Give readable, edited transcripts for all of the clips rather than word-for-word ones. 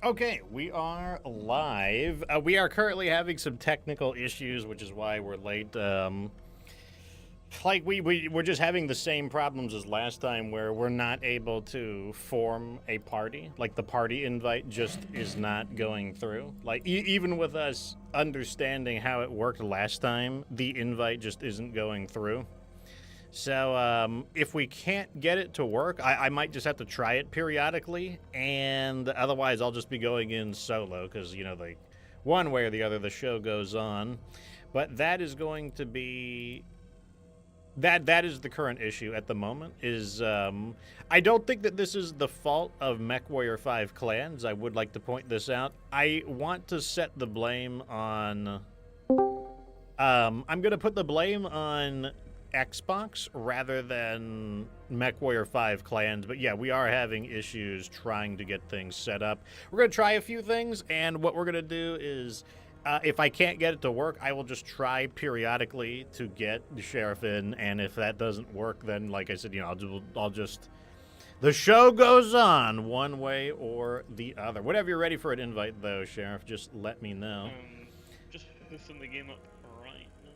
Okay, we are live. We are currently having some technical issues, which is why we're late. We're just having the same problems as last time where we're not able to form a party. Like, the party invite just is not going through. Like, even with us understanding how it worked last time, the invite just isn't going through. So, if we can't get it to work, I might just have to try it periodically, and otherwise I'll just be going in solo, because, like, one way or the other, the show goes on. But that is going to be... That is the current issue at the moment, is, I don't think that this is the fault of MechWarrior 5 clans. I would like to point this out. I want to set the blame on... I'm going to put the blame on Xbox rather than MechWarrior 5 clans, but yeah, we are having issues trying to get things set up. We're going to try a few things, and what we're going to do is, if I can't get it to work, I will just try periodically to get the sheriff in, and if that doesn't work, then, like I said, I'll just... The show goes on one way or the other. Whenever you're ready for an invite, though, Sheriff, just let me know. Just hoofing the game up right now.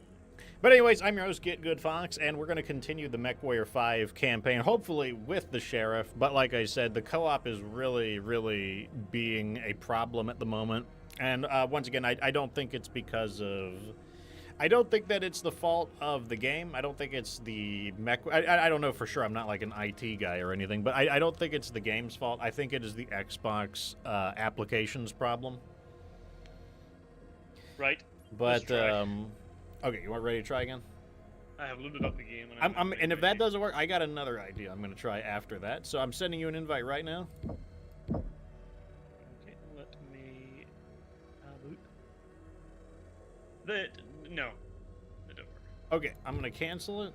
But anyways, I'm your host, Get Good Fox, and we're going to continue the MechWarrior 5 campaign, hopefully with the Sheriff. But like I said, the co-op is really, really being a problem at the moment. And once again, I don't think it's because of... I don't think that it's the fault of the game. I don't think it's the mech... I don't know for sure. I'm not like an IT guy or anything, but I don't think it's the game's fault. I think it is the Xbox applications problem. Right. But, okay, you want ready to try again? I have loaded up the game. And and if that doesn't work, I got another idea I'm going to try after that. So I'm sending you an invite right now. Okay, let me have a look. No, it don't work. Okay, I'm going to cancel it.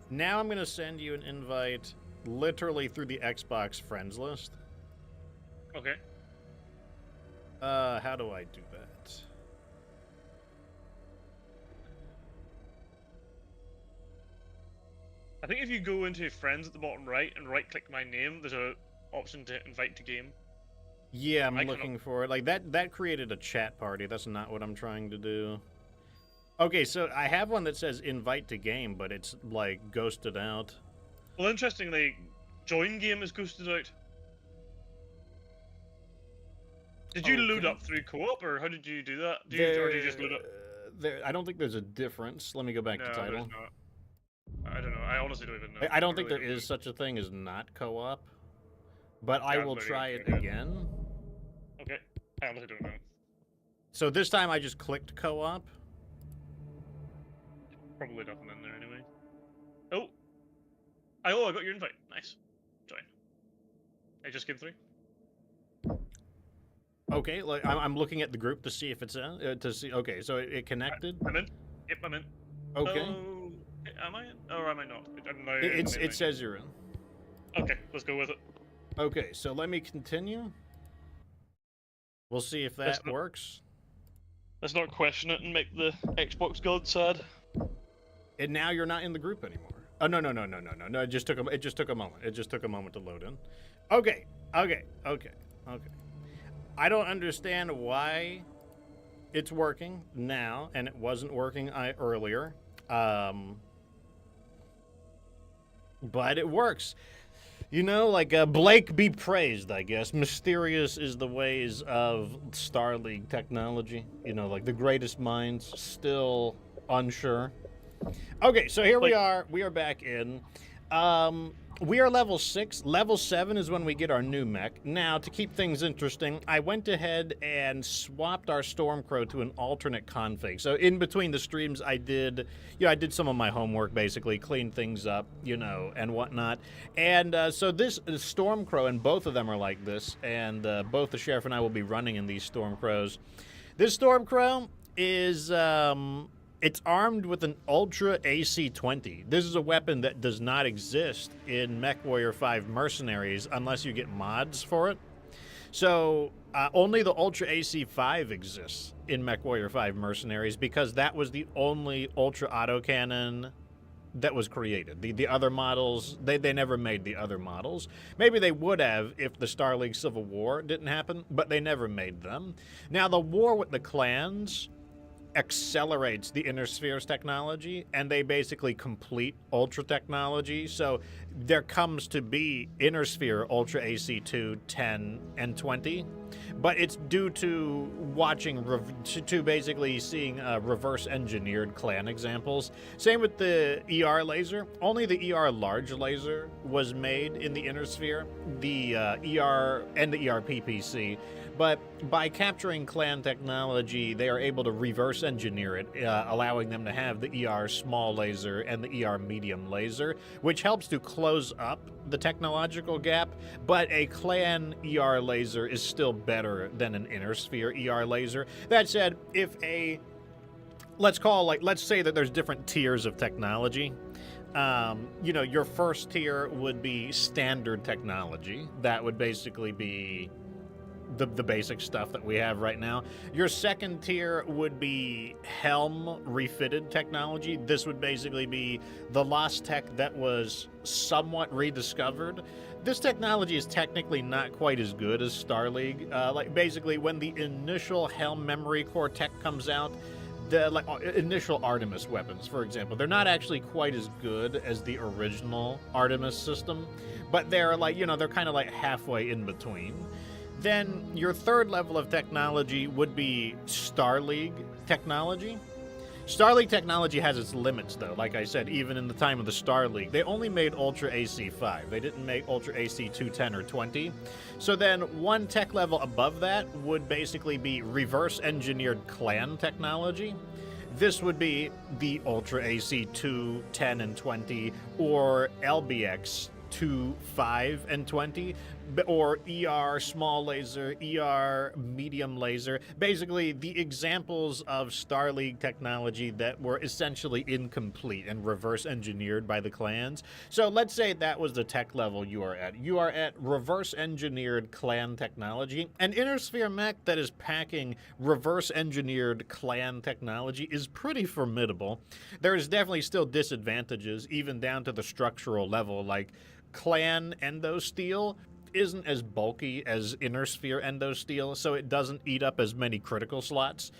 Now I'm going to send you an invite literally through the Xbox friends list. Okay. How do I do that? I think if you go into friends at the bottom right and right-click my name, there's a option to invite to game. Yeah, I'm looking for it. Like, that created a chat party. That's not what I'm trying to do. Okay, so I have one that says invite to game, but it's, like, ghosted out. Well, interestingly, join game is ghosted out. Did you load up through co-op, or how did you do that? Or did you just load up? I don't think there's a difference. Let me go back to title. There's not. I don't know. I honestly don't even know. I don't think there is such a thing as not co-op, but I will try it again. Okay. I honestly don't know. So this time I just clicked co-op. Probably nothing in there anyway. Oh! I got your invite. Nice. Join. I just came through. Okay, like I'm looking at the group to see if it's to see. Okay, so it connected. I'm in. Yep, I'm in. Okay. Oh, am I in? Or am I not? It says you're in. Okay, let's go with it. Okay, so let me continue. We'll see if that works. Let's not question it and make the Xbox god sad. And now you're not in the group anymore. Oh no. It just took a moment. It just took a moment to load in. Okay. I don't understand why it's working now, and it wasn't working earlier. But it works. You know, like, Blake be praised, I guess. Mysterious is the ways of Star League technology. You know, like, the greatest minds still unsure. Okay, so here we are. We are back in. We are level 6. Level 7 is when we get our new mech. Now, to keep things interesting, I went ahead and swapped our Stormcrow to an alternate config. So in between the streams, I did some of my homework, basically, clean things up, and whatnot. And so this Stormcrow, and both of them are like this, and both the Sheriff and I will be running in these Stormcrows. This Stormcrow is... It's armed with an Ultra AC-20. This is a weapon that does not exist in MechWarrior 5 Mercenaries unless you get mods for it. So only the Ultra AC-5 exists in MechWarrior 5 Mercenaries because that was the only Ultra autocannon that was created. The other models, they never made the other models. Maybe they would have if the Star League Civil War didn't happen, but they never made them. Now, the war with the clans accelerates the inner spheres technology, and they basically complete ultra technology. So there comes to be inner sphere ultra AC2, 10, and 20, but it's due to watching to basically seeing reverse engineered clan examples. Same with the ER laser. Only the ER large laser was made in the inner sphere, the ER and the ER PPC. But by capturing clan technology, they are able to reverse engineer it, allowing them to have the ER small laser and the ER medium laser, which helps to close up the technological gap. But a clan ER laser is still better than an inner sphere ER laser. That said, if let's say that there's different tiers of technology. Your first tier would be standard technology. That would basically be the basic stuff that we have right now. Your second tier would be helm refitted technology. This would basically be the lost tech that was somewhat rediscovered. This technology is technically not quite as good as Star League. Basically, when the initial helm memory core tech comes out, the initial Artemis weapons, for example, they're not actually quite as good as the original Artemis system, but they're they're kind of like halfway in between. Then your third level of technology would be Star League technology. Star League technology has its limits, though. Like I said, even in the time of the Star League, they only made Ultra AC5. They didn't make Ultra AC2, 10, or 20. So then one tech level above that would basically be reverse engineered clan technology. This would be the Ultra AC2, 10, and 20, or LBX 2, 5, and 20, or ER small laser, ER medium laser. Basically, the examples of Star League technology that were essentially incomplete and reverse engineered by the clans. So let's say that was the tech level you are at. You are at reverse engineered clan technology. An inner sphere mech that is packing reverse engineered clan technology is pretty formidable. There is definitely still disadvantages, even down to the structural level, like clan endosteel isn't as bulky as inner sphere endosteel, so it doesn't eat up as many critical slots.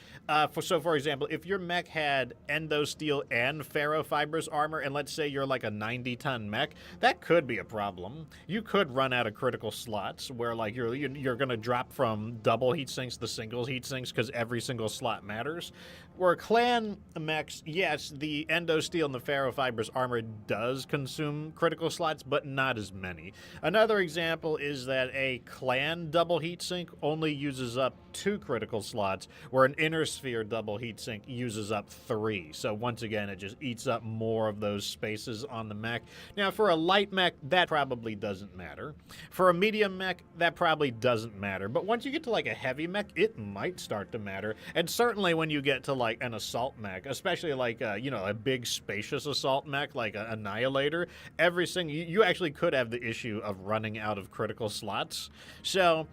For example, if your mech had endosteel and ferrofibrous armor, and let's say you're like a 90-ton mech, that could be a problem. You could run out of critical slots where you're going to drop from double heat sinks to single heat sinks because every single slot matters. Where clan mechs, yes, the endosteel and the ferrofibrous armor does consume critical slots, but not as many. Another example is that a clan double heatsink only uses up 2 critical slots, where an inner sphere double heatsink uses up 3. So once again, it just eats up more of those spaces on the mech. Now, for a light mech, that probably doesn't matter. For a medium mech, that probably doesn't matter. But once you get to like a heavy mech, it might start to matter. And certainly when you get to like an assault mech, especially like a big spacious assault mech like an Annihilator, you actually could have the issue of running out of critical slots. So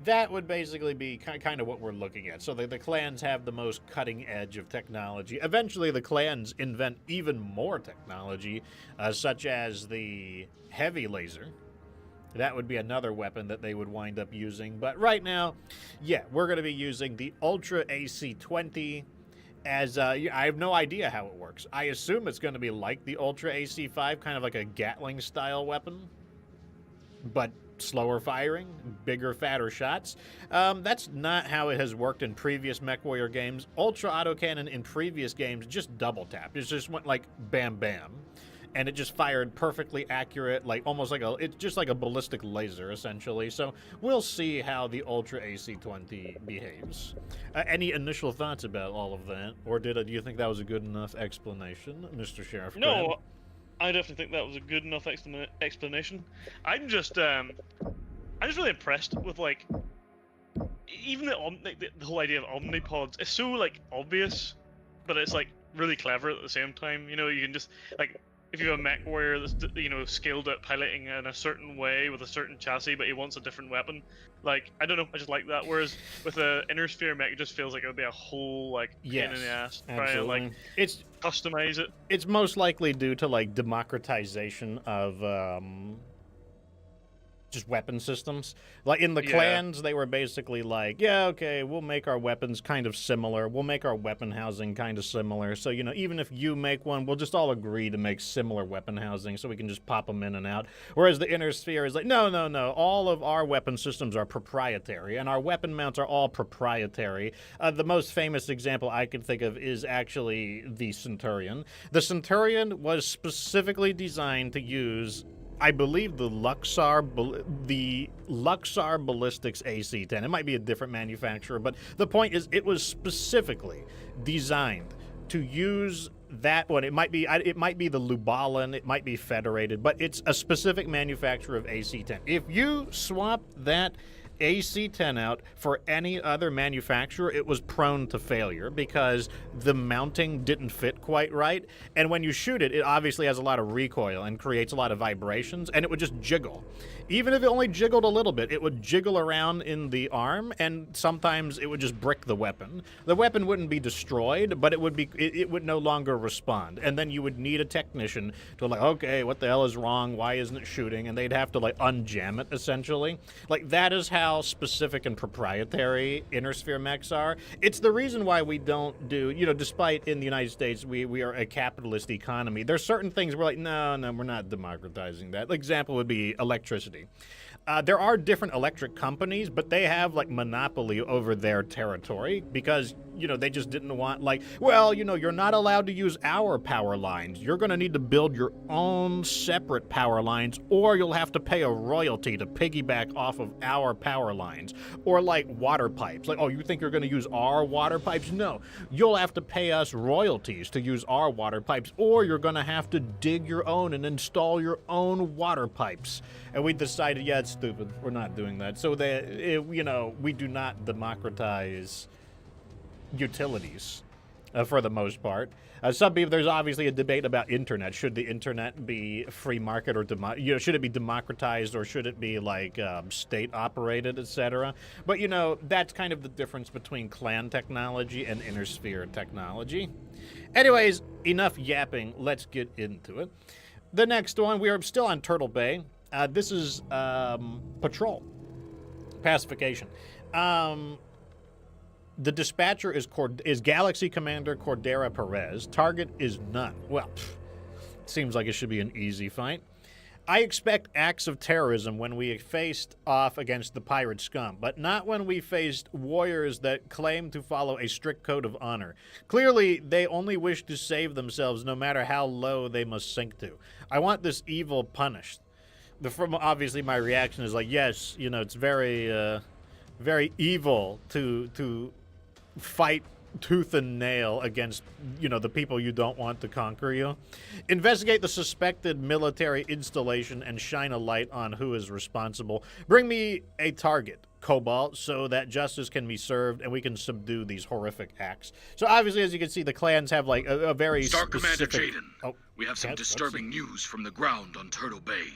that would basically be kind of what we're looking at. So the clans have the most cutting edge of technology. Eventually, the clans invent even more technology, such as the heavy laser. That would be another weapon that they would wind up using. But right now, yeah, we're going to be using the Ultra AC20 as I have no idea how it works. I assume it's going to be like the Ultra AC5, kind of like a Gatling style weapon, but slower firing, bigger, fatter shots. That's not how it has worked in previous MechWarrior games. Ultra autocannon in previous games just double tapped. It just went like bam bam, and it just fired perfectly accurate, like almost like it's just like a ballistic laser essentially. So we'll see how the Ultra AC20 behaves. Any initial thoughts about all of that, or do you think that was a good enough explanation, Mr. Sheriff? No, I definitely think that was a good enough explanation. I'm just really impressed with like even the whole idea of omnipods. It's so like obvious, but it's like really clever at the same time. You know, you can just like if you have a MechWarrior that's skilled at piloting in a certain way with a certain chassis, but he wants a different weapon. Like, I don't know, I just like that. Whereas with a Inner Sphere mech, it just feels like it would be a whole like pain in the ass trying to like customize it. It's most likely due to like democratization of just weapon systems. Like in the clans, they were basically like, yeah, okay, we'll make our weapons kind of similar. We'll make our weapon housing kind of similar. So, even if you make one, we'll just all agree to make similar weapon housing so we can just pop them in and out. Whereas the Inner Sphere is like, no. All of our weapon systems are proprietary, and our weapon mounts are all proprietary. The most famous example I can think of is actually the Centurion. The Centurion was specifically designed to use, I believe, the Luxar Ballistics AC-10. It might be a different manufacturer, but the point is it was specifically designed to use that one. It might be the Lubalin, it might be Federated, but it's a specific manufacturer of AC-10. If you swap that AC-10 out for any other manufacturer, it was prone to failure because the mounting didn't fit quite right. And when you shoot it, it obviously has a lot of recoil and creates a lot of vibrations, and it would just jiggle. Even if it only jiggled a little bit, it would jiggle around in the arm, and sometimes it would just brick the weapon. The weapon wouldn't be destroyed, but it would no longer respond. And then you would need a technician to like, okay, what the hell is wrong? Why isn't it shooting? And they'd have to like unjam it, essentially. Like, that is how specific and proprietary Inner Sphere mechs are. It's the reason why we don't do, despite in the United States we are a capitalist economy, there's certain things we're like, no, we're not democratizing that. An example would be electricity. There are different electric companies, but they have like monopoly over their territory because, they just didn't want like, well, you're not allowed to use our power lines. You're going to need to build your own separate power lines, or you'll have to pay a royalty to piggyback off of our power lines. Or like water pipes. Like, oh, you think you're going to use our water pipes? No. You'll have to pay us royalties to use our water pipes, or you're going to have to dig your own and install your own water pipes. And we decided, yeah, it's stupid. We're not doing that. So we do not democratize utilities for the most part. Some people, there's obviously a debate about internet. Should the internet be free market or should it be democratized, or should it be like state operated, etc.? But that's kind of the difference between clan technology and Inner Sphere technology. Anyways, enough yapping. Let's get into it. The next one, we are still on Turtle Bay. This is patrol pacification. The dispatcher is Galaxy Commander Cordera Perez. Target is none. Well, seems like it should be an easy fight. I expect acts of terrorism when we faced off against the pirate scum, but not when we faced warriors that claim to follow a strict code of honor. Clearly, they only wish to save themselves no matter how low they must sink to. I want this evil punished. Obviously, my reaction is like, yes, it's very, very evil to fight tooth and nail against, the people you don't want to conquer you. Investigate the suspected military installation and shine a light on who is responsible. Bring me a target, Cobalt, so that justice can be served and we can subdue these horrific acts. So obviously, as you can see, the clans have like a very Star specific... Commander Jaden, we have some disturbing news from the ground on Turtle Bay.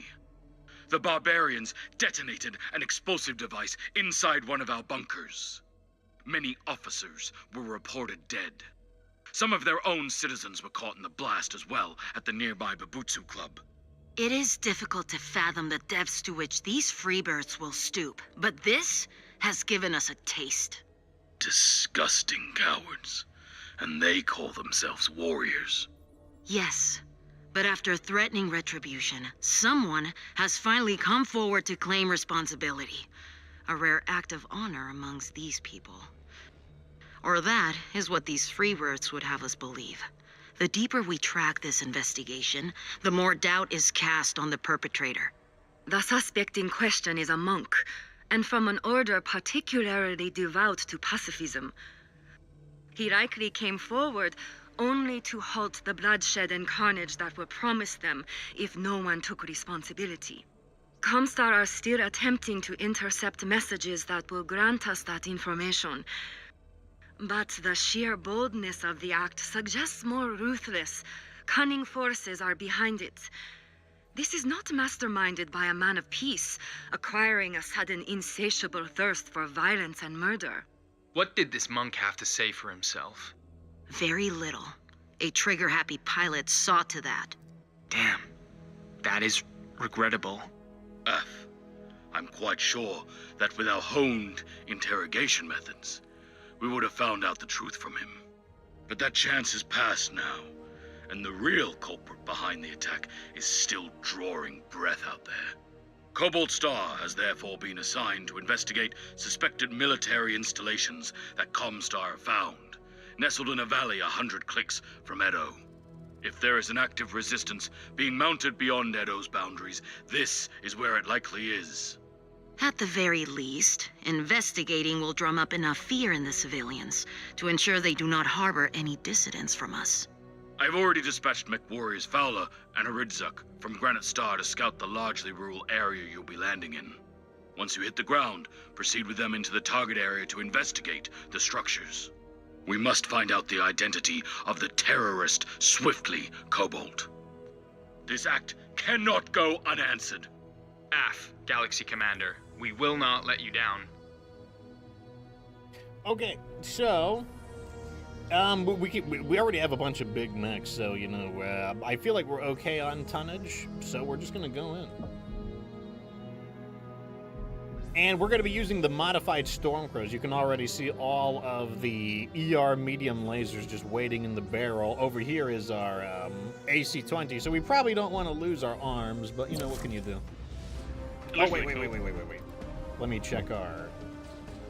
The barbarians detonated an explosive device inside one of our bunkers. Many officers were reported dead. Some of their own citizens were caught in the blast as well at the nearby Babutsu Club. It is difficult to fathom the depths to which these freebirds will stoop, but this has given us a taste. Disgusting cowards. And they call themselves warriors. Yes, but after threatening retribution, someone has finally come forward to claim responsibility. A rare act of honor amongst these people. Or that is what these freebirds would have us believe. The deeper we track this investigation, the more doubt is cast on the perpetrator. The suspect in question is a monk, and from an order particularly devout to pacifism. He likely came forward only to halt the bloodshed and carnage that were promised them if no one took responsibility. Comstar are still attempting to intercept messages that will grant us that information. But the sheer boldness of the act suggests more ruthless, Cunning forces are behind it. This is not masterminded by a man of peace, acquiring a sudden insatiable thirst for violence and murder. What did this monk have to say for himself? Very little. A trigger-happy pilot saw to that. Damn. That is regrettable. F. I'm quite sure that with our honed interrogation methods, we would have found out the truth from him. But that chance is past now, and the real culprit behind the attack is still drawing breath out there. Cobalt Star has therefore been assigned to investigate suspected military installations that Comstar found, nestled in a valley 100 clicks from Edo. If there is an active resistance being mounted beyond Edo's boundaries, this is where it likely is. At the very least, investigating will drum up enough fear in the civilians to ensure they do not harbor any dissidents from us. I've already dispatched MechWarriors Fowler and Aridzuk from Granite Star to scout the largely rural area you'll be landing in. Once you hit the ground, proceed with them into the target area to investigate the structures. We must find out the identity of the terrorist swiftly, Cobalt. This act cannot go unanswered. AF, Galaxy Commander, we will not let you down. Okay, so we already have a bunch of big mechs, so you know I feel like we're okay on tonnage, so we're just gonna go in. And we're going to be using the modified Stormcrows. You can already see all of the ER medium lasers just waiting in the barrel. Over here is our AC-20, so we probably don't want to lose our arms, but you know, what can you do? Oh, wait. Let me check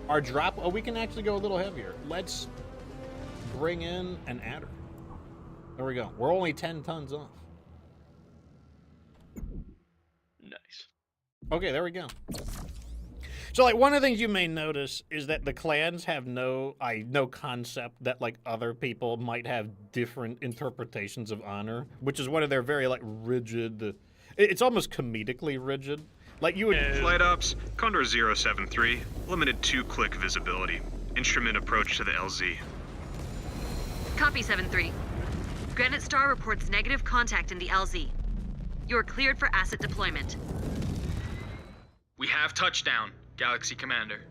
our drop. Oh, we can actually go a little heavier. Let's bring in an adder. There we go. We're only 10 tons off. Nice. Okay, there we go. So, like, one of the things you may notice is that the clans have no concept that, like, other people might have different interpretations of honor, which is one of their very, like, rigid... It's almost comedically rigid. Like, you would... Flight Ops, Condor 073, limited 2-click visibility. Instrument approach to the LZ. Copy 7-3. Granite Star reports negative contact in the LZ. You're cleared for asset deployment. We have touchdown, Galaxy Commander.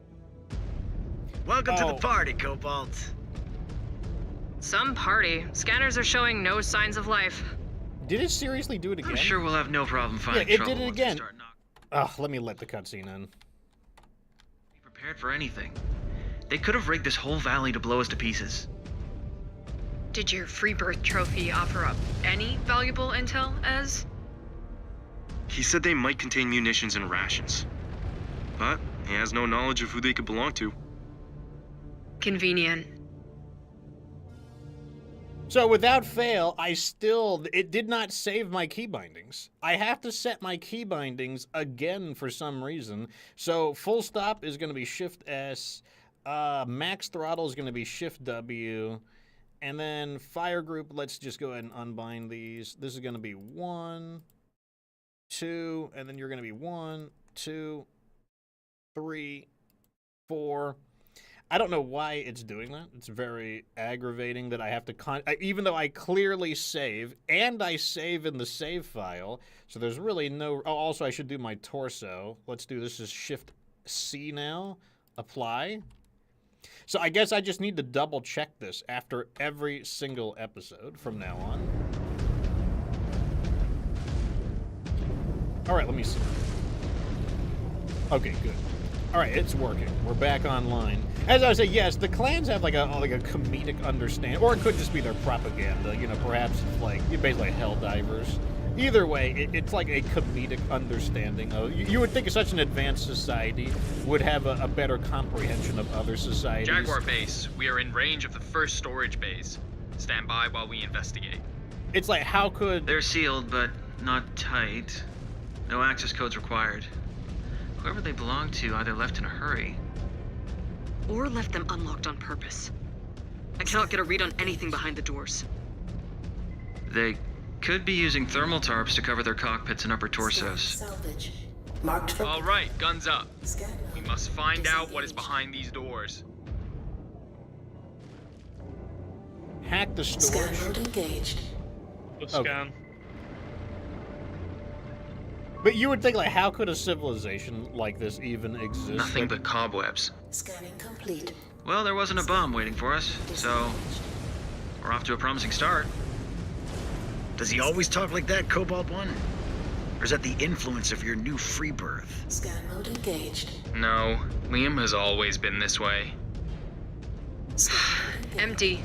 Welcome to the party, Cobalt. Some party. Scanners are showing no signs of life. Did it seriously do it again? I'm sure we'll have no problem finding it trouble did it once again. we start knocking. Ugh, let me let the cutscene in. Be prepared for anything. They could have rigged this whole valley to blow us to pieces. Did your free birth trophy offer up any valuable intel, Ez? He said they might contain munitions and rations. But he has no knowledge of who they could belong to. Convenient. So without fail, it did not save my key bindings. I have to set my key bindings again for some reason. So full stop is going to be Shift S, max throttle is going to be Shift W, and then fire group, let's just go ahead and unbind these. This is going to be 1, 2, and then you're going to be 1, 2, 3, 4. I don't know why it's doing that. It's very aggravating that I have to even though I clearly save, and I save in the save file, so there's really no... Oh, also I should do my torso. Let's do this as Shift C now. Apply. So I guess I just need to double check this after every single episode from now on. All right, let me see. Okay, good. All right, it's working. We're back online. As I was saying, yes, the clans have like a comedic understanding, or it could just be their propaganda. You know, perhaps it's like basically Helldivers. Either way, it's like a comedic understanding of. You would think such an advanced society would have a better comprehension of other societies. Jaguar base, we are in range of the first storage bays. Stand by while we investigate. It's like, how could... They're sealed, but not tight. No access codes required. Whoever they belong to either left in a hurry. Or left them unlocked on purpose. I cannot get a read on anything behind the doors. They could be using thermal tarps to cover their cockpits and upper torsos. Salvage. Marked for... All right, guns up. Scan. We must find out what is behind these doors. Hack the Scan storage. mode engaged. with Okay. scan. But you would think, like, how could a civilization like this even exist? Nothing Like, but cobwebs. Scanning complete. Well, there wasn't a bomb waiting for us, so we're off to a promising start. Does he always talk like that, Cobalt One? Or is that the influence of your new free birth? Scan mode engaged. No, Liam has always been this way. Scan mode engaged. MD.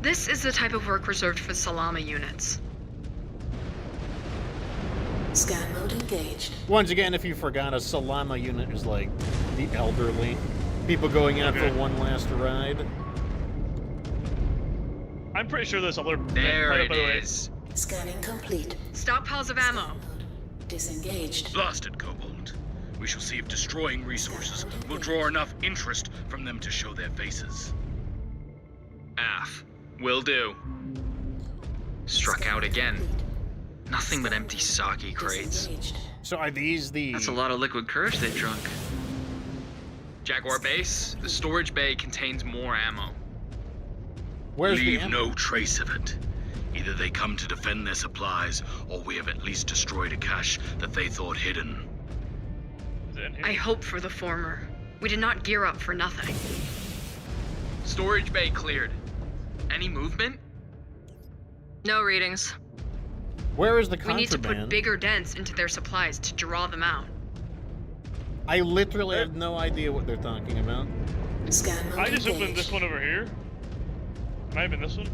This is the type of work reserved for Salama units. Scan mode engaged. once again, if you forgot, a Salama unit is like the elderly. People going out for one last ride. I'm pretty sure there's other. There by it the way. is. Scanning complete. Stockpiles of ammo. Disengaged. Blasted, Cobalt. We shall see if destroying resources will draw enough interest from them to show their faces. Af. Will do. Struck out again. Nothing but empty sake crates. Disengaged. So are these the... That's a lot of liquid courage they've drunk. Jaguar base, the storage bay contains more ammo. Where's Leave the ammo? no trace of it. Either they come to defend their supplies, or we have at least destroyed a cache that they thought hidden. Is it in here? I hope for the former. We did not gear up for nothing. Storage bay cleared. Any movement? No readings. Where is the We contraband? need to put bigger dents into their supplies to draw them out. I literally have no idea what they're talking about. Scan mode I just opened engaged. this one over here. Might have been this one.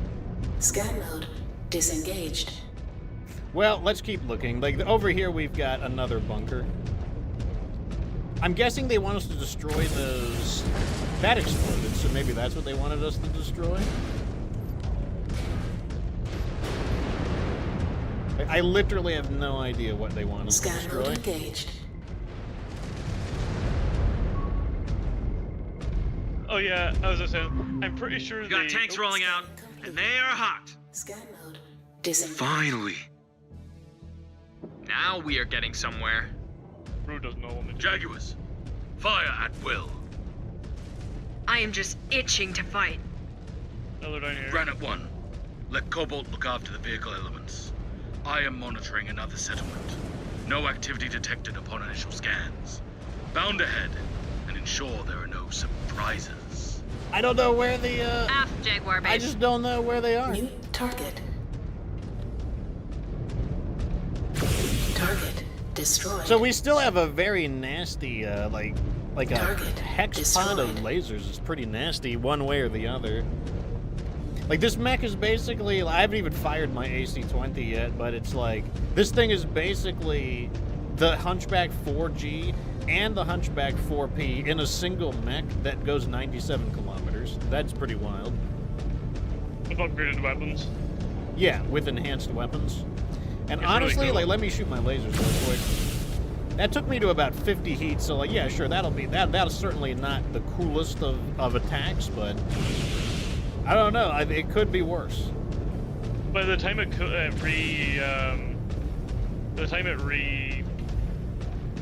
Scan mode disengaged. Well, let's keep looking. Like, over here we've got another bunker. I'm guessing they want us to destroy those... That exploded, so maybe that's what they wanted us to destroy? I literally have no idea what they want us to Scan mode destroy. engaged. Oh yeah, as I said, I'm pretty sure We got tanks rolling out, and they are hot. Scan mode disengaged. Finally. Now we are getting somewhere. Brew doesn't know what to do. Jaguars, fire at will. I am just itching to fight. No, they're down here. Granite 1, let Cobalt look after the vehicle elements. I am monitoring another settlement. No activity detected upon initial scans. Bound ahead, and ensure there are no surprises. I don't know where the, Aft, Jaguar base. I just don't know where they are. New target. Target destroyed. So we still have a very nasty, like a Target hex pod of destroyed. lasers is pretty nasty one way or the other. Like, this mech is basically, I haven't even fired my AC-20 yet, but it's like, this thing is basically the Hunchback 4G and the Hunchback 4P in a single mech that goes 97 kilometers. That's pretty wild. With upgraded weapons. Yeah, with enhanced weapons. And It's honestly, really cool. like, let me shoot my lasers real quick. That took me to about 50 heats, so like, yeah, sure, that's certainly not the coolest of attacks, but I don't know, it could be worse. By the time it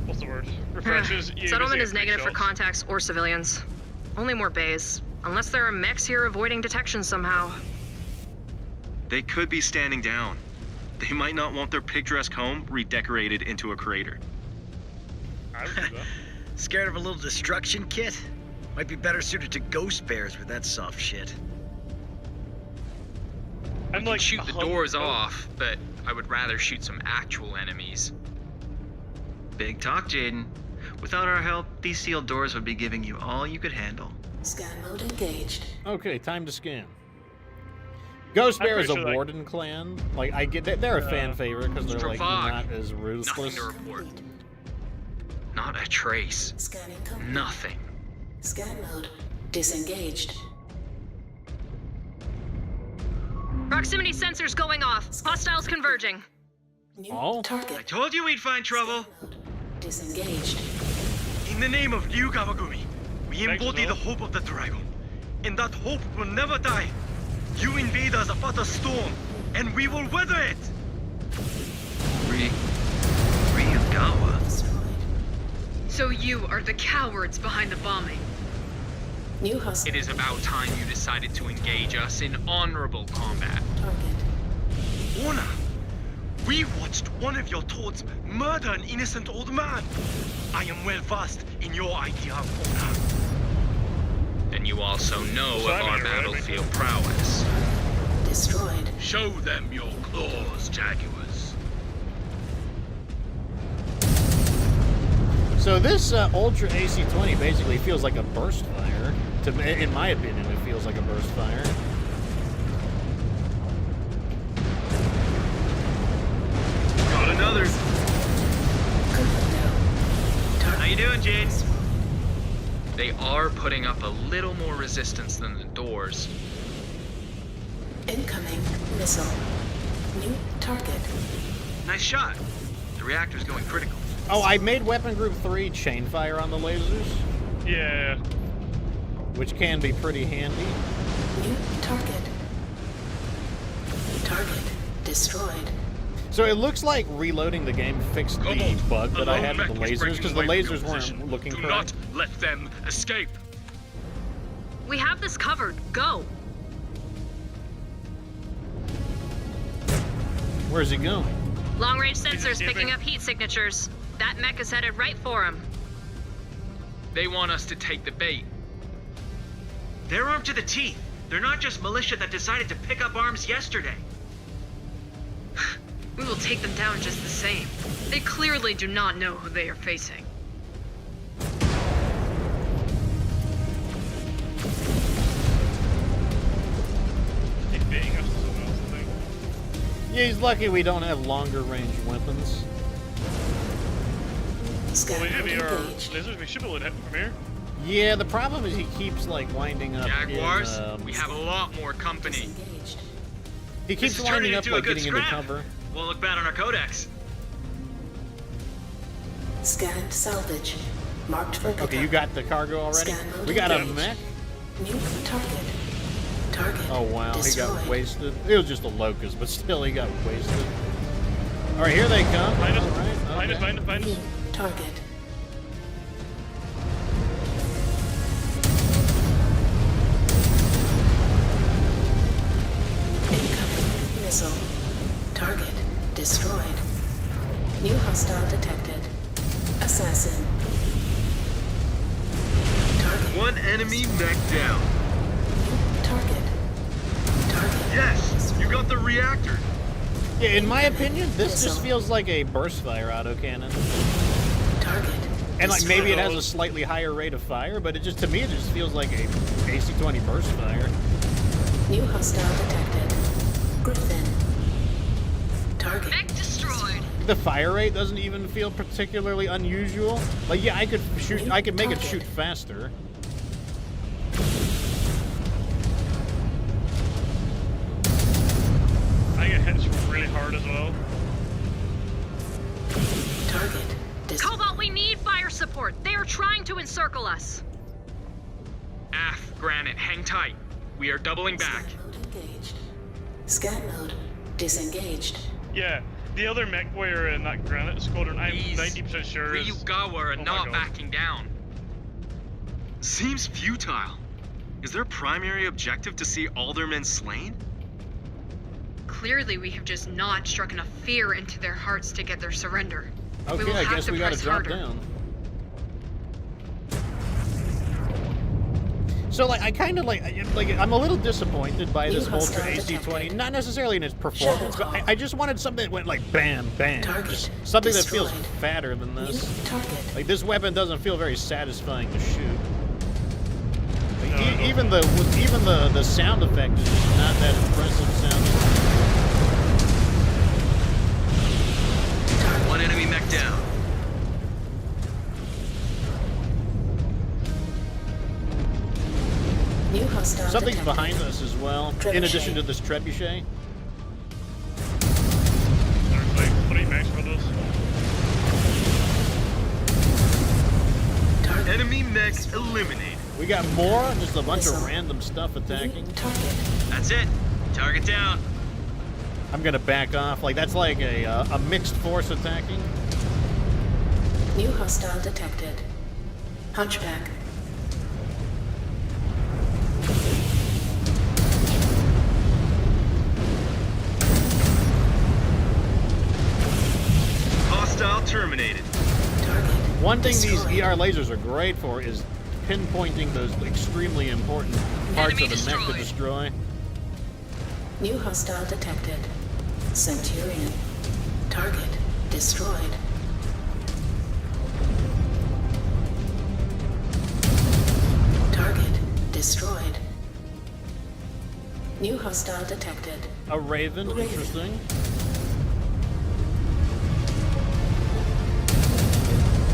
what's the word? Refreshes. you Settlement basically is get negative for shots. contacts or civilians. Only more bays. Unless there are mechs here avoiding detection somehow. They could be standing down. They might not want their picturesque home redecorated into a crater. I would do that. Scared of a little destruction kit? Might be better suited to ghost bears with that soft shit. I'm Like, like shoot the 100 doors oh, off, but I would rather shoot some actual enemies. Big talk, Jaden. Without our help, these sealed doors would be giving you all you could handle. Scan mode engaged. Okay, time to scan. Ghost I'm Bear is a pretty sure, like- Warden clan. Like, I get that they're a fan favorite because they're like Strafog. not as Nothing ruthless. to report. Complete. Not a trace. Scanning complete. Nothing. Scan mode disengaged. Proximity sensors going off. Hostiles converging. New Oh. I target. told you we'd find trouble. Mode disengaged. In the name of Ryu Kawagumi, we Thanks, embody Will. the hope of the dragon. And that hope will never die. You invaders have fought a storm, and we will weather it! Ryugawa. Destroyed. So you are the cowards behind the bombing. New hostile It is about time you decided to engage us in honorable combat. target. Honor? We watched one of your toads murder an innocent old man. I am well versed in your idea of honor. And you also know So of I'm our here, right? battlefield prowess. Destroyed. Show them your claws, Jaguars. So this Ultra AC-20 basically feels like a burst fire. In my opinion, it feels like a burst fire. Got another. How you doing, James? They are putting up a little more resistance than the doors. Incoming missile. New target. Nice shot. The reactor's going critical. Oh, I made Weapon Group 3 chain fire on the lasers, Yeah. which can be pretty handy. New target. Target destroyed. So it looks like reloading the game fixed the Cobalt, bug that a I lone had with the mech is lasers, because the breaking away from lasers your position. weren't looking Do correct. not let them escape. We have this covered. Go. Where's he going? Long-range sensors Keeping- picking up heat signatures. That mech is headed right for him. They want us to take the bait. They're armed to the teeth. They're not just militia that decided to pick up arms yesterday. We will take them down just the same. They clearly do not know who they are facing. He's beating us to someone else, I think. Yeah, he's lucky we don't have longer range weapons. Well, Scan we do. mode We are engaged. lasers. We should be able to hit from here. Yeah, the problem is he keeps like winding up Jaguars, in, we have a lot more company. Disengaged. he keeps This is winding turning up into a like good getting into scrap. cover. Won't look bad on our codex. Scanned salvage. Marked for pickup. Okay, you got the cargo already? Scan mode We got a engaged. mech? New target. Target Oh wow, destroyed. he got wasted. It was just a locust, but still he got wasted. Alright, here they come. Behind us. Alright, Behind us. okay. Behind us. Behind us. New target. Incoming missile. Target destroyed. New hostile detected. Assassin. Target. One enemy mech down. New target. Target. Yes, you got the reactor. Yeah, in my opinion, this just Missile. feels like a burst fire autocannon. Target. And like destroyed. maybe it has a slightly higher rate of fire, but it just to me it just feels like a AC-20 burst fire. New hostile detected. Griffin. Target. Mech destroyed. The fire rate doesn't even feel particularly unusual. Like yeah, I could make it shoot faster. I get hit really hard as well. Target. Cobalt, we need fire support. They are trying to encircle us. Aft, Granite, hang tight. We are doubling back. Scan mode engaged. Scan mode disengaged. Yeah. The other MechWarrior in that Granite Squadron, I'm These 90% sure is... Ryugawa are Oh my not God. backing down. Seems futile. Is their primary objective to see all their men slain? Clearly, we have just not struck enough fear into their hearts to get their surrender. We Okay, will I have guess to we gotta press drop harder. down. So like I kind of like I'm a little disappointed by this New Ultra hostile AC-20, detected. not necessarily in its performance, but I just wanted something that went like bam, bam, Target just something that feels destroyed. fatter than New this. target. Like this weapon doesn't feel very satisfying to shoot. Like, No. even the sound effect is just not that impressive sounding. One enemy mech down. New hostile Something's detected. behind us as well, in Trebuchet. addition to this trebuchet. There's like 3 mechs with us. Target. Enemy mech eliminated. We got more, just a bunch of Missile. random stuff attacking. New target. That's it. Target down. I'm gonna back off. Like that's like a mixed force attacking. New hostile detected. Hunchback. Hostile terminated. One thing these ER lasers are great for is pinpointing those extremely important parts of the mech to destroy. New hostile detected. Centurion. Target destroyed. Target destroyed. New hostile detected. A Raven, interesting.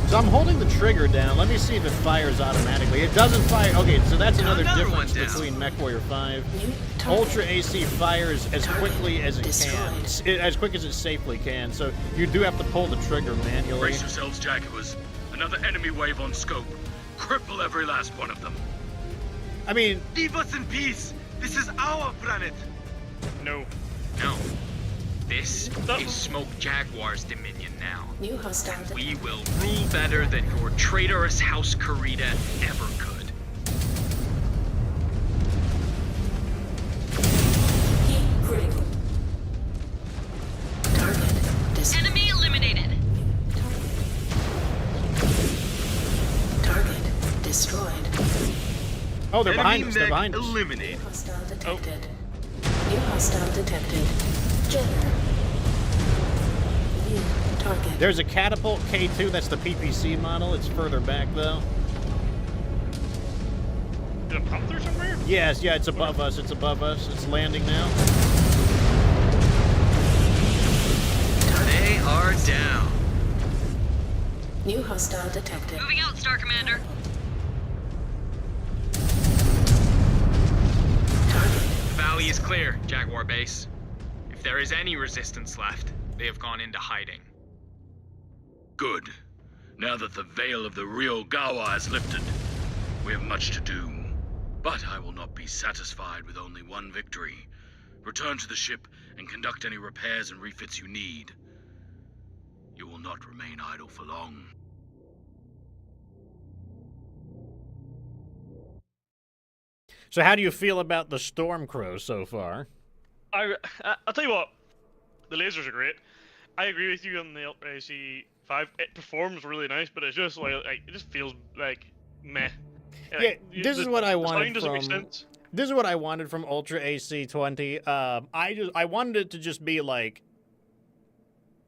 So I'm holding the trigger down. Let me see if it fires automatically. It doesn't fire. Okay, so that's another difference between MechWarrior 5. Ultra AC fires as quickly as it can, as quick as it safely can. So you do have to pull the trigger manually. Brace yourselves, Jaguars. Another enemy wave on scope. Cripple every last one of them. I mean, leave us in peace. This is our planet. No. No. This is Smoke Jaguar's dominion now. New hostile. And we will rule better than your traitorous House Karita ever could. Critical. Target. Enemy eliminated. Target destroyed. Oh, they're behind us. They're behind us. Eliminated. Hostile detected. New hostile detected. Jenner. New target. There's a Catapult K2. That's the PPC model. It's further back, though. Is it a Panther somewhere? Yes, yeah, it's above us. It's above us. It's landing now. They are down. New hostile detected. Moving out, Star Commander. The valley is clear, Jaguar Base. If there is any resistance left, they have gone into hiding. Good. Now that the veil of the Rio Gawa is lifted, we have much to do. But I will not be satisfied with only one victory. Return to the ship and conduct any repairs and refits you need. You will not remain idle for long. So how do you feel about the Stormcrow so far? I'll tell you what, the lasers are great. I agree with you on the Ultra AC5. It performs really nice, but it's just like it just feels like meh. Yeah, this is what I wanted doesn't make from. sense. This is what I wanted from Ultra AC20. I wanted it to just be like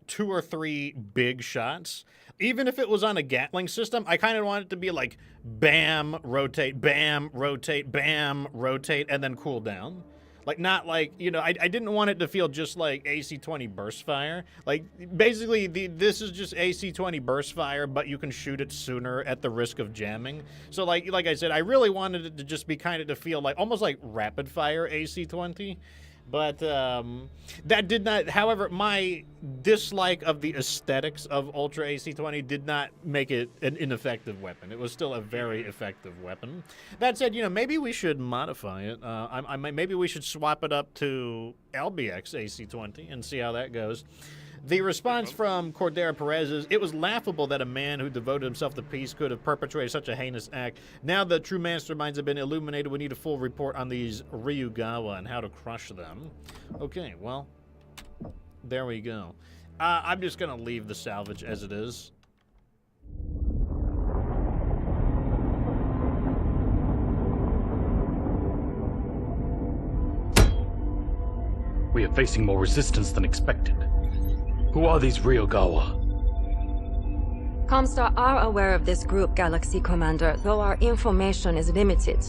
2 or 3 big shots. Even if it was on a Gatling system, I kind of want it to be like bam, rotate, bam, rotate, bam, rotate, and then cool down. Like, not like, you know, I didn't want it to feel just like AC-20 burst fire. Like, basically, this is just AC-20 burst fire, but you can shoot it sooner at the risk of jamming. So, like I said, I really wanted it to just be kind of to feel like, almost like rapid fire AC-20. But that did not, however, my dislike of the aesthetics of Ultra AC-20 did not make it an ineffective weapon. It was still a very effective weapon. That said, you know, maybe we should modify it. Maybe we should swap it up to LBX AC-20 and see how that goes. The response from Cordera Perez is, it was laughable that a man who devoted himself to peace could have perpetrated such a heinous act. Now the true masterminds have been illuminated, we need a full report on these Ryugawa and how to crush them. Okay, well, there we go. I'm just going to leave the salvage as it is. We are facing more resistance than expected. Who are these Ryugawa? Comstar are aware of this group, Galaxy Commander, though our information is limited.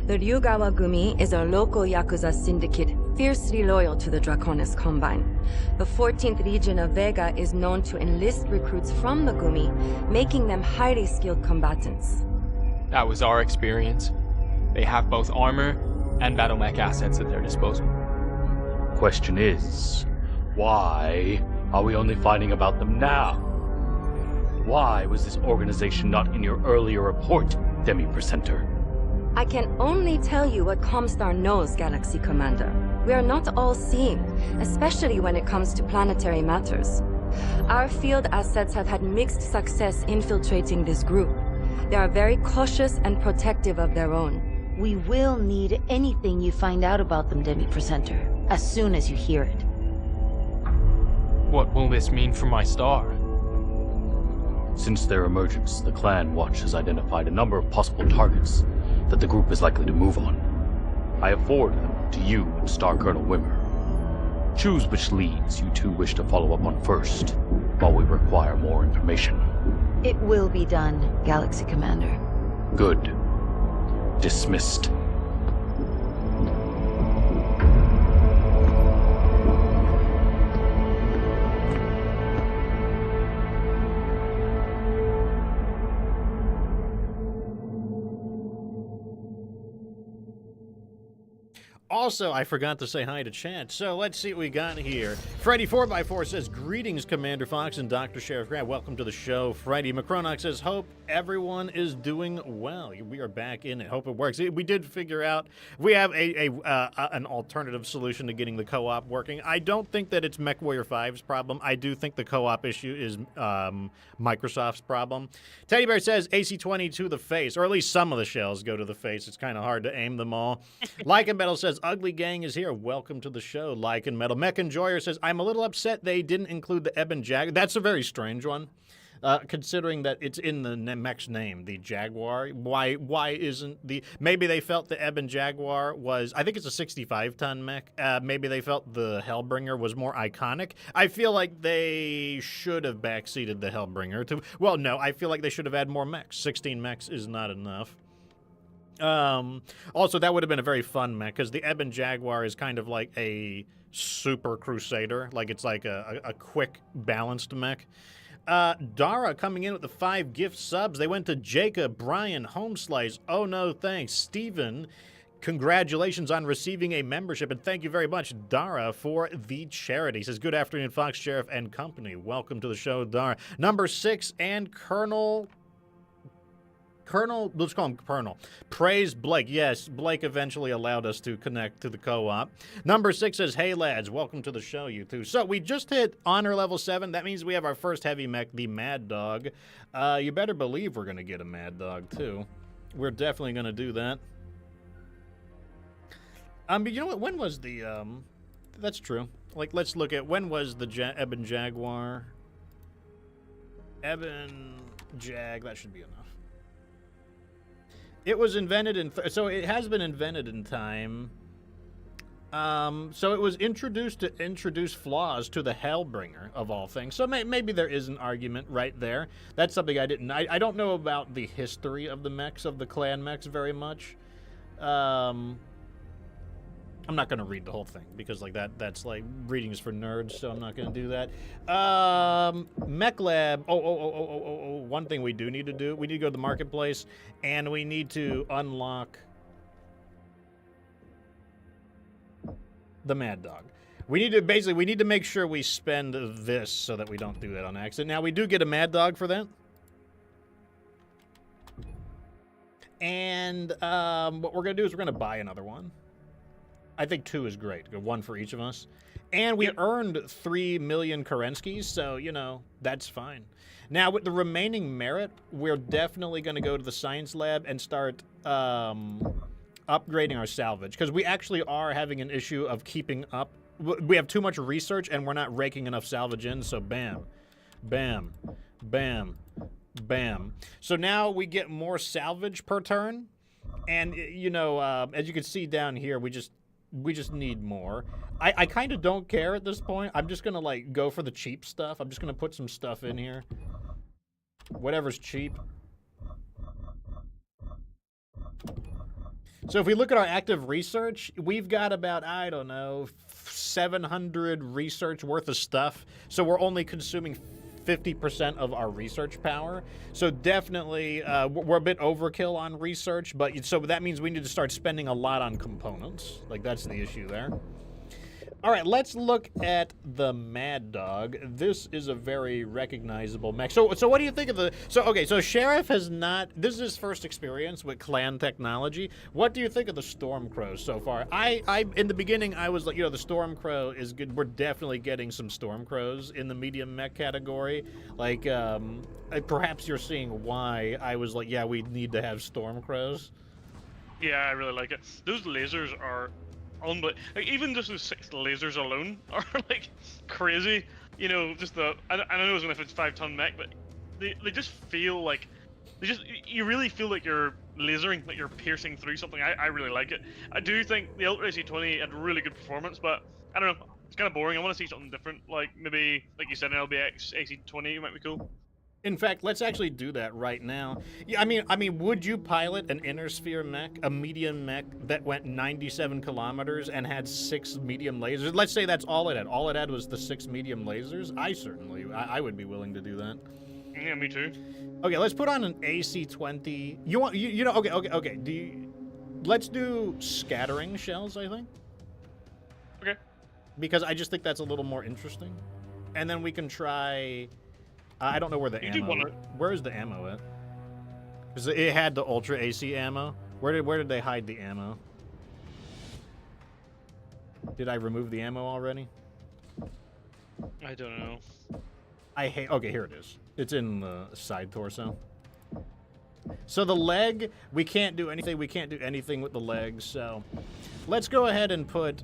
The Ryugawa Gumi is a local Yakuza syndicate fiercely loyal to the Draconis Combine. The 14th Legion of Vega is known to enlist recruits from the Gumi, making them highly skilled combatants. That was our experience. They have both armor and battle mech assets at their disposal. Question is, why are we only finding about them now? Why was this organization not in your earlier report, Demi-Presenter? I can only tell you what Comstar knows, Galaxy Commander. We are not all-seeing, especially when it comes to planetary matters. Our field assets have had mixed success infiltrating this group. They are very cautious and protective of their own. We will need anything you find out about them, Demi-Presenter, as soon as you hear it. What will this mean for my star? Since their emergence, the Clan Watch has identified a number of possible targets that the group is likely to move on. I have forwarded them to you and Star Colonel Wimmer. Choose which leads you two wish to follow up on first, while we require more information. It will be done, Galaxy Commander. Good. Dismissed. Also, I forgot to say hi to chat, so let's see what we got here. Freddy4x4 says, greetings, Commander Fox and Dr. Sheriff Grant. Welcome to the show. Freddy McCronock says, hope everyone is doing well. We are back in it. Hope it works. We did figure out, we have an alternative solution to getting the co-op working. I don't think that it's MechWarrior 5's problem. I do think the co-op issue is Microsoft's problem. Teddy Bear says, AC-20 to the face, or at least some of the shells go to the face. It's kind of hard to aim them all. Lycan Metal says, Ugly Gang is here. Welcome to the show, Lycan Metal. Mech Enjoyer says, I'm a little upset they didn't include the Ebon Jaguar. That's a very strange one, considering that it's in the mech's name, the Jaguar. Why isn't the... Maybe they felt the Ebon Jaguar was... I think it's a 65-ton mech. Maybe they felt the Hellbringer was more iconic. I feel like they should have backseated the Hellbringer to... Well, no, I feel like they should have had more mechs. 16 mechs is not enough. Also, that would have been a very fun mech, because the Ebon Jaguar is kind of like a super Crusader. Like, it's like a quick, balanced mech. Dara coming in with the 5 gift subs. They went to Jacob, Brian, Homeslice. Oh, no, thanks. Steven, congratulations on receiving a membership, and thank you very much, Dara, for the charity. He says, good afternoon, Fox, Sheriff, and company. Welcome to the show, Dara. Number 6, and Colonel, let's call him Colonel. Praise Blake. Yes, Blake eventually allowed us to connect to the co-op. Number 6 says, hey lads, welcome to the show, you two. So we just hit honor level 7. That means we have our first heavy mech, the Mad Dog. You better believe we're going to get a Mad Dog, too. We're definitely going to do that. But you know what? When was the, that's true. Like, let's look at, when was the Ebon Jaguar? Ebon Jag, that should be enough. It was invented in... so it has been invented in time. So it was introduced to introduce flaws to the Hellbringer, of all things. So maybe there is an argument right there. That's something I didn't... I don't know about the history of the mechs, of the clan mechs, very much. I'm not going to read the whole thing, because like that's like reading is for nerds, so I'm not going to do that. Mech Lab. Oh, one thing we do need to do. We need to go to the marketplace, and we need to unlock the Mad Dog. We need to make sure we spend this so that we don't do that on accident. Now, we do get a Mad Dog for that. And what we're going to do is we're going to buy another one. I think 2 is great. 1 for each of us. And we earned 3 million Kerenskys, so, you know, that's fine. Now, with the remaining merit, we're definitely going to go to the science lab and start upgrading our salvage, because we actually are having an issue of keeping up. We have too much research, and we're not raking enough salvage in, so bam, bam, bam, bam. So now we get more salvage per turn, and, you know, as you can see down here, we just need more. I kind of don't care at this point. I'm just going to, like, go for the cheap stuff. I'm just going to put some stuff in here. Whatever's cheap. So if we look at our active research, we've got about, I don't know, 700 research worth of stuff. So we're only consuming 50% of our research power. So definitely, we're a bit overkill on research, but so that means we need to start spending a lot on components. Like, that's the issue there. All right, let's look at the Mad Dog. This is a very recognizable mech. So what do you think of the... So Sheriff has not... This is his first experience with clan technology. What do you think of the Stormcrow so far? In the beginning, I was like, you know, the Stormcrow is good. We're definitely getting some Stormcrows in the medium mech category. Like, perhaps you're seeing why I was like, yeah, we need to have Stormcrows. Yeah, I really like it. Those lasers are... like, even just those 6 lasers alone are like crazy. You know, just the I don't know if it's 5-ton mech, but they just feel like you really feel like you're lasering, like you're piercing through something. I really like it. I do think the Ultra AC-20 had a really good performance, but I don't know, it's kind of boring. I want to see something different, like maybe, like you said, an LBX AC-20 might be cool. In fact, let's actually do that right now. Yeah, I mean, would you pilot an inner sphere mech, a medium mech that went 97 kilometers and had 6 medium lasers? Let's say that's all it had. All it had was the 6 medium lasers. I would be willing to do that. Yeah, me too. Okay, let's put on an AC-20. You know? Okay. Let's do scattering shells, I think. Okay. Because I just think that's a little more interesting, and then we can try. I don't know where the ammo. Where is the ammo at? Because it had the Ultra AC ammo. Where did they hide the ammo? Did I remove the ammo already? I don't know. Okay, here it is. It's in the side torso. So the leg, we can't do anything. We can't do anything with the legs. So let's go ahead and put.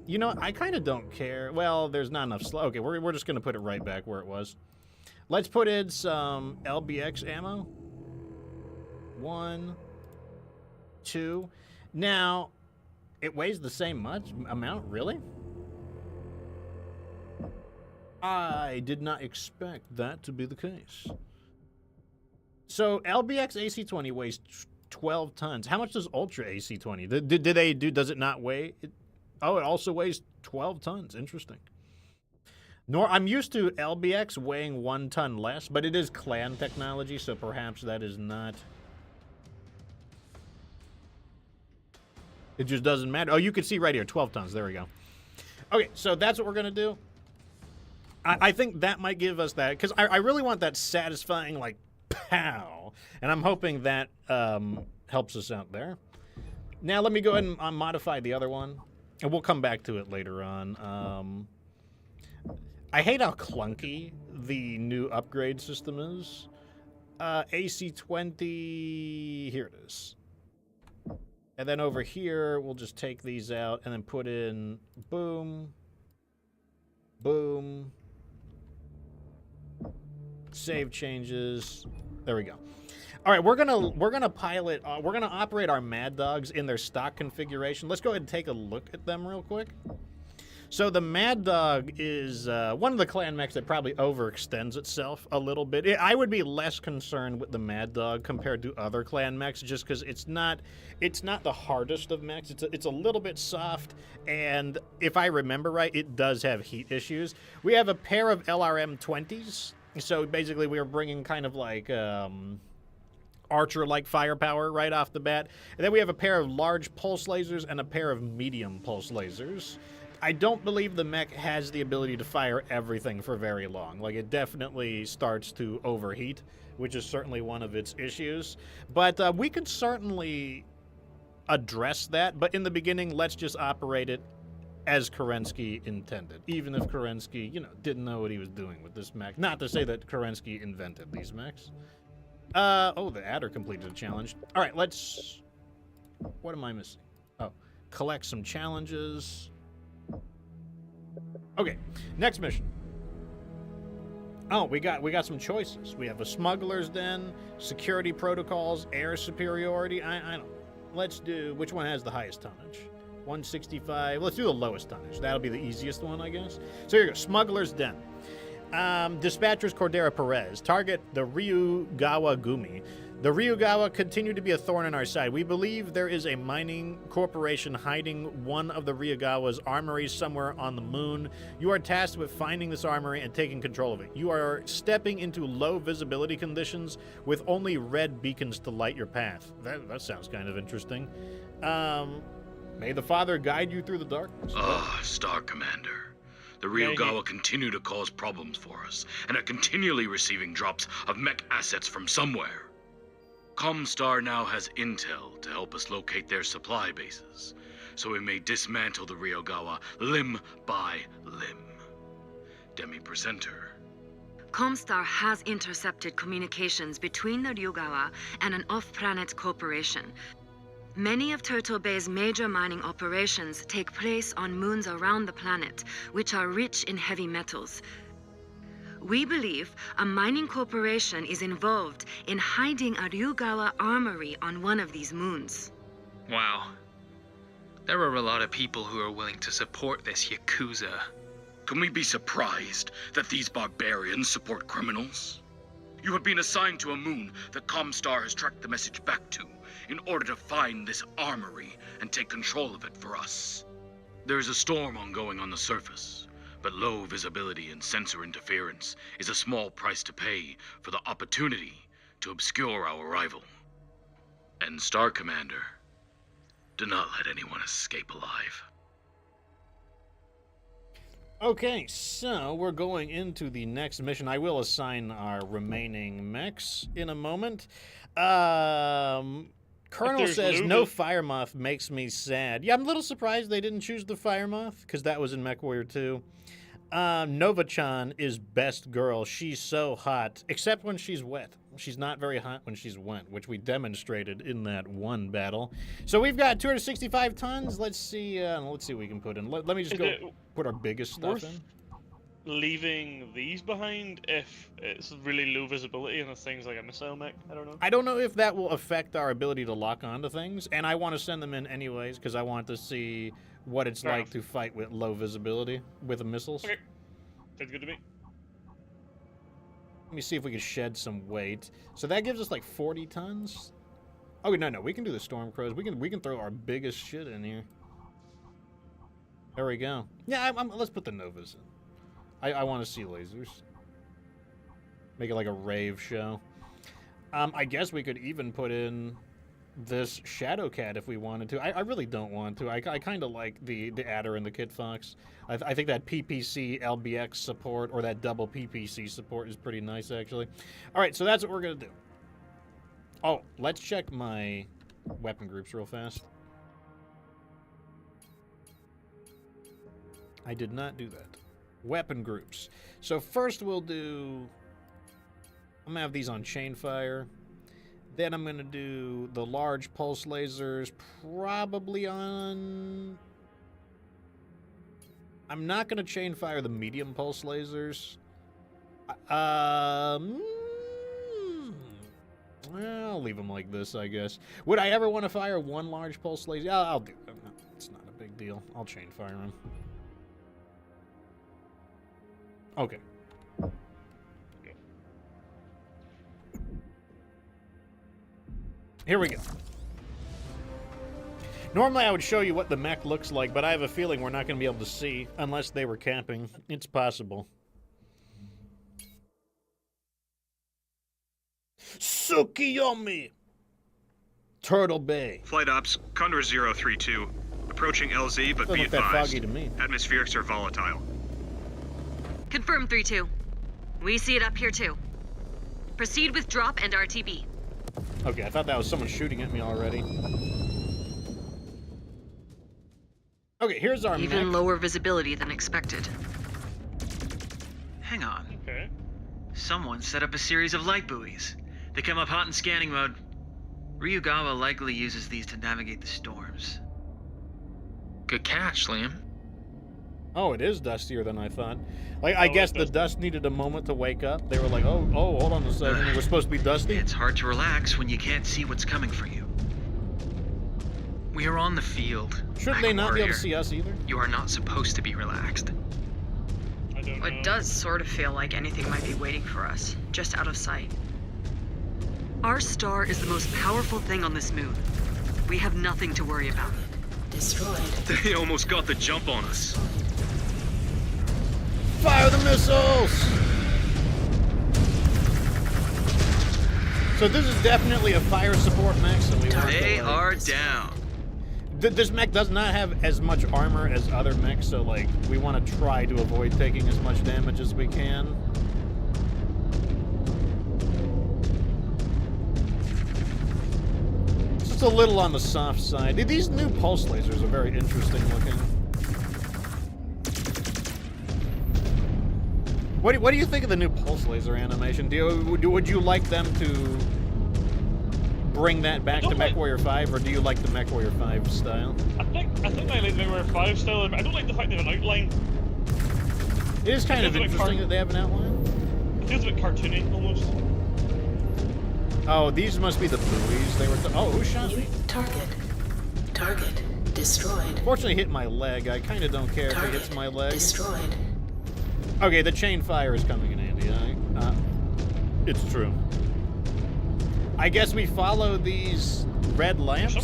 You know, I kind of don't care. Well, there's not enough. Okay, we're just gonna put it right back where it was. Let's put in some LBX ammo. 1, 2. Now, it weighs the same amount, really? I did not expect that to be the case. So, LBX AC-20 weighs 12 tons. How much does Ultra AC-20? Does it not weigh? Oh, it also weighs 12 tons. Interesting. I'm used to LBX weighing 1 ton less, but it is clan technology, so perhaps that is not. It just doesn't matter. Oh, you can see right here, 12 tons. There we go. Okay, so that's what we're going to do. I think that might give us that, because I really want that satisfying, like, pow. And I'm hoping that helps us out there. Now, let me go ahead and modify the other one, and we'll come back to it later on. I hate how clunky the new upgrade system is. AC-20, here it is. And then over here, we'll just take these out and then put in boom, boom, save changes. There we go. All right, we're gonna pilot. We're gonna operate our Mad Dogs in their stock configuration. Let's go ahead and take a look at them real quick. So the Mad Dog is one of the clan mechs that probably overextends itself a little bit. I would be less concerned with the Mad Dog compared to other clan mechs, just because it's not the hardest of mechs. It's a little bit soft, and if I remember right, it does have heat issues. We have a pair of LRM-20s, so basically we are bringing kind of like Archer-like firepower right off the bat. And then we have a pair of large pulse lasers and a pair of medium pulse lasers. I don't believe the mech has the ability to fire everything for very long. Like, it definitely starts to overheat, which is certainly one of its issues. But we could certainly address that. But in the beginning, let's just operate it as Kerensky intended. Even if Kerensky, didn't know what he was doing with this mech. Not to say that Kerensky invented these mechs. Oh, the adder completed a challenge. All right, let's... What am I missing? Oh, collect some challenges... Okay, next mission. Oh, we got some choices. We have a smuggler's den, security protocols, air superiority. I don't. Let's do, which one has the highest tonnage? 165. Let's do the lowest tonnage. That'll be the easiest one, I guess. So here you go. Smuggler's den. Dispatchers Cordera Perez. Target the Ryugawa Gumi. The Ryugawa continue to be a thorn in our side. We believe there is a mining corporation hiding one of the Ryugawa's armories somewhere on the moon. You are tasked with finding this armory and taking control of it. You are stepping into low visibility conditions with only red beacons to light your path. That sounds kind of interesting. May the Father guide you through the darkness. Star Commander. The Ryugawa continue to cause problems for us and are continually receiving drops of mech assets from somewhere. Comstar now has intel to help us locate their supply bases, so we may dismantle the Ryugawa limb by limb. Demi-Presenter. Comstar has intercepted communications between the Ryugawa and an off-planet corporation. Many of Turtle Bay's major mining operations take place on moons around the planet, which are rich in heavy metals. We believe a mining corporation is involved in hiding a Ryugawa armory on one of these moons. Wow. There are a lot of people who are willing to support this Yakuza. Can we be surprised that these barbarians support criminals? You have been assigned to a moon that Comstar has tracked the message back to in order to find this armory and take control of it for us. There is a storm ongoing on the surface, but low visibility and sensor interference is a small price to pay for the opportunity to obscure our arrival. And Star Commander, do not let anyone escape alive. Okay, so we're going into the next mission. I will assign our remaining mechs in a moment. Colonel says no fire moth makes me sad. Yeah, I'm a little surprised they didn't choose the fire moth, because that was in MechWarrior 2. Nova-chan is best girl. She's so hot, except when she's wet. She's not very hot when she's wet, which we demonstrated in that one battle. So we've got 265 tons. Let's see what we can put in. Let me just go put our biggest stuff in. Leaving these behind if it's really low visibility and it's things like a missile mech? I don't know. I don't know if that will affect our ability to lock onto things, and I want to send them in anyways because I want to see what it's like to fight with low visibility with the missiles. Okay. Sounds good to me. Let me see if we can shed some weight. So that gives us like 40 tons. Oh no, we can do the storm crows. We can throw our biggest shit in here. There we go. Yeah, let's put the Novas in. I want to see lasers. Make it like a rave show. I guess we could even put in this Shadow Cat if we wanted to. I really don't want to. I kind of like the Adder and the Kit Fox. I think that PPC LBX support or that double PPC support is pretty nice, actually. All right, so that's what we're going to do. Oh, let's check my weapon groups real fast. I did not do that. Weapon groups. So first we'll do... I'm going to have these on chain fire. Then I'm going to do the large pulse lasers probably on... I'm not going to chain fire the medium pulse lasers. I'll leave them like this, I guess. Would I ever want to fire one large pulse laser? Yeah, I'll do that. No, it's not a big deal. I'll chain fire them. Okay. Here we go. Normally I would show you what the mech looks like, but I have a feeling we're not going to be able to see unless they were camping. It's possible. Tsukiyomi! Turtle Bay. Flight ops, Condor 032. Approaching LZ, but be advised, atmospherics are volatile. Confirm 3-2. We see it up here too. Proceed with drop and RTB. Okay, I thought that was someone shooting at me already. Okay, here's our Even mech. lower visibility than expected. Hang on. Okay. Someone set up a series of light buoys. They come up hot in scanning mode. Ryugawa likely uses these to navigate the storms. Good catch, Liam. Oh, it is dustier than I thought. Like, I guess the dust needed a moment to wake up. They were like, oh, hold on a second. It was supposed to be dusty? It's hard to relax when you can't see what's coming for you. We are on the field. Shouldn't they not be able to see us either? You are not supposed to be relaxed. I don't know. It does sort of feel like anything might be waiting for us, just out of sight. Our star is the most powerful thing on this moon. We have nothing to worry about. Destroyed. They almost got the jump on us. Fire the missiles! So this is definitely a fire support mech, so we want They are down. This mech does not have as much armor as other mechs, so like we want to try to avoid taking as much damage as we can. It's just a little on the soft side. These new pulse lasers are very interesting looking. What do you think of the new pulse laser animation? Would you like them to bring that back to MechWarrior 5, or do you like the MechWarrior 5 style? I think I like the MechWarrior 5 style. I don't like the fact they have an outline. It is kind of interesting that they have an outline. feels a bit cartoony almost. Oh, these must be the buoys. They were. Oh, who shot me? Target destroyed. Fortunately, hit my leg. I kind of don't care if it hits my leg. Destroyed. Okay, the chain fire is coming in handy. It's true. I guess we follow these red lamps.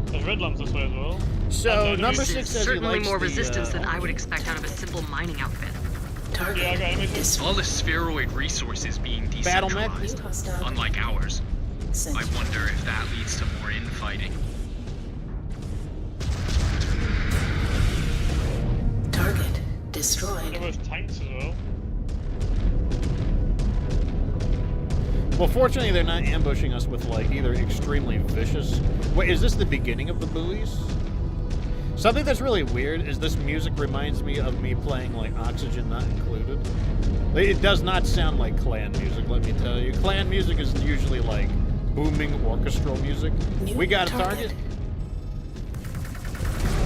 There's red lamps this way as well. So number 6 says certainly he likes more the, resistance than I would expect out of a simple mining outfit. Yeah, I got images. All the spheroid resources being Battle mech? decentralized, unlike ours. I wonder if that leads to more infighting. Target destroyed. There was tanks as well. Well, fortunately, they're not ambushing us with, like, either extremely vicious... Wait, is this the beginning of the buoys? Something that's really weird is this music reminds me of me playing, like, Oxygen Not Included. It does not sound like clan music, let me tell you. Clan music is usually, like, booming orchestral music. We got a target.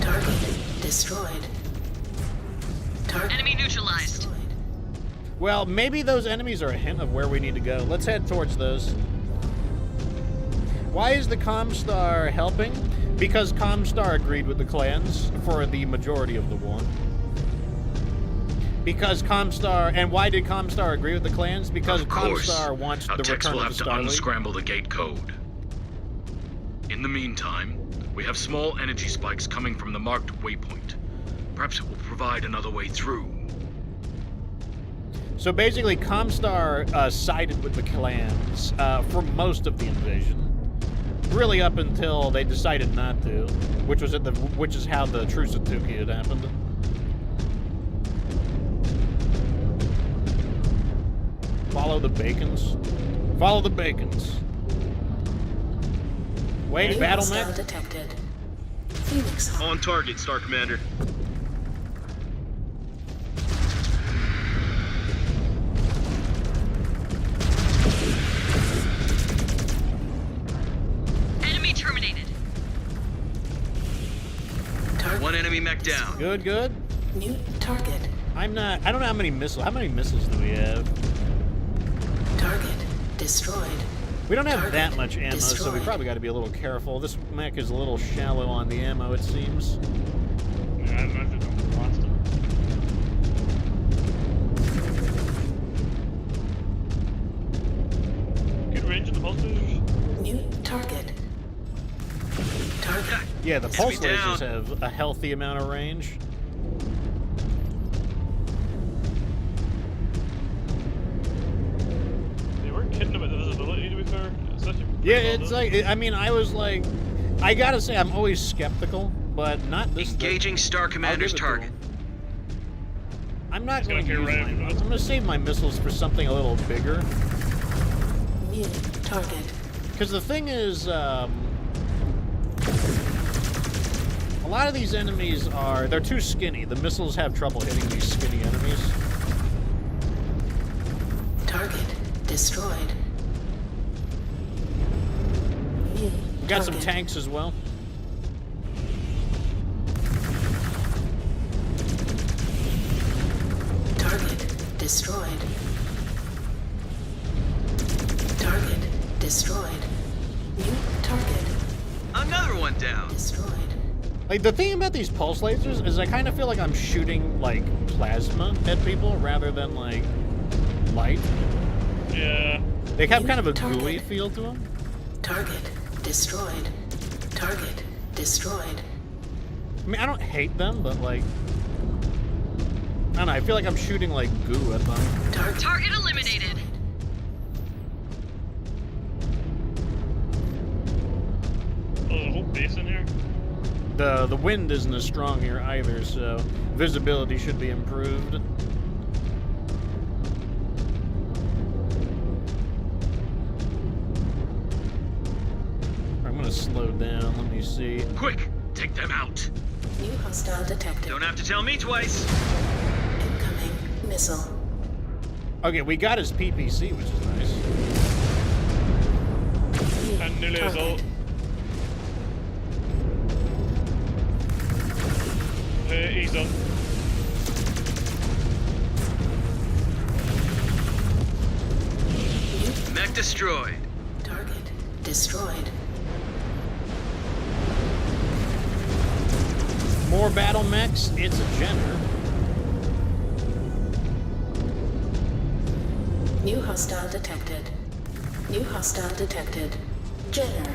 Target destroyed. Enemy neutralized. Well, maybe those enemies are a hint of where we need to go. Let's head towards those. Why is the Comstar helping? Because Comstar agreed with the clans for the majority of the war. Because Comstar... And why did Comstar agree with the clans? Because Comstar wants the return will of have the to Starlight. unscramble the gate code. In the meantime, we have small energy spikes coming from the marked waypoint. Perhaps it will provide another way through. So basically, Comstar sided with the clans for most of the invasion, really up until they decided not to, which is how the Truce of Tukey had happened. Follow the Bacons. Follow the Bacons. Wait, battle mech. Detected. Phoenix On target, Star Commander. Enemy terminated. One enemy mech down. Good, good. New target. I don't know how many missiles. How many missiles do we have? Target destroyed. We don't have that much ammo, so we probably got to be a little careful. This mech is a little shallow on the ammo, it seems. Yeah, I imagine I'm lost it. Good range in the pulses. New target. Target. Yeah, the pulse lasers have a healthy amount of range. They weren't kidding about the visibility, to be fair. Yeah, it's like, I mean, I was like, I gotta say, I'm always skeptical, but not this. Engaging Star Commander's target. I'm not going to use my, I'm going to save my missiles for something a little bigger. New target. Because the thing is, a lot of these enemies they're too skinny. The missiles have trouble hitting these skinny enemies. Target destroyed. New We got some target. tanks as well. Target destroyed. Target destroyed. New target Another one down. destroyed. Like, the thing about these pulse lasers is I kind of feel like I'm shooting, like, plasma at people rather than, like, light. Yeah. They have kind of a gooey feel to them. Target destroyed. Target destroyed. I mean, I don't hate them, but, like, I don't know, I feel like I'm shooting, like, goo at them. Target eliminated. Oh, there's a whole base in here. The wind isn't as strong here either, so visibility should be improved. I'm gonna slow down, let me see. Quick, take them out. New hostile detected. Don't have to tell me twice. Incoming missile. Okay, we got his PPC, which is nice. And nearly his ult. He's up. destroyed. Target destroyed. More battle mechs. It's a Jenner. New hostile detected. New hostile detected. Jenner.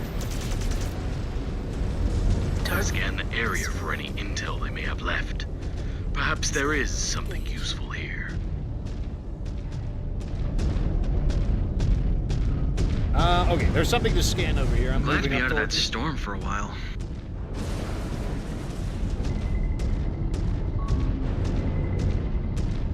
Scan the area for any intel they may have left. Perhaps there is something useful here. Okay, there's something to scan over here. I'm Glad to moving be up out of that towards it. storm for a while.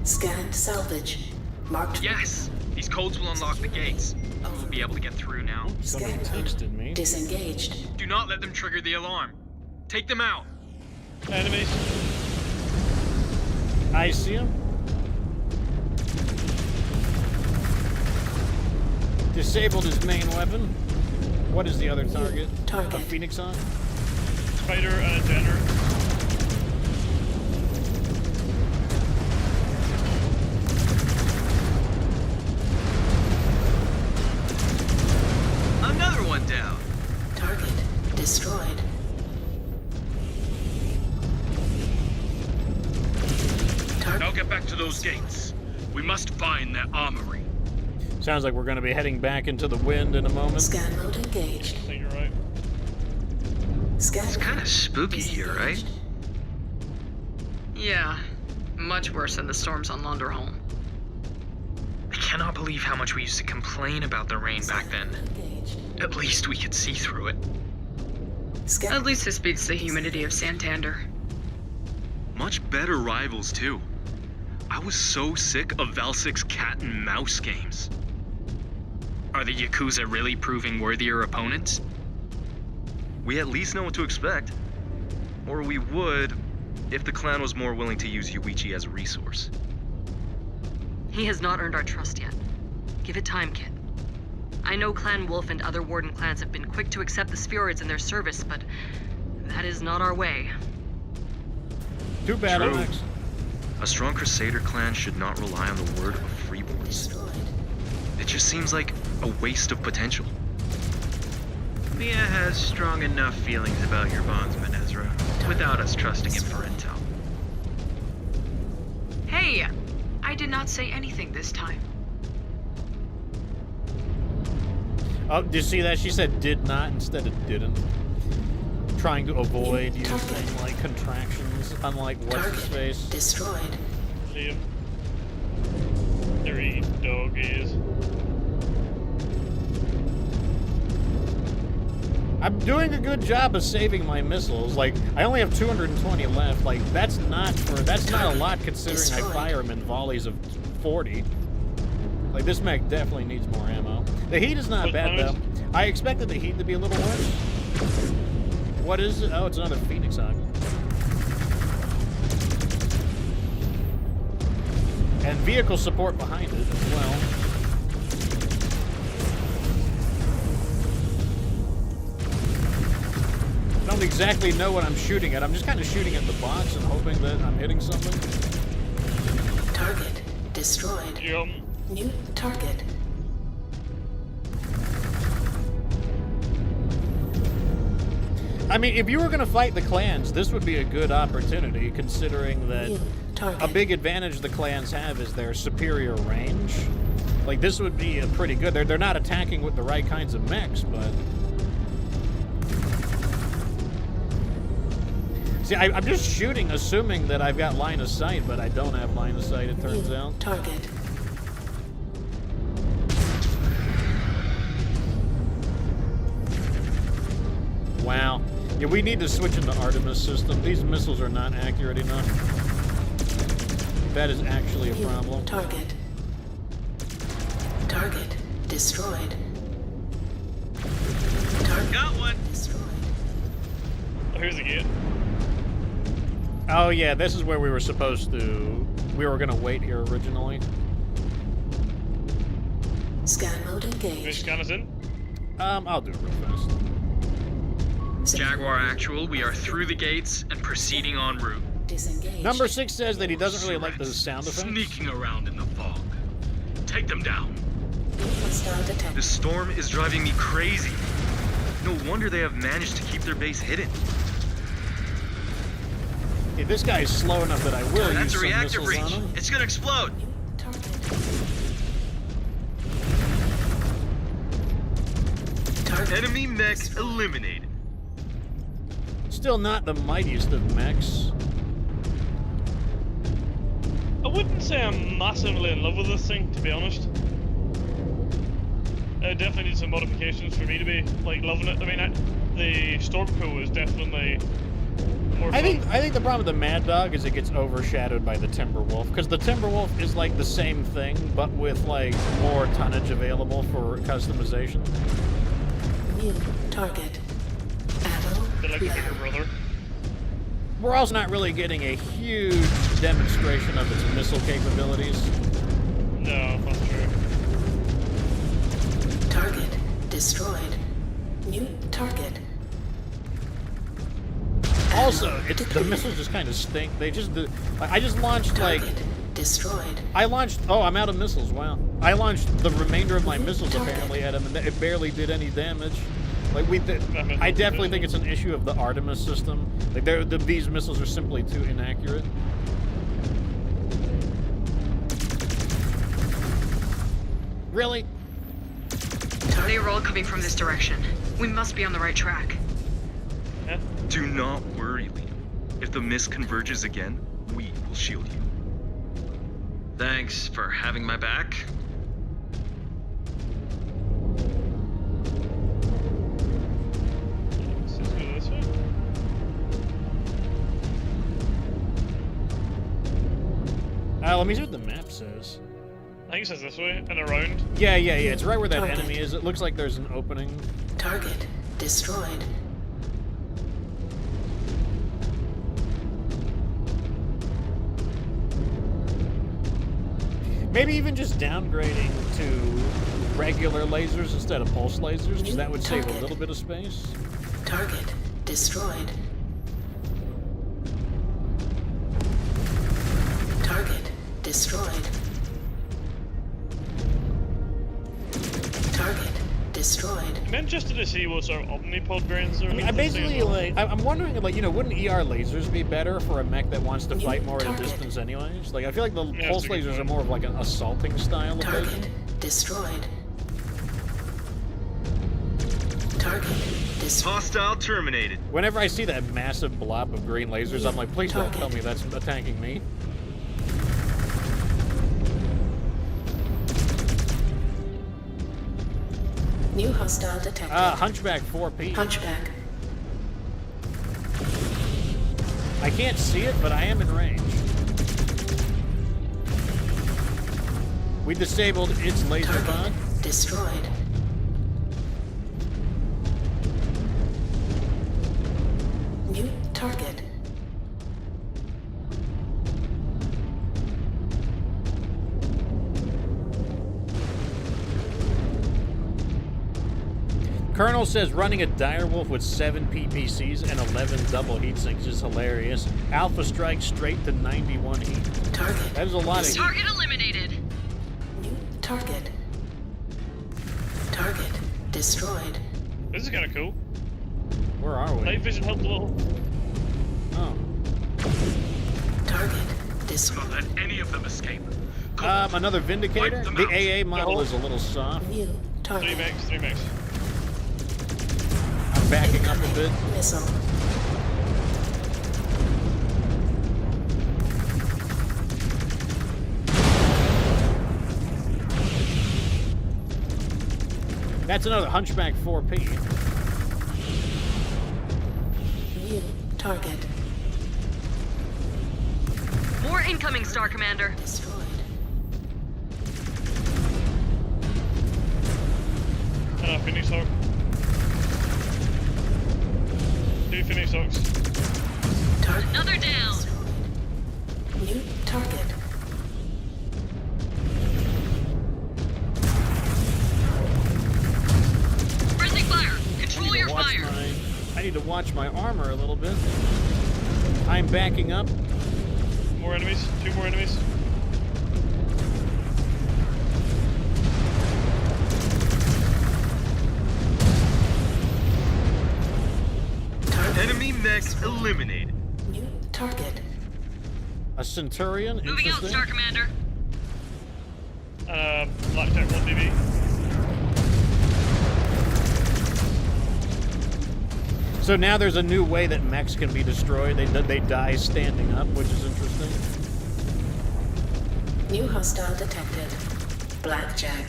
Scanned salvage. Marked. Yes! These codes will unlock the gates. We'll be able to get through now. Somebody texted me. Disengaged. Do not let them trigger the alarm. Take them out. Enemies. I see him. Disabled his main weapon. What is the other target? Target. A Phoenix on? Spider and a Jenner. Another one down. Target destroyed. Now get back to those gates. We must find their armory. Sounds like we're going to be heading back into the wind in a moment. Scan mode engaged. I think you're right. Scan. It's kind of spooky here, right? Yeah. Much worse than the storms on Londerholm. I cannot believe how much we used to complain about the rain back then. Engaged. At least we could see through it. Scan. At least this beats the humidity of Santander. Much better rivals, too. I was so sick of Valsik's cat and mouse games. Are the Yakuza really proving worthier opponents? We at least know what to expect. Or we would, if the clan was more willing to use Yuichi as a resource. He has not earned our trust yet. Give it time, kid. I know Clan Wolf and other Warden clans have been quick to accept the Spheroids in their service, but that is not our way. Two battle True. mechs. A strong Crusader clan should not rely on the word of freeborns. Destroyed. It just seems like a waste of potential. Mia has strong enough feelings about your bondsman, Ezra, without us trusting him for intel. Hey! I did not say anything this time. Oh, did you see that? She said did not instead of didn't. Trying to avoid using, like, contractions, unlike what's-his-face. Destroyed. See him. They're eating doggies. I'm doing a good job of saving my missiles. Like, I only have 220 left. Like, that's not a lot considering I fire them in volleys of 40. Like, this mech definitely needs more ammo. The heat is not bad, though. I expected the heat to be a little worse. What is it? Oh, it's another Phoenix Hawk. And vehicle support behind it as well. I don't exactly know what I'm shooting at. I'm just kind of shooting at the box and hoping that I'm hitting something. Target destroyed. New target. I mean, if you were going to fight the clans, this would be a good opportunity, considering that a big advantage the clans have is their superior range. Like, this would be pretty good. They're not attacking with the right kinds of mechs, but... See, I'm just shooting, assuming that I've got line of sight, but I don't have line of sight, it turns out. Target. Wow. Yeah, we need to switch into Artemis system. These missiles are not accurate enough. That is actually a problem. Target. Target destroyed. Target got one. Destroyed. Oh, here's the gate. Oh yeah, this is where we were supposed to... We were gonna wait here originally. Scan mode Can you engaged. scan us in? I'll do it real fast. Jaguar Actual, we are through the gates and proceeding en route. Disengaged. Number 6 says that he doesn't really like the sound effects. Sneaking around in the fog. Take them down. Hostile detected. This storm is driving me crazy. No wonder they have managed to keep their base hidden. Okay, this guy is slow enough that I will That's use a some reactor missiles breach. on him. It's gonna explode. Target. Enemy mech eliminated. Still not the mightiest of mechs. I wouldn't say I'm massively in love with this thing, to be honest. It definitely needs some modifications for me to be like loving it. I mean, the Stormco is definitely more I fun. think the problem with the Mad Dog is it gets overshadowed by the Timberwolf, because the Timberwolf is like the same thing, but with like more tonnage available for customization. New target. Ammo. They're like a low. bigger brother. We're also not really getting a huge demonstration of its missile capabilities. No, that's true. Target destroyed. New target. Also, the missiles just kind of stink. They just I just launched like Target destroyed. I launched. Oh, I'm out of missiles. Wow. I launched the remainder of my missiles apparently at them, and it barely did any damage. Like I definitely think it's an issue of the Artemis system. Like these missiles are simply too inaccurate. Really? They are all coming from this direction. We must be on the right track. Do not worry, Liam. If the mist converges again, we will shield you. Thanks for having my back. Let's just go this way. Let me see what the map says. I think it says this way and around. Yeah. It's right where that Target. enemy is. It looks like there's an opening. Target destroyed. Maybe even just downgrading to regular lasers instead of pulse lasers, because that would save a little bit of space. Target destroyed. Target destroyed. Target destroyed. I'm interested to see what sort of omnipod variants are. I mean, I'm wondering, like, wouldn't ER lasers be better for a mech that wants to fight more at a distance anyways? Like, I feel like the pulse lasers are more of like an assaulting style of laser. Target destroyed. Target destroyed. Hostile terminated. Whenever I see that massive blob of green lasers, I'm like, please don't tell me that's attacking me. New hostile detected. Hunchback 4P. Hunchback. I can't see it, but I am in range. We disabled its laser pod. Destroyed. New target. Colonel says running a direwolf with 7 PPCs and 11 double heat sinks is hilarious. Alpha strike straight to 91 heat. Target. That is a lot of heat. Target eliminated. New target. Target destroyed. This is kind of cool. Where are we? Night vision helped a little. Oh. Target destroyed. Don't let any of them escape. Another Vindicator? The AA model is a little soft. New target. 3 max. I'm backing up a bit. Missile. That's another Hunchback 4P. New target. More incoming, Star Commander. Destroyed. Phoenix Hawk. 2 Phoenix Hawks. Target. Another down. New target. Friendly fire. Control your fire. I need to watch my armor a little bit. I'm backing up. More enemies. 2 more enemies. suspects eliminated. New target. A Centurion? Moving out, Interesting. Star Commander. Blackjack 1DB. So now there's a new way that mechs can be destroyed. They die standing up, which is interesting. New hostile detected. Blackjack.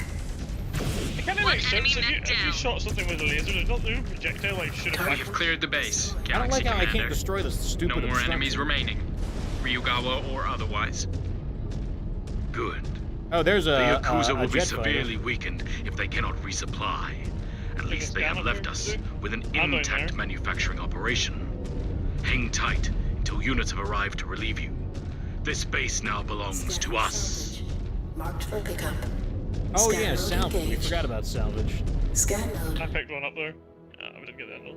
It kind of makes sense. If you shot something with a laser, does not do a projectile like shoot it We backwards? have cleared the base. I don't like Galaxy how I Commander. can't destroy this stupid No more obstruction. enemies remaining. Ryugawa or otherwise. Good. Oh, there's The a Yakuza will be jet fighter. severely weakened if they cannot resupply. At least they have left us with an intact manufacturing operation. Hang tight until units have arrived to relieve you. This base now belongs to us. Marked for pickup. Oh Scan yeah, mode salvage. We engaged. forgot about salvage. Scan mode. I picked one up there. We didn't get that though.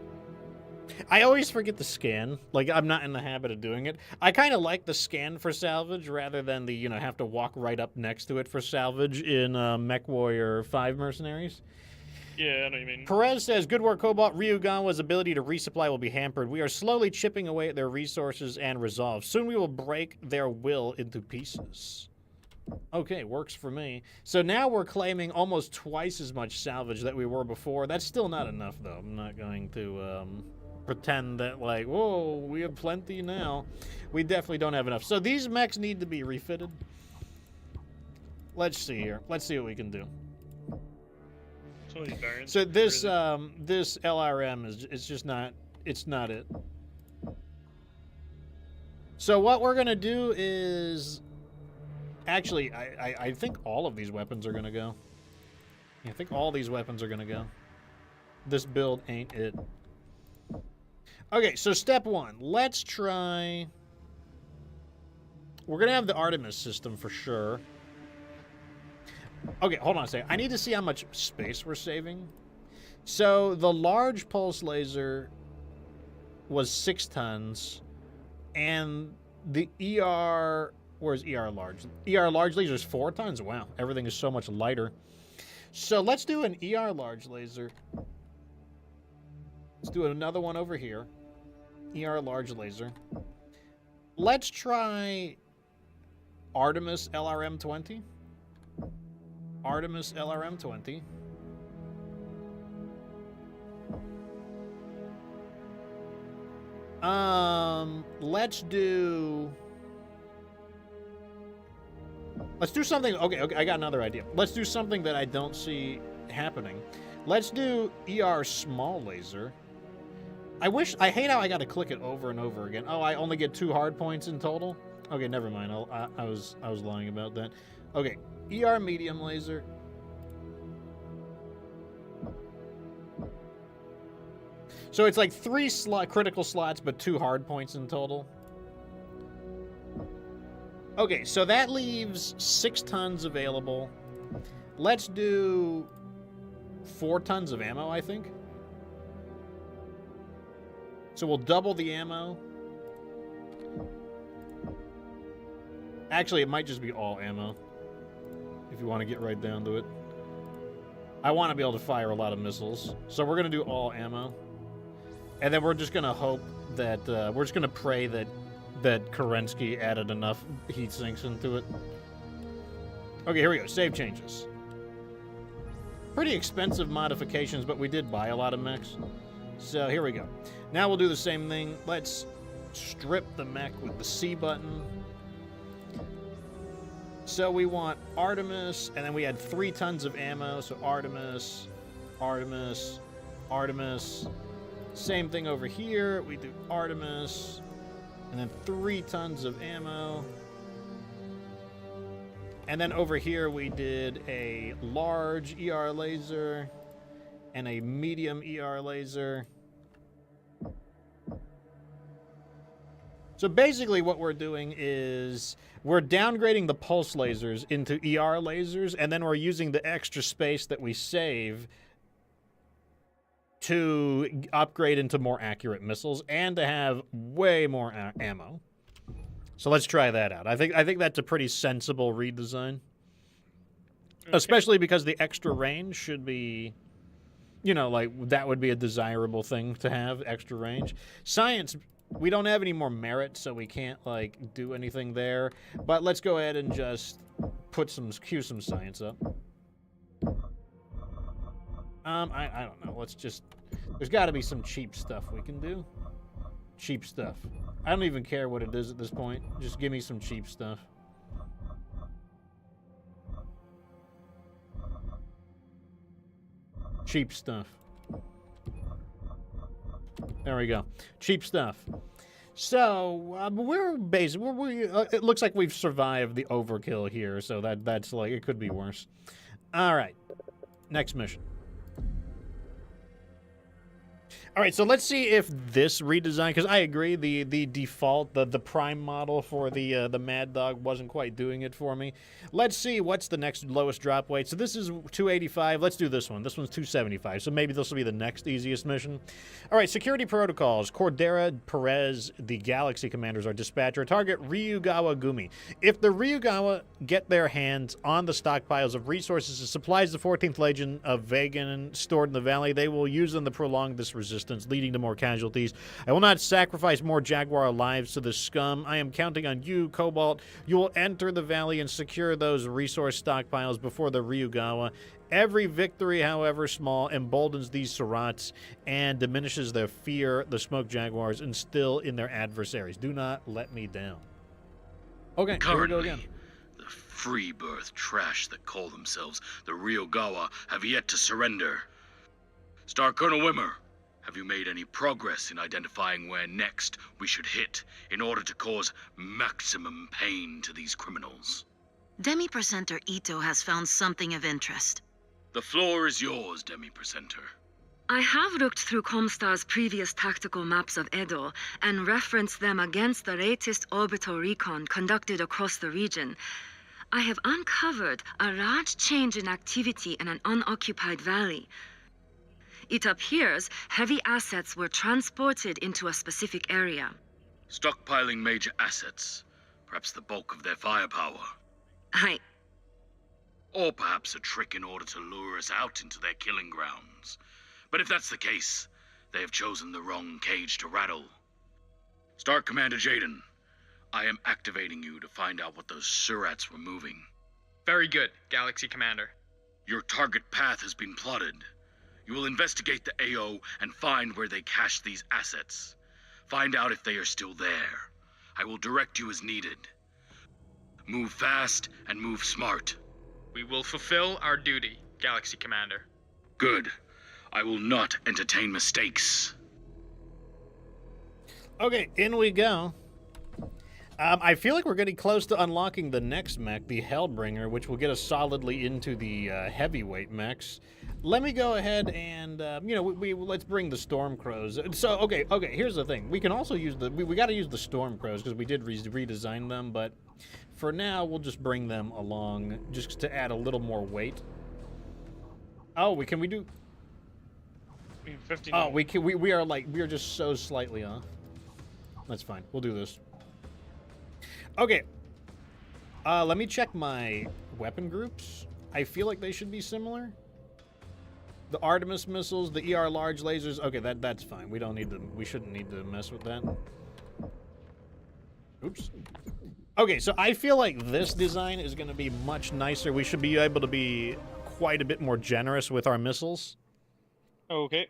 I always forget the scan. Like, I'm not in the habit of doing it. I kind of like the scan for salvage rather than the, have to walk right up next to it for salvage in MechWarrior 5 Mercenaries. Yeah, I know what you mean. Perez says, good work, Cobalt. Ryugawa's ability to resupply will be hampered. We are slowly chipping away at their resources and resolve. Soon we will break their will into pieces. Okay, works for me. So now we're claiming almost twice as much salvage that we were before. That's still not enough, though. I'm not going to pretend that, like, whoa, we have plenty now. We definitely don't have enough. So these mechs need to be refitted. Let's see here. Let's see what we can do. So this this LRM is just not, it's not it. So what we're gonna do is, actually, I think all of these weapons are gonna go. Yeah, I think all these weapons are gonna go. This build ain't it. Okay, so step one, let's try. We're gonna have the Artemis system for sure. Okay, hold on a second. I need to see how much space we're saving. So the large pulse laser was 6 tons, and the ER, where's ER large? ER large laser is 4 tons. Wow, everything is so much lighter. So let's do an ER large laser. Let's do another one over here. ER large laser. Let's try Artemis LRM-20. Artemis LRM-20. Let's do something. Okay, I got another idea. Let's do something that I don't see happening. Let's do ER small laser. I hate how I got to click it over and over again. Oh, I only get 2 hard points in total. Okay, never mind. I was lying about that. Okay, ER medium laser. So it's like 3 critical slots, but 2 hard points in total. Okay, so that leaves 6 tons available. Let's do 4 tons of ammo, I think. So we'll double the ammo. Actually, it might just be all ammo, if you want to get right down to it. I want to be able to fire a lot of missiles. So we're going to do all ammo. And then we're just going to hope that, we're just going to pray that Kerensky added enough heat sinks into it. Okay, here we go. Save changes. Pretty expensive modifications, but we did buy a lot of mechs. So here we go. Now we'll do the same thing. Let's strip the mech with the C button. So we want Artemis, and then we had 3 tons of ammo. So Artemis, Artemis, Artemis. Same thing over here. We do Artemis, and then 3 tons of ammo. And then over here we did a large ER laser and a medium ER laser. So basically what we're doing is we're downgrading the pulse lasers into ER lasers, and then we're using the extra space that we save to upgrade into more accurate missiles and to have way more ammo. So let's try that out. I think that's a pretty sensible redesign. Okay. Especially because the extra range should be, like, that would be a desirable thing to have, extra range. Science We don't have any more merit, so we can't, like, do anything there. But let's go ahead and just cue some science up. I don't know. Let's just... There's got to be some cheap stuff we can do. Cheap stuff. I don't even care what it is at this point. Just give me some cheap stuff. Cheap stuff. There we go. Cheap stuff. So, it looks like we've survived the overkill here, so that's like, it could be worse. Alright. Next mission. All right, so let's see if this redesign, because I agree, the default, the prime model for the Mad Dog wasn't quite doing it for me. Let's see what's the next lowest drop weight. So this is 285. Let's do this one. This one's 275. So maybe this will be the next easiest mission. All right, security protocols. Cordera, Perez, the Galaxy Commanders are dispatcher. Target Ryugawa Gumi. If the Ryugawa get their hands on the stockpiles of resources and supplies the 14th Legion of Vegan stored in the valley, they will use them to prolong this resistance, leading to more casualties. I will not sacrifice more Jaguar lives to the scum. I am counting on you, Cobalt. You will enter the valley and secure those resource stockpiles before the Ryugawa. Every victory, however small, emboldens these Surats and diminishes their fear the Smoke Jaguars instill in their adversaries. Do not let me down. Okay, here we go again. The free birth trash that call themselves the Ryugawa have yet to surrender. Star Colonel Wimmer, have you made any progress in identifying where next we should hit in order to cause maximum pain to these criminals? Demi-Presenter Ito has found something of interest. The floor is yours, Demi-Presenter. I have looked through Comstar's previous tactical maps of Edo and referenced them against the latest orbital recon conducted across the region. I have uncovered a large change in activity in an unoccupied valley. It appears heavy assets were transported into a specific area. Stockpiling major assets. Perhaps the bulk of their firepower. Or perhaps a trick in order to lure us out into their killing grounds. But if that's the case, they have chosen the wrong cage to rattle. Star Commander Jaden, I am activating you to find out what those Surats were moving. Very good, Galaxy Commander. Your target path has been plotted. You will investigate the AO and find where they cache these assets. Find out if they are still there. I will direct you as needed. Move fast and move smart. We will fulfill our duty, Galaxy Commander. Good. I will not entertain mistakes. Okay, in we go. I feel like we're getting close to unlocking the next mech, the Hellbringer, which will get us solidly into the heavyweight mechs. Let me go ahead and, let's bring the Stormcrows. So, okay, here's the thing. We can also use we got to use the Stormcrows because we did redesign them, but for now, we'll just bring them along just to add a little more weight. Oh, can we do... 15. Oh, we are just so slightly off. That's fine. We'll do this. Okay. Let me check my weapon groups. I feel like they should be similar. The Artemis missiles, the ER large lasers. Okay, that's fine. We shouldn't need to mess with that. Oops. Okay, so I feel like this design is going to be much nicer. We should be able to be quite a bit more generous with our missiles. Okay.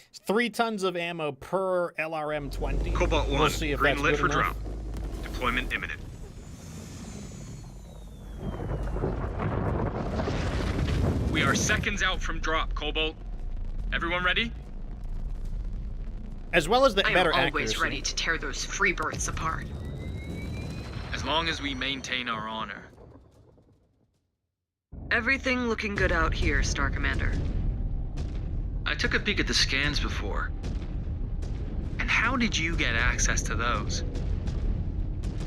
It's 3 tons of ammo per LRM-20. Cobalt 1, we'll see if green that's lit good for enough. drop. Deployment imminent. We are seconds out from drop, Cobalt. Everyone ready? As well as the I better am always accuracy. ready to tear those free births apart. As long as we maintain our honor. Everything looking good out here, Star Commander. I took a peek at the scans before. And how did you get access to those?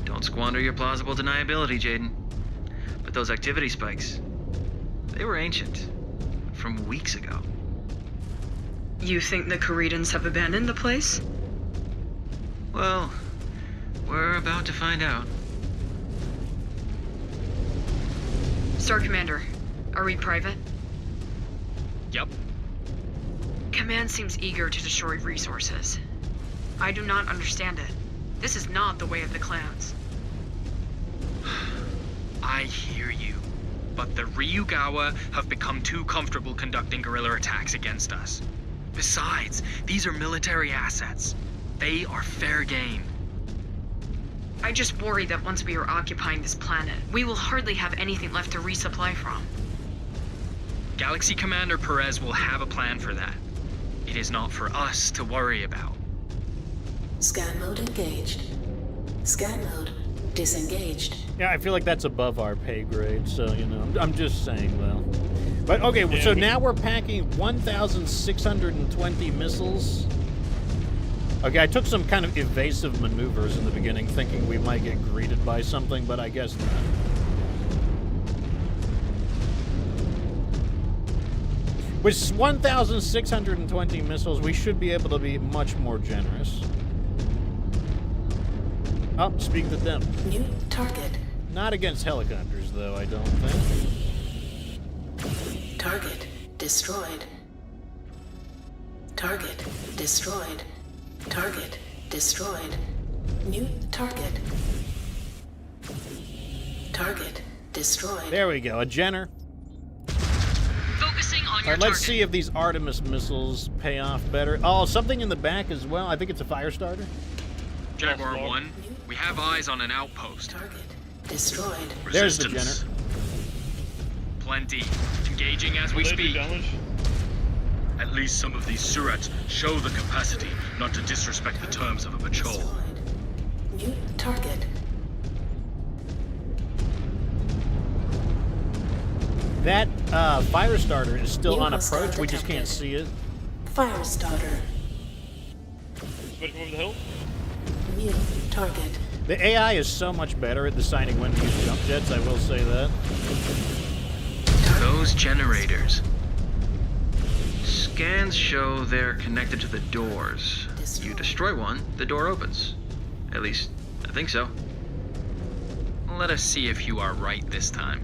Don't squander your plausible deniability, Jaden. But those activity spikes, they were ancient. From weeks ago. You think the Caridans have abandoned the place? Well, we're about to find out. Star Commander, are we private? Yep. Command seems eager to destroy resources. I do not understand it. This is not the way of the clans. I hear you. But the Ryugawa have become too comfortable conducting guerrilla attacks against us. Besides, these are military assets. They are fair game. I just worry that once we are occupying this planet, we will hardly have anything left to resupply from. Galaxy Commander Perez will have a plan for that. It is not for us to worry about. Scan mode engaged. Scan mode disengaged. Yeah, I feel like that's above our pay grade, so, you know, I'm just saying, though. But, okay, Yeah, so now we're packing 1,620 missiles. Okay, I took some kind of evasive maneuvers in the beginning, thinking we might get greeted by something, but I guess not. With 1,620 missiles, we should be able to be much more generous. Oh, speak to them. New target. Not against helicopters, though, I don't think. Target destroyed. Target destroyed. Target destroyed. New target. Target destroyed. There we go, a Jenner. Focusing on your Alright, let's see if these Artemis missiles pay off better. Oh, something in the back as well. I think it's a fire starter. Jaguar 1, we have eyes on an outpost. Target destroyed. There's the Jenner. Plenty. Engaging as we speak. At least some of these Surats show the capacity not to disrespect the terms of a patrol. New target. That fire starter is still New on hostile approach. We just can't detected. see it. Fire starter. Switch over the hill. New target. The AI is so much better at deciding when to use jump jets, I will say that. Those generators. Scans show they're connected to the doors. You destroy one, the door opens. At least, I think so. Let us see if you are right this time.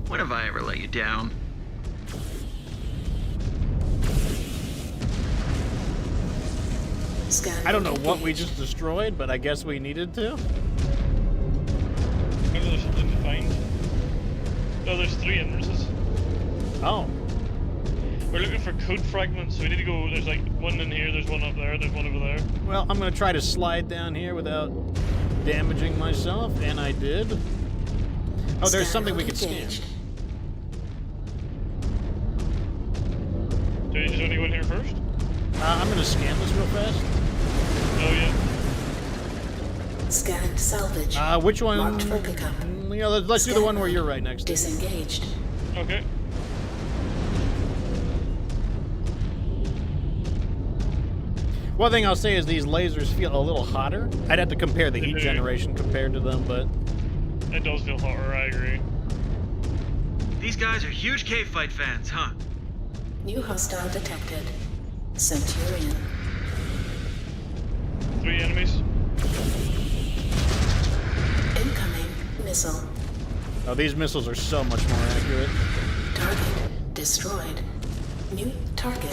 When have I ever let you down? Scan I don't know mode what we engaged. just destroyed, but I guess we needed to. Maybe there's something to find. Oh, there's 3 entrances. Oh. We're looking for code fragments, so we need to go. There's like one in here, there's one up there, there's one over there. Well, I'm going to try to slide down here without damaging myself, and I did. Oh, there's something we could scan. Do you just want to go in here first? I'm going to scan this real fast. Oh, yeah. Scanned salvage. Which one? Marked for pickup. You know, let's do the one where you're right next to. Disengaged. Okay. One thing I'll say is these lasers feel a little hotter. I'd have to compare the heat generation compared to them, but... It does feel hotter, I agree. These guys are huge cave fight fans, huh? New hostile detected. Centurion. 3 enemies. Incoming missile. Oh, these missiles are so much more accurate. Target destroyed. New target.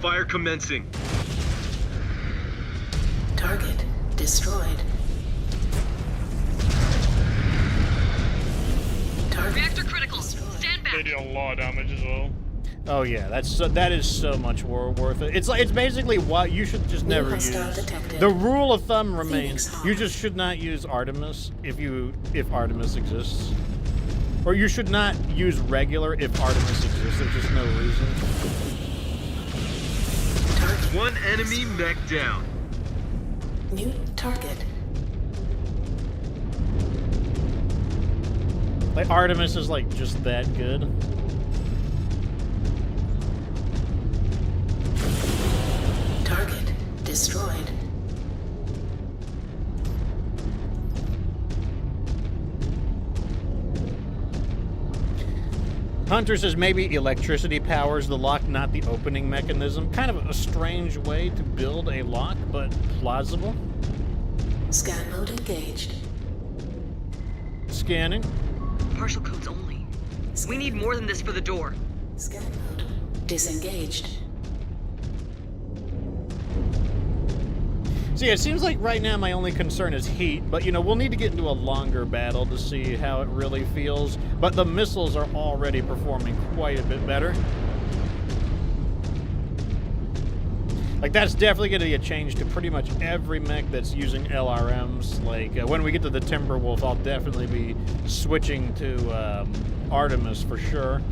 Fire commencing. Target destroyed. Target. Reactor critical. Stand back. They do a lot of damage as well. Oh yeah, that is so much more worth it. It's basically what you should just never use. Detected. The rule of thumb remains: Phoenix you just should not use Artemis if Artemis exists, or you should not use regular if Artemis exists. There's just no reason. Target. One enemy mech down. New target. Like Artemis is like just that good. Target destroyed. Hunter says maybe electricity powers the lock, not the opening mechanism. Kind of a strange way to build a lock, but plausible. Scan mode engaged. Scanning. Partial codes only. We need more than this for the door. Scan mode disengaged. See, it seems like right now my only concern is heat, but you know, we'll need to get into a longer battle to see how it really feels. But the missiles are already performing quite a bit better. Like, that's definitely going to be a change to pretty much every mech that's using LRMs. Like, when we get to the Timberwolf, I'll definitely be switching to Artemis for sure.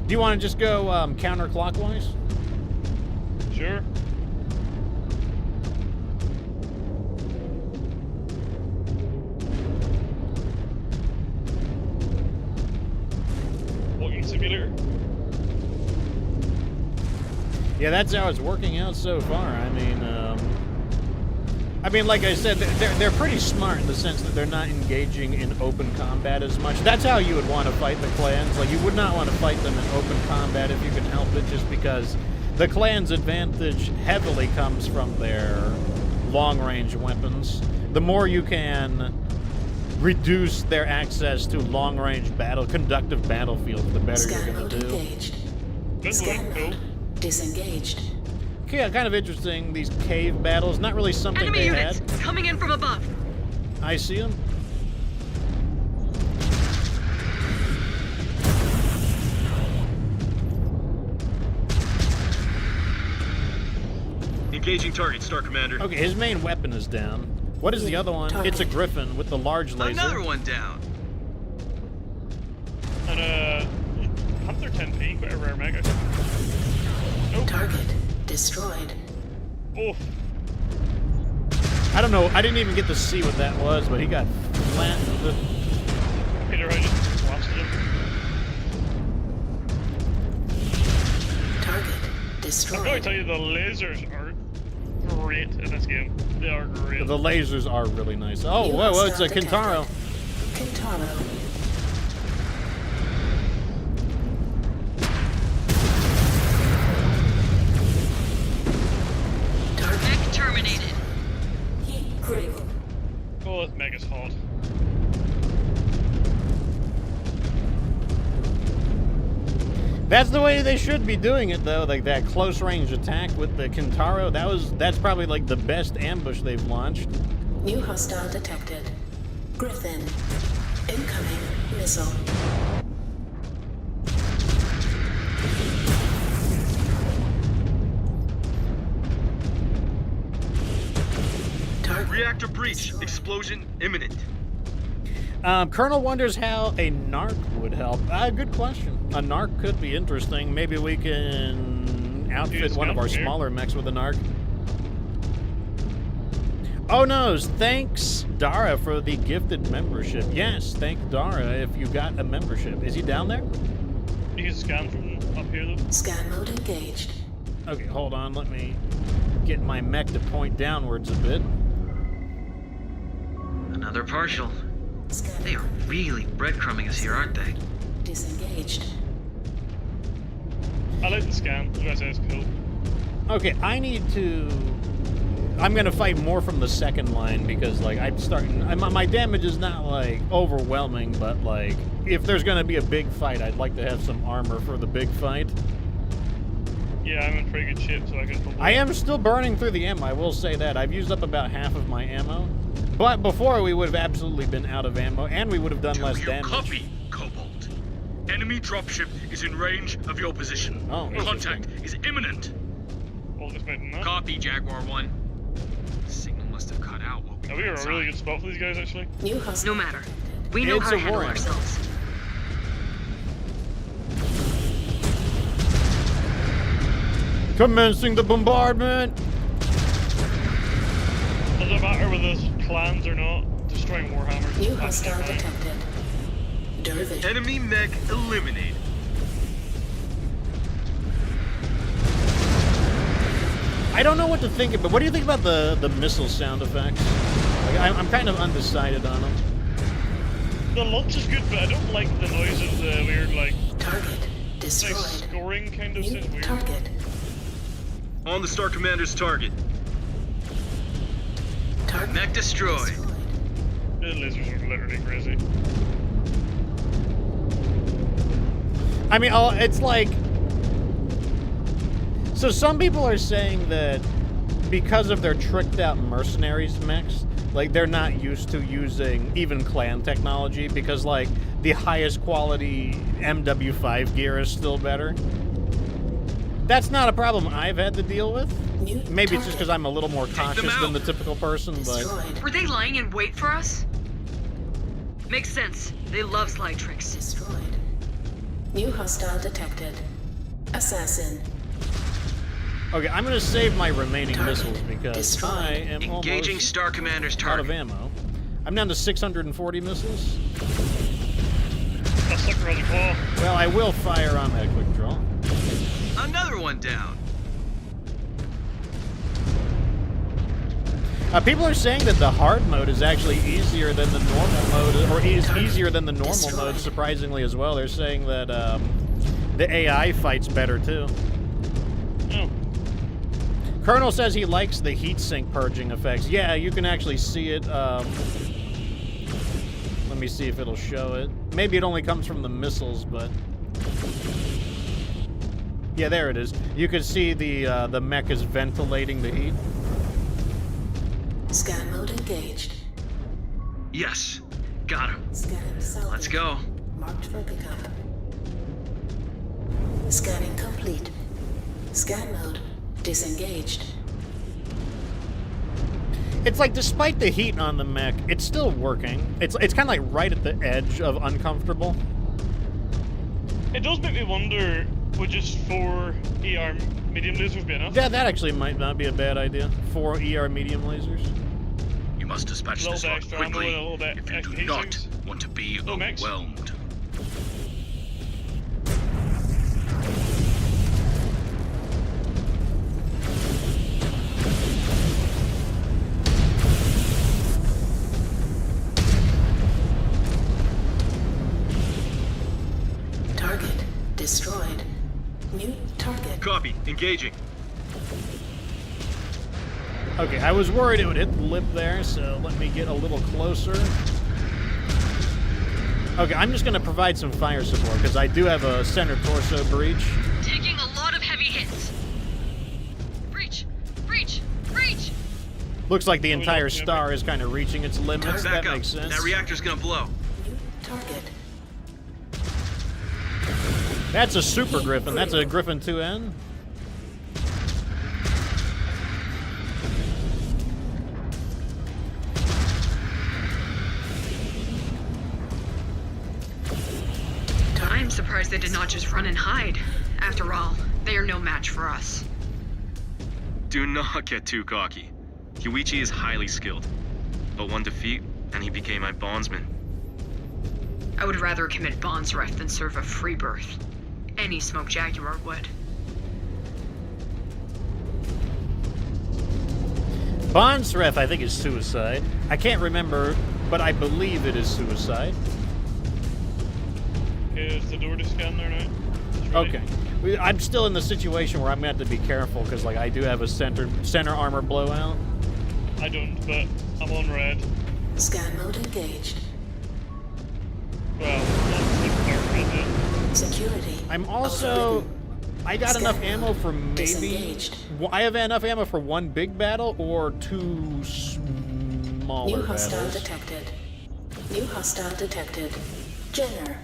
Do you want to just go counterclockwise? Sure. Walking simulator. Yeah, that's how it's working out so far. I mean, like I said, they're pretty smart in the sense that they're not engaging in open combat as much. That's how you would want to fight the clans. Like, you would not want to fight them in open combat if you can help it, just because the clan's advantage heavily comes from their long-range weapons. The more you can reduce their access to long-range conductive battlefields, the better you're going to do. Engaged. Scan mode disengaged. Okay, kind of interesting, these cave battles. Not really something Enemy they units had. coming in from above. I see them. Engaging target, Star Commander. Okay, his main weapon is down. What is the other one? It's a Griffin with the large laser. Another one down. And Hunter 10P, quite a rare mega. Nope. Target destroyed. Oh. I don't know. I didn't even get to see what that was, but he got flattened. Peter, I just blasted him. Target I'm destroyed. going to tell you, the lasers are great in this game. They are great. The lasers are really nice. Oh, whoa, it's a Kintaro. Kintaro. Mech terminated. Critical. Oh, this mega's hot. That's the way they should be doing it, though. Like that close range attack with the Kintaro. That's probably like the best ambush they've launched. New hostile detected. Griffin. Incoming missile. Reactor breach. Explosion imminent. Colonel wonders how a narc would help. Good question. A narc could be interesting. Maybe we can outfit one of our smaller mechs with a narc. Oh no, thanks Dara for the gifted membership. Yes, thank Dara if you got a membership. Is he down there? You can scan from up here though. Scan mode engaged. Okay, hold on. Let me get my mech to point downwards a bit. Another partial. They are really breadcrumbing us here, aren't they? Disengaged. I like the scan. The rest is cool. Okay, I'm gonna fight more from the second line because, like, my damage is not, like, overwhelming, but, like, if there's gonna be a big fight, I'd like to have some armor for the big fight. Yeah, I'm in pretty good shape, so I can probably... I am still burning through the ammo, I will say that. I've used up about half of my ammo. But before, we would have absolutely been out of ammo, and we would have done less damage. Copy, Cobalt. Enemy dropship is in range of your position. Oh, contact is imminent. Copy, Jaguar 1. The signal must have cut out while we we were a really good spot for these guys, actually. No matter. We know how to handle ourselves. Commencing the bombardment! Doesn't matter whether there's clans or not, destroying Warhammers. New hostile detected. Dervish. Enemy mech eliminated. I don't know what to think of, but what do you think about the missile sound effects? Like, I'm kind of undecided on them. The launch is good, but I don't like the noise of the weird, like... Target destroyed. Like scoring kind of New thing. Weird. target. On the Star Commander's target. Target mech destroyed. The lasers are literally crazy. I mean, it's like... So some people are saying that because of their tricked out mercenaries mechs, like, they're not used to using even clan technology because, like, the highest quality MW5 gear is still better. That's not a problem I've had to deal with. Maybe it's just because I'm a little more cautious than the typical person, but... Were they lying in wait for us? Makes sense. They love slide tricks. Destroyed. New hostile detected. Assassin. Okay, I'm gonna save my remaining missiles because destroyed. I am Engaging almost Star Commander's out target. of ammo. I'm down to 640 missiles. That sucker has a claw. Well, I will fire on that quick draw. Another one down. People are saying that the hard mode is actually easier than the normal mode, or is easier than the normal mode, surprisingly as well. They're saying that the AI fights better too. Oh. Colonel says he likes the heat sink purging effects. Yeah, you can actually see it. Let me see if it'll show it. Maybe it only comes from the missiles, but... Yeah, there it is. You can see the mech is ventilating the heat. Scan mode engaged. Yes. Got him. Scan salvage. Let's go. Marked for pickup. Scanning complete. Scan mode disengaged. It's like, despite the heat on the mech, it's still working. It's kind of like right at the edge of uncomfortable. It does make me wonder, would just 4 ER medium lasers be enough? Yeah, that actually might not be a bad idea. 4 ER medium lasers. You must dispatch A this little one bit extra ammo quickly and a little bit if you extra do heat not sinks. want to be Oh, Max. overwhelmed. Target destroyed. New target. Copy. Engaging. Okay, I was worried it would hit the lip there, so let me get a little closer. Okay, I'm just going to provide some fire support, because I do have a center torso breach. Taking a lot of heavy hits. Breach! Breach! Breach! Looks like the entire star is kind of reaching its limits. Back That up. makes sense. That reactor's gonna blow. New target. That's a Super Griffin. That's a Griffin 2N. I'm surprised they did not just run and hide. After all, they are no match for us. Do not get too cocky. Yuichi is highly skilled. But one defeat, and he became my bondsman. I would rather commit Bondsref than serve a free birth. Any Smoke Jaguar would. Bondsref, I think, is suicide. I can't remember, but I believe it is suicide. Okay, is the door to scan there now? It's ready. Okay. I'm still in the situation where I'm going to have to be careful, because, like, I do have a center armor blowout. I don't, but I'm on red. Scan mode engaged. Well, not dark red yet. Security. I'm also... I got enough ammo for maybe... Disengaged. I have enough ammo for one big battle or 2 smaller New hostile battles. detected. New hostile detected. Jenner.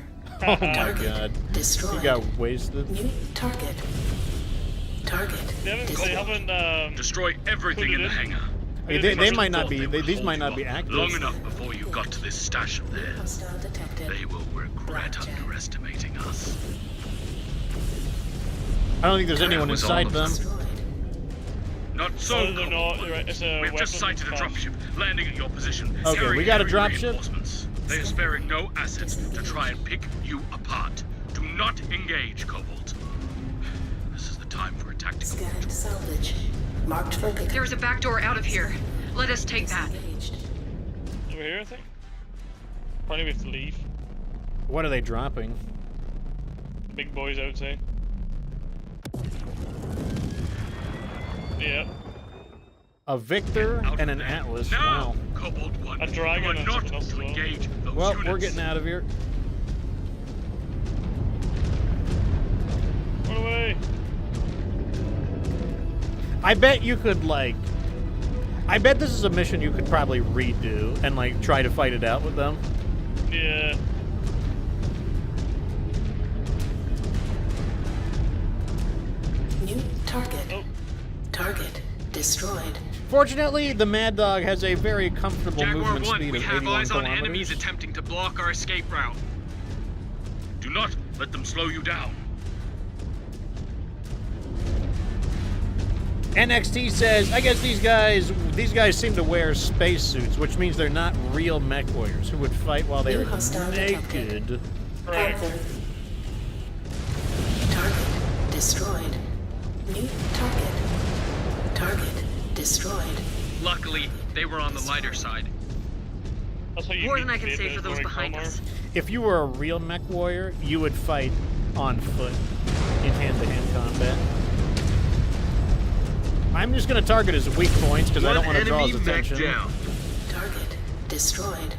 Oh my Target god. destroyed. You got wasted. New target. Target. They haven't Destroy everything in the hangar. Hey, they might not be... These might not be active. Long enough before you got to this stash of theirs. Hostile detected. They will regret underestimating us. I don't think there's anyone was inside all of them. us. Not so. No, they're not. You're right. It's a We've just weapon sighted a class. dropship landing at your position. Okay, carrying we got a heavy dropship? reinforcements. They are sparing no assets to try and pick you apart. Do not engage, Cobalt. This is the time for a tactical. Scan salvage. Marked for pickup. There's a back door out of here. Let us take that. Disengaged. Over here, I think. Probably we have to leave. What are they dropping? Big boys, I would say. Yeah. A Victor and an Atlas. Now, Wow. Cobalt 1, A dragon you are and not something else to as well. engage those Well, units. we're getting out of here. Run away! I bet you could, like... I bet this is a mission you could probably redo and, like, try to fight it out with them. Yeah. New target. Target destroyed. Fortunately, the Mad Dog has a very comfortable Jaguar movement 1, speed we of have 81 eyes on kilometers. enemies attempting to block our escape route. Do not let them slow you down. NXT says, I guess these guys seem to wear spacesuits, which means they're not real mech warriors who would fight while they New are hostile naked. Panther. Target destroyed. New target. Target destroyed. Luckily, they were on the lighter side. That's how you More meet than I can the say for those wearing behind armor. us. If you were a real mech warrior, you would fight on foot in hand-to-hand combat. I'm just going to target his weak points because I don't want to draw his attention. Target destroyed.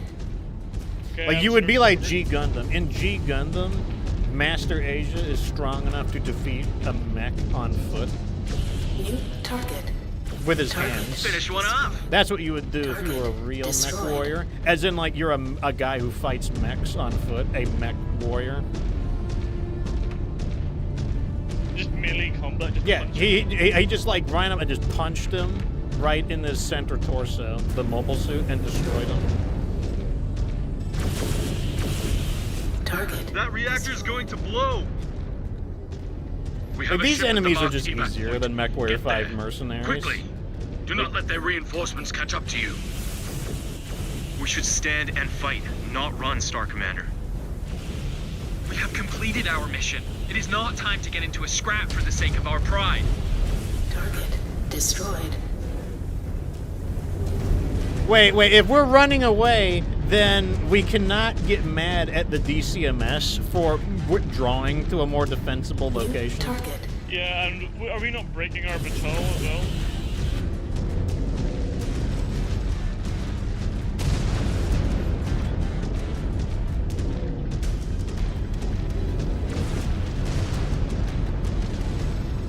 Okay, Like, I'm you would sure- be like G Gundam. In G Gundam, Master Asia is strong enough to defeat a mech on foot New target. with his hands. Finish one off. That's what you would do if you were a real mech Destroyed. warrior. As in, like, you're a guy who fights mechs on foot, a mech warrior. Just melee combat. Just Yeah, punch. he just, like, ran up and just punched him right in his center torso, the mobile suit, and destroyed him. Target. That reactor's going to blow. We Like, have a these ship at the enemies are marked just evac easier point. than MechWarrior Get 5 there. mercenaries. Quickly. Do not let their reinforcements catch up to you. We should stand and fight, not run, Star Commander. We have completed our mission. It is not time to get into a scrap for the sake of our pride. Target destroyed. Wait, if we're running away, then we cannot get mad at the DCMS for withdrawing to a more defensible location. Target. Yeah, and are we not breaking our baton as well?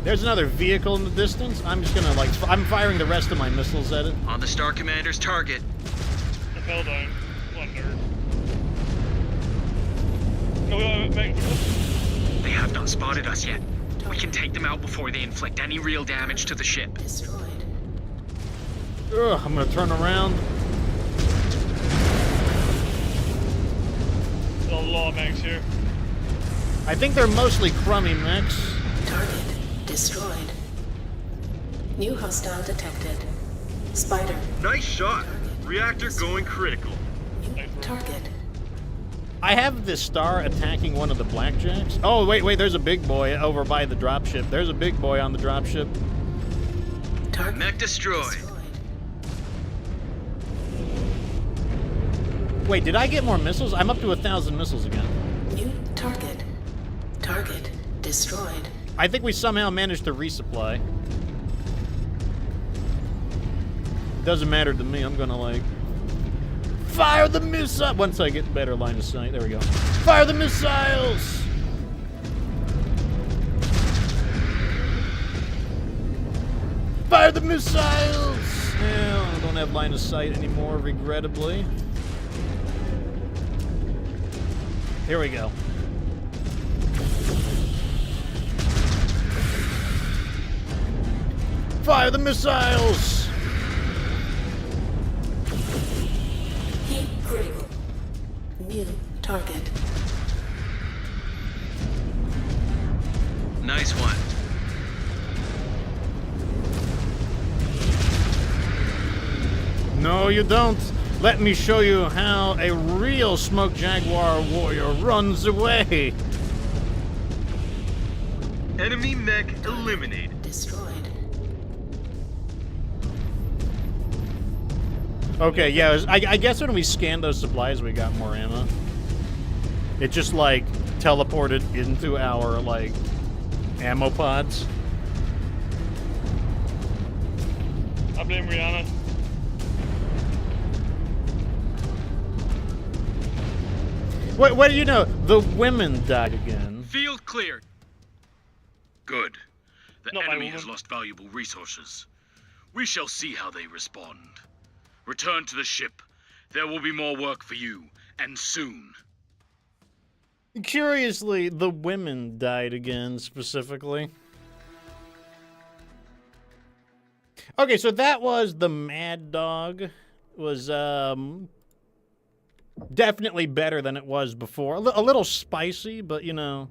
There's another vehicle in the distance. I'm just gonna, like, I'm firing the rest of my missiles at it. On the Star Commander's target. I fell down. What a nerd. No, wait. They have not spotted us yet. We can take them out before they inflict any real damage to the ship. Destroyed. Ugh, I'm gonna turn around. There's a lot of mechs here. I think they're mostly crummy mechs. Target destroyed. New hostile detected. Spider. Nice shot. Reactor going critical. New target. I have this star attacking one of the blackjacks. Oh, wait, there's a big boy over by the dropship. There's a big boy on the dropship. Target Mech destroyed. Wait, did I get more missiles? I'm up to 1,000 missiles again. New target. Target destroyed. I think we somehow managed to resupply. Doesn't matter to me. I'm gonna, like, fire the missile. Once I get better line of sight, there we go. Fire the missiles. Fire the missiles. Yeah, I don't have line of sight anymore, regrettably. Here we go. Fire the missiles! Heat critical. New target. Nice one. No, you don't. Let me show you how a real Smoke Jaguar warrior runs away. Enemy mech eliminated. Destroyed. Okay, yeah, I guess when we scanned those supplies, we got more ammo. It just, like, teleported into our, like, ammo pods. I blame Rihanna. What do you know? The women died again. Field cleared. Good. The Not my enemy has woman. lost valuable resources. We shall see how they respond. Return to the ship. There will be more work for you, and soon. Curiously, the women died again, specifically. Okay, so that was the Mad Dog. It was, definitely better than it was before. A little spicy, but, you know...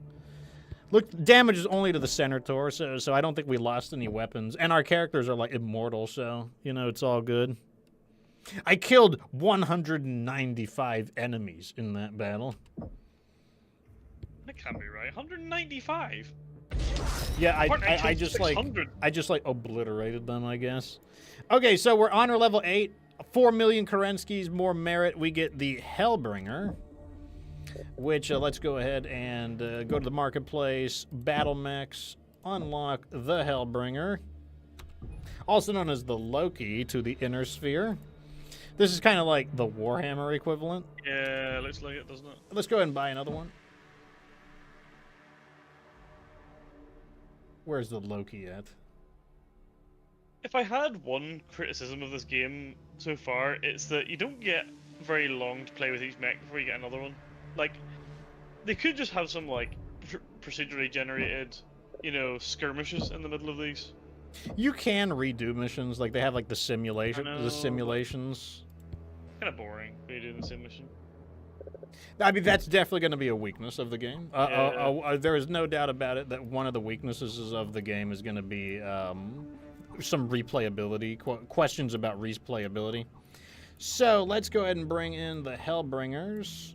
Look, damage is only to the center torso, so I don't think we lost any weapons. And our characters are, like, immortal, so, you know, it's all good. I killed 195 enemies in that battle. That can't be right. 195? Yeah, I just, like, 600. I just, like, obliterated them, I guess. Okay, so we're honor level 8. 4 million Kerenskys, more merit. We get the Hellbringer. Which, let's go ahead and go to the marketplace, battle mechs, unlock the Hellbringer, also known as the Loki to the Inner Sphere. This is kind of like the Warhammer equivalent. Yeah, looks like it, doesn't it? Let's go ahead and buy another one. Where's the Loki at? If I had one criticism of this game so far, it's that you don't get very long to play with each mech before you get another one. Like, they could just have some, like, procedurally generated, you know, skirmishes in the middle of these. You can redo missions, like they have like the simulations. Kind of boring redoing the same mission. I mean, that's definitely going to be a weakness of the game. There is no doubt about it that one of the weaknesses of the game is going to be some replayability, questions about replayability. So let's go ahead and bring in the Hellbringers.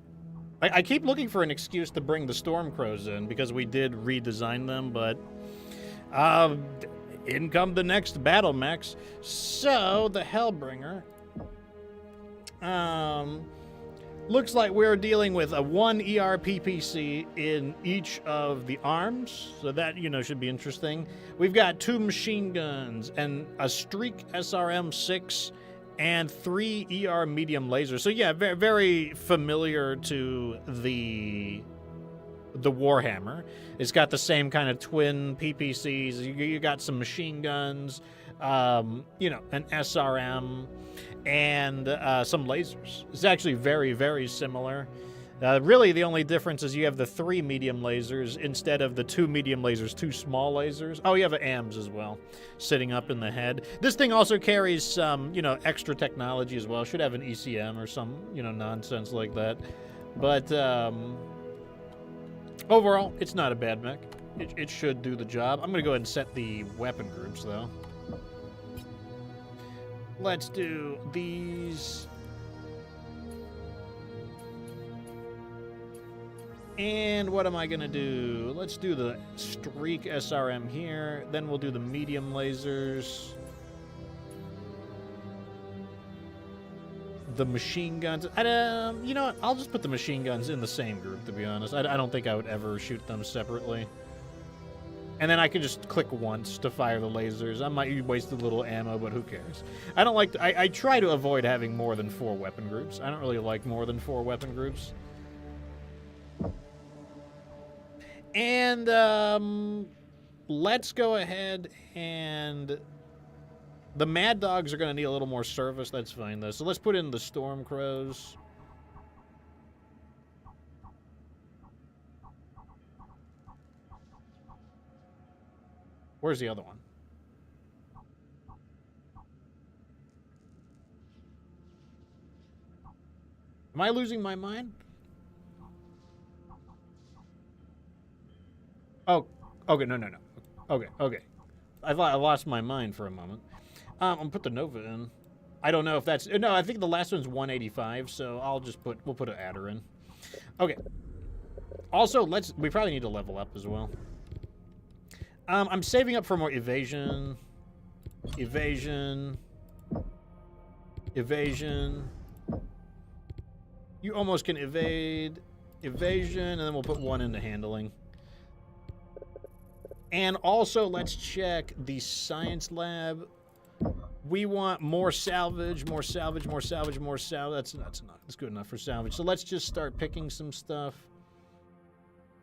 I keep looking for an excuse to bring the Stormcrows in because we did redesign them, but in come the next battle mechs. So the Hellbringer looks like we're dealing with a 1 ERPPC in each of the arms, so that, you know, should be interesting. We've got 2 machine guns and a Streak SRM-6 and 3 ER medium lasers. So yeah, very, very familiar to the Warhammer. It's got the same kind of twin PPCs. You got some machine guns, you know, an SRM, and some lasers. It's actually very, very similar. Really, the only difference is you have the 3 medium lasers instead of the 2 medium lasers, 2 small lasers. Oh, you have an AMS as well, sitting up in the head. This thing also carries some, you know, extra technology as well. Should have an ECM or some, you know, nonsense like that. But overall, it's not a bad mech. It should do the job. I'm going to go ahead and set the weapon groups, though. Let's do these. And what am I going to do? Let's do the Streak SRM here. Then we'll do the medium lasers. The machine guns. You know what? I'll just put the machine guns in the same group, to be honest. I don't think I would ever shoot them separately. And then I can just click once to fire the lasers. I might waste a little ammo, but who cares? I don't like... I try to avoid having more than 4 weapon groups. I don't really like more than 4 weapon groups. And let's go ahead and... The Mad Dogs are going to need a little more service. That's fine, though. So let's put in the Stormcrows. Where's the other one? Am I losing my mind? Oh, okay, no. Okay. I thought I lost my mind for a moment. I'm gonna put the Nova in. I don't know if that's... No, I think the last one's 185, so I'll just put... We'll put an adder in. Okay. Also, we probably need to level up as well. I'm saving up for more evasion. Evasion. You almost can evade. Evasion, and then we'll put 1 into handling. And also, let's check the science lab. We want more salvage, more salvage, more salvage, more salvage. That's good enough for salvage. So let's just start picking some stuff.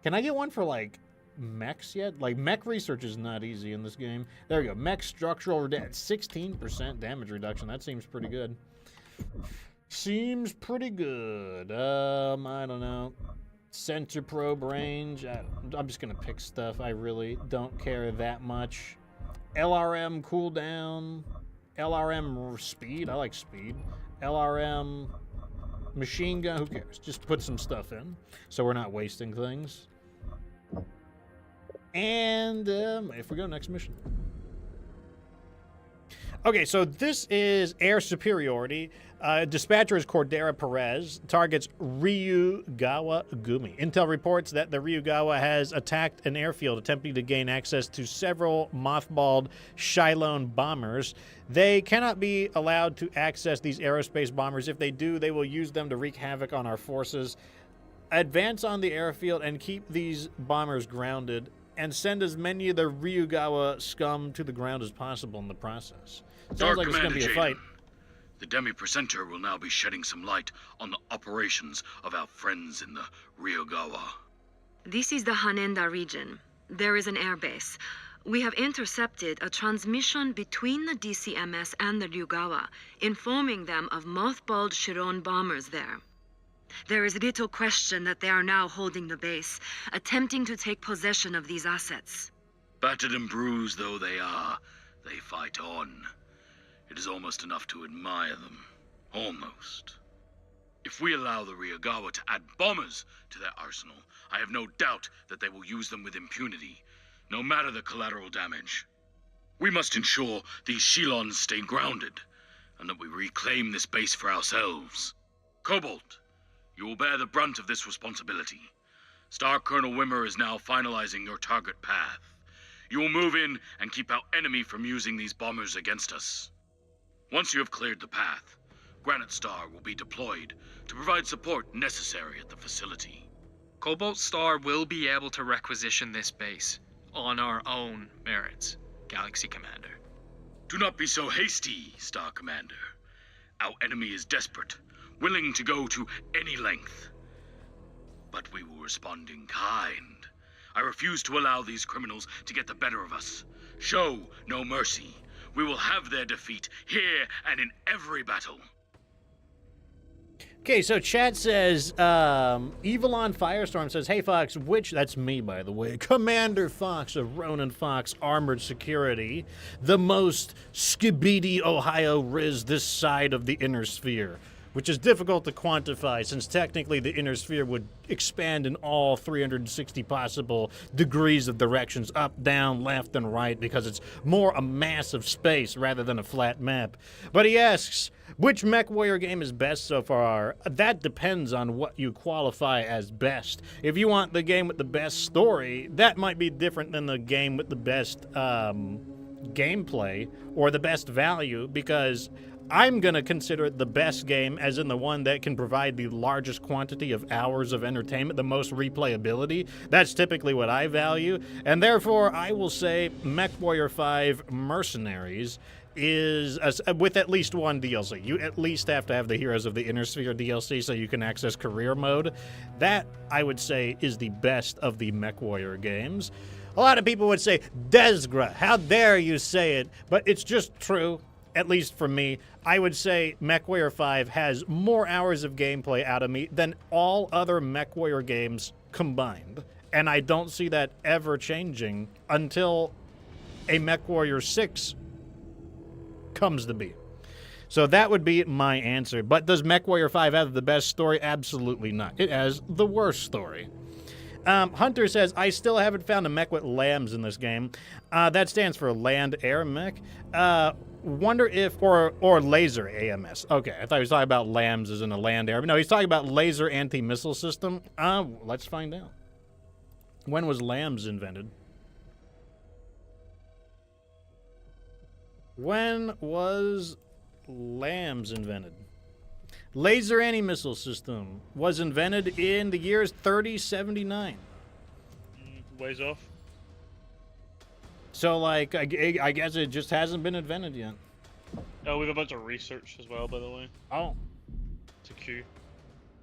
Can I get one for, like, mechs yet? Like, mech research is not easy in this game. There we go. Mech structural 16% damage reduction. That seems pretty good. Seems pretty good. I don't know. Center probe range. I'm just going to pick stuff. I really don't care that much. LRM cooldown. LRM speed. I like speed. LRM machine gun. Who cares? Just put some stuff in so we're not wasting things. And if we go next mission. Okay, so this is air superiority. Dispatcher is Cordera Perez. Targets Ryugawa Gumi. Intel reports that the Ryugawa has attacked an airfield attempting to gain access to several mothballed Shylone bombers. They cannot be allowed to access these aerospace bombers. If they do, they will use them to wreak havoc on our forces. Advance on the airfield and keep these bombers grounded, and send as many of the Ryugawa scum to the ground as possible in the process. Sounds like it's going to be a fight. The Demi-Presenter will now be shedding some light on the operations of our friends in the Ryugawa. This is the Hanenda region. There is an airbase. We have intercepted a transmission between the DCMS and the Ryugawa, informing them of mothballed Chiron bombers there. There is little question that they are now holding the base, attempting to take possession of these assets. Battered and bruised though they are, they fight on. It is almost enough to admire them. Almost. If we allow the Ryugawa to add bombers to their arsenal, I have no doubt that they will use them with impunity, no matter the collateral damage. We must ensure these Shylons stay grounded, and that we reclaim this base for ourselves. Cobalt, you will bear the brunt of this responsibility. Star Colonel Wimmer is now finalizing your target path. You will move in and keep our enemy from using these bombers against us. Once you have cleared the path, Granite Star will be deployed to provide support necessary at the facility. Cobalt Star will be able to requisition this base on our own merits, Galaxy Commander. Do not be so hasty, Star Commander. Our enemy is desperate, willing to go to any length. But we will respond in kind. I refuse to allow these criminals to get the better of us. Show no mercy. We will have their defeat here and in every battle. Okay, so chat says, Evil on Firestorm says, hey Fox, that's me by the way, Commander Fox of Ronin Fox Armored Security, the most skibidi Ohio Riz this side of the inner sphere, which is difficult to quantify since technically the inner sphere would expand in all 360 possible degrees of directions, up, down, left, and right, because it's more a mass of space rather than a flat map. But he asks, which MechWarrior game is best so far? That depends on what you qualify as best. If you want the game with the best story, that might be different than the game with the best gameplay or the best value, because I'm going to consider it the best game as in the one that can provide the largest quantity of hours of entertainment, the most replayability. That's typically what I value, and therefore I will say MechWarrior 5 Mercenaries is, with at least one DLC. You at least have to have the Heroes of the Inner Sphere DLC so you can access career mode. That, I would say, is the best of the MechWarrior games. A lot of people would say, Desgra, how dare you say it? But it's just true. At least for me, I would say MechWarrior 5 has more hours of gameplay out of me than all other MechWarrior games combined. And I don't see that ever changing until a MechWarrior 6 comes to be. So that would be my answer. But does MechWarrior 5 have the best story? Absolutely not. It has the worst story. Hunter says, I still haven't found a mech with lambs in this game. That stands for Land Air Mech. Wonder if, or laser AMS. Okay, I thought he was talking about lambs as in a land air. But no, he's talking about laser anti-missile system. Let's find out. When was lambs invented? When was lambs invented? Laser anti-missile system was invented in the years 3079. Ways off. So, like, I guess it just hasn't been invented yet. Oh, we have a bunch of research as well, by the way. Oh. To queue.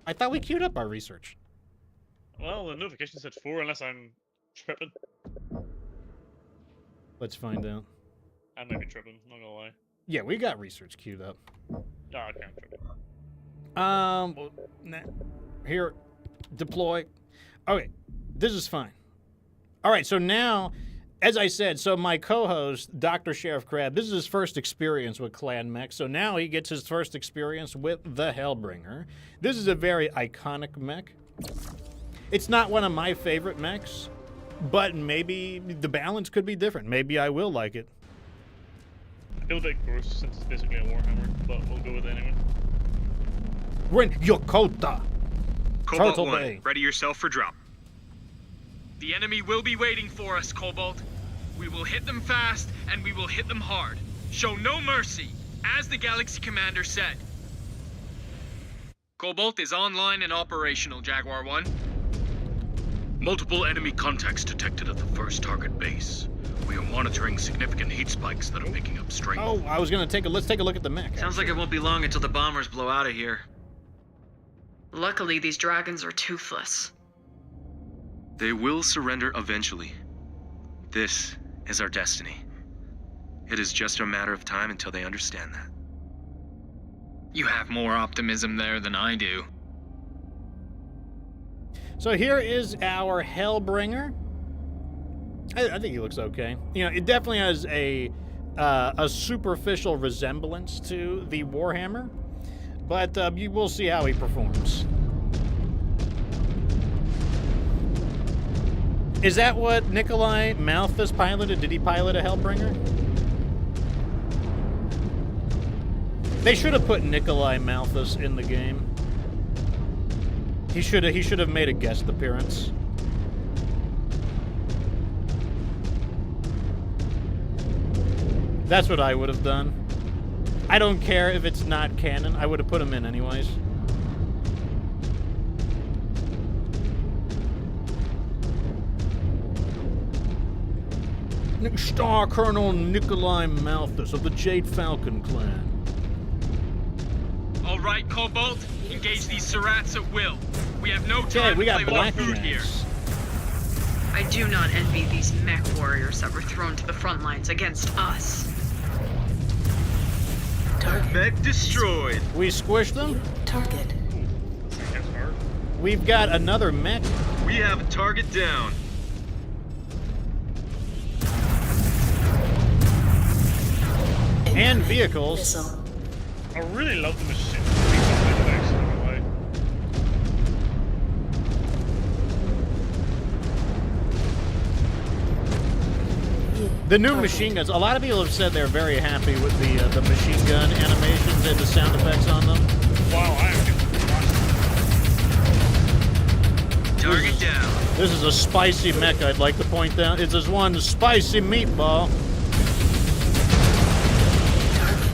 I thought we queued up our research. Well, the notification said 4, unless I'm tripping. Let's find out. I might be tripping, not gonna lie. Yeah, we got research queued up. Oh, okay, I'm tripping. Here, deploy. Okay, this is fine. All right, so now, as I said, so my co-host, Dr. Sheriff Crab, this is his first experience with Clan Mech, so now he gets his first experience with the Hellbringer. This is a very iconic mech. It's not one of my favorite mechs, but maybe the balance could be different. Maybe I will like it. I feel a bit gross since it's basically a Warhammer, but we'll go with it anyway. We're in Yokota. Cobalt Turtle 1, Bay. ready yourself for drop. The enemy will be waiting for us, Cobalt. We will hit them fast, and we will hit them hard. Show no mercy, as the Galaxy Commander said. Cobalt is online and operational, Jaguar 1. Multiple enemy contacts detected at the first target base. We are monitoring significant heat spikes that are picking up strength. Oh, I was gonna let's take a look at the mech. Sounds like it won't be long until the bombers blow out of here. Luckily, these dragons are toothless. They will surrender eventually. This is our destiny. It is just a matter of time until they understand that. You have more optimism there than I do. So here is our Hellbringer. I think he looks okay. You know, it definitely has a superficial resemblance to the Warhammer, but you will see how he performs. Is that what Nikolai Malthus piloted? Did he pilot a Hellbringer? They should have put Nikolai Malthus in the game. He should have made a guest appearance. That's what I would have done. I don't care if it's not canon. I would have put him in anyways. Star Colonel Nikolai Malthus of the Jade Falcon clan. All right, Cobalt, engage these Surats at will. We have no time we to got play with our black food here. I do not envy these mech warriors that were thrown to the front lines against us. Mech destroyed. We squished them. Target. We've got another mech. We have a target down. And vehicles. Missile. I really love the machine. The new machine guns. A lot of people have said they're very happy with the machine gun animations and the sound effects on them. Wow, I am Target down. This is a spicy mech, I'd like to point out. It's this one spicy meatball.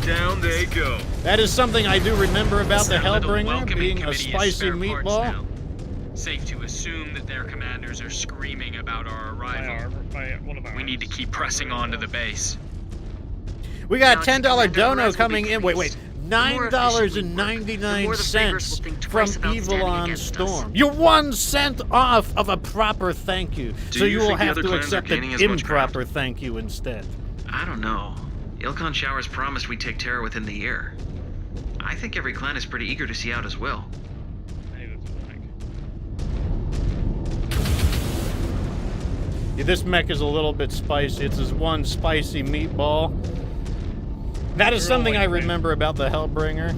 Down they go. That is something I do remember about the That little Hellbringer, welcoming being a committee is spicy spare parts meatball. now. Safe to assume that their commanders are screaming about our arrival. We need to keep pressing on to the base. We got a Now, $10 dono will be coming in. Wait, pleased. $9.99 from twice about Evil standing on against Storm. You're 1 cent off of a proper thank you. Do So you you will think the have other to clans are accept an gaining as much ground? improper thank you instead. I don't know. Ilkhan Showers promised we'd take Terra within the year. I think every clan is pretty eager to see out as well. Yeah, this mech is a little bit spicy. It's this one spicy meatball. That is something I remember about the Hellbringer.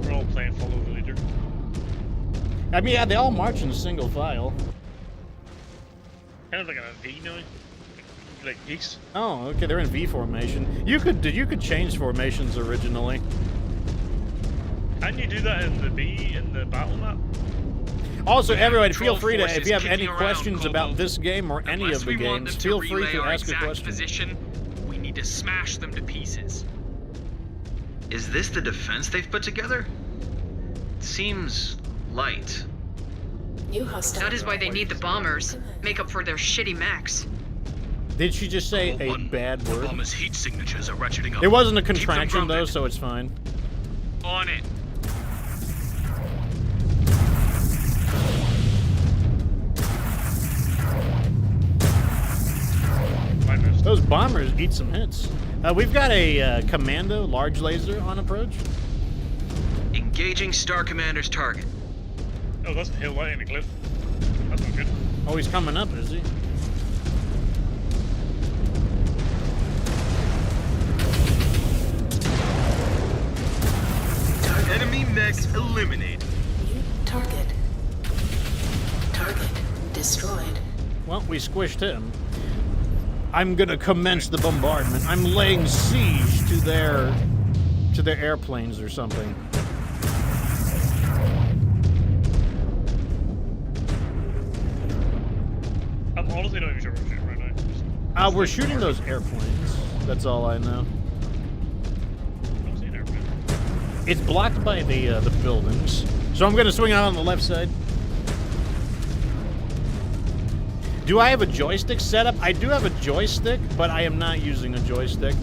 We're all playing follow the leader. I mean, yeah, they all march in single file. Kind of like a V now. Like geese. Oh, okay, they're in V formation. You could change formations originally. Can you do that in the B in the battle map? Also, everyone, Control feel free to, if forces you have kicking any around, questions Cobalt. about this game or any Unless of the we want games, them feel to free relay to our ask a exact question. position, we need to smash them to pieces. Is this the defense they've put together? Seems light. New hostile. That is why they need the bombers. Make up for their shitty mechs. Did she just say a bad The word? bomber's heat signatures are ratcheting up. It wasn't a Keep them contraction though, grounded. so it's fine. On it. Those bombers eat some hits. We've got a commando large laser on approach. Engaging Star Commander's target. Oh, that's a hill lighting the cliff. That's not good. Oh, he's coming up, is he? Enemy mech eliminated. New target. Target destroyed. Well, we squished him. I'm gonna commence the bombardment. I'm laying siege to their airplanes or something. I'm honestly not even sure what we're shooting right now. We're shooting those airplanes. That's all I know. I don't see an airplane. It's blocked by the buildings, so I'm gonna swing out on the left side. Do I have a joystick set up? I do have a joystick, but I am not using a joystick.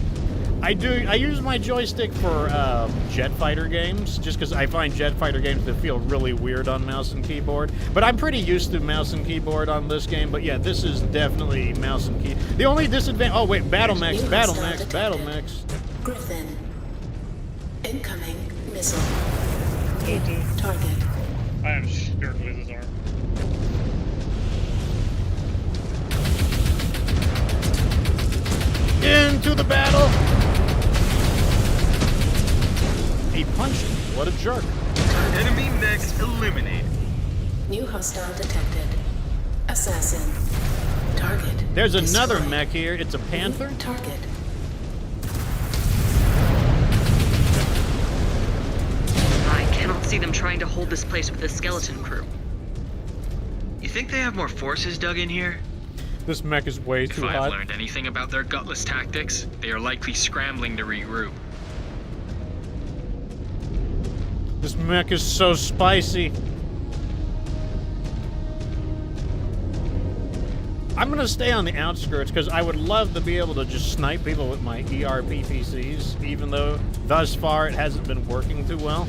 I use my joystick for jet fighter games, just because I find jet fighter games that feel really weird on mouse and keyboard. But I'm pretty used to mouse and keyboard on this game. But yeah, this is definitely mouse and key. The only disadvantage. Oh wait, battle mechs. Griffin. Incoming missile. Target. I am sure to lose his arm. Into the battle. He punched him. What a jerk. Enemy mech eliminated. New hostile detected. Assassin. Target. There's another destroyed. mech here. It's a panther. Target. I cannot see them trying to hold this place with the skeleton crew. You think they have more forces dug in here? This mech is way If too I've hot. learned anything about their gutless tactics, they are likely scrambling to regroup. This mech is so spicy. I'm gonna stay on the outskirts because I would love to be able to just snipe people with my ERPPCs, even though thus far it hasn't been working too well.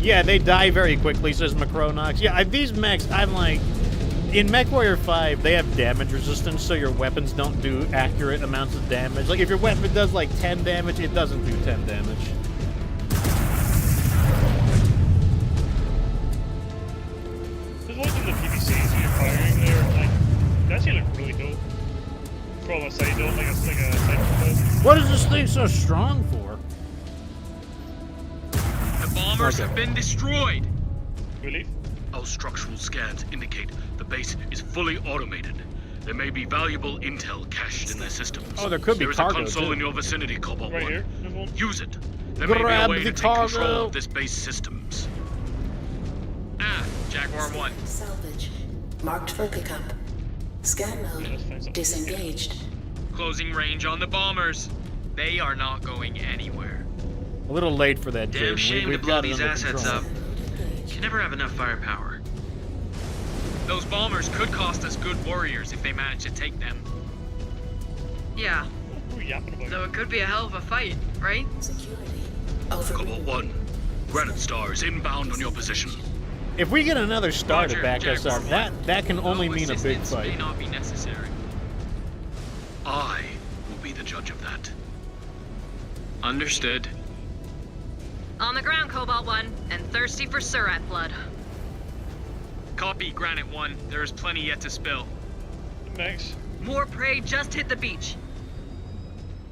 Yeah, they die very quickly, says Macronox. Yeah, these mechs, I'm like, in MechWarrior 5, they have damage resistance, so your weapons don't do accurate amounts of damage. Like, if your weapon does like 10 damage, it doesn't do 10 damage. Just watching the PVCs you're firing there, like, they actually look really cool. From a side, like a side photo. What is this thing so strong for? The bombers have been destroyed. Really? Our structural scans indicate the base is fully automated. There may be valuable intel cached in their systems. Oh, there could be cargo, There is a console too. in your vicinity, Cobalt Right 1. here, there's one. Use it. There may be Grab a way the to take control cargo. of this base systems. Ah, Jaguar 1. Salvage. Marked for pickup. Scan mode. Disengaged. Closing range on the bombers. They are not going anywhere. A little late for that, Damn Jaden. shame to We've blow got it these under assets control. up. You never have enough firepower. Those bombers could cost us good warriors if they manage to take them. Yeah, What are we yapping about? though it could be a hell of a fight, right? Security. Over. Cobalt 1. Granite Star is inbound on your position. If we get another star to Roger, back us Jaguar up, that can only No mean a big assistance may fight. not be necessary. I will be the judge of that. Understood. On the ground, Cobalt 1, and thirsty for Surat blood. Copy, Granite 1. There is plenty yet to spill. Next. More prey just hit the beach.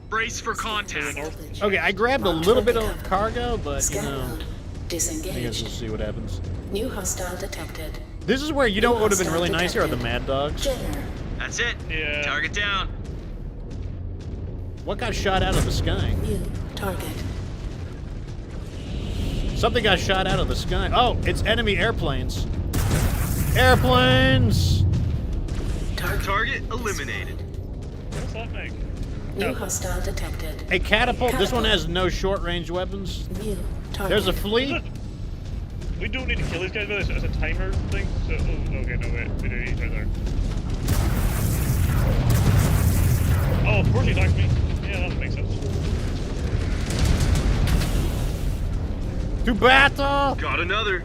Brace for contact. Salvage. Okay, I grabbed a Marked little for bit of pickup. cargo, but, you Scan know, mode. I guess Disengaged. we'll see what happens. New hostile detected. This is where, you know what would have been really nice here are the Mad Dogs. Jenner. That's it. Yeah. Target down. What got shot out of the sky? New target. Something got shot out of the sky. Oh, it's enemy airplanes. Airplanes! Target eliminated. What's that make? New hostile detected. A catapult. This one has no short-range weapons. New target. There's a fleet. We don't need to kill these guys with this as a timer thing. So, oh, okay, no, wait. We do. Right there. Oh, of course he attacked me. Yeah, that makes sense. To battle! Got another.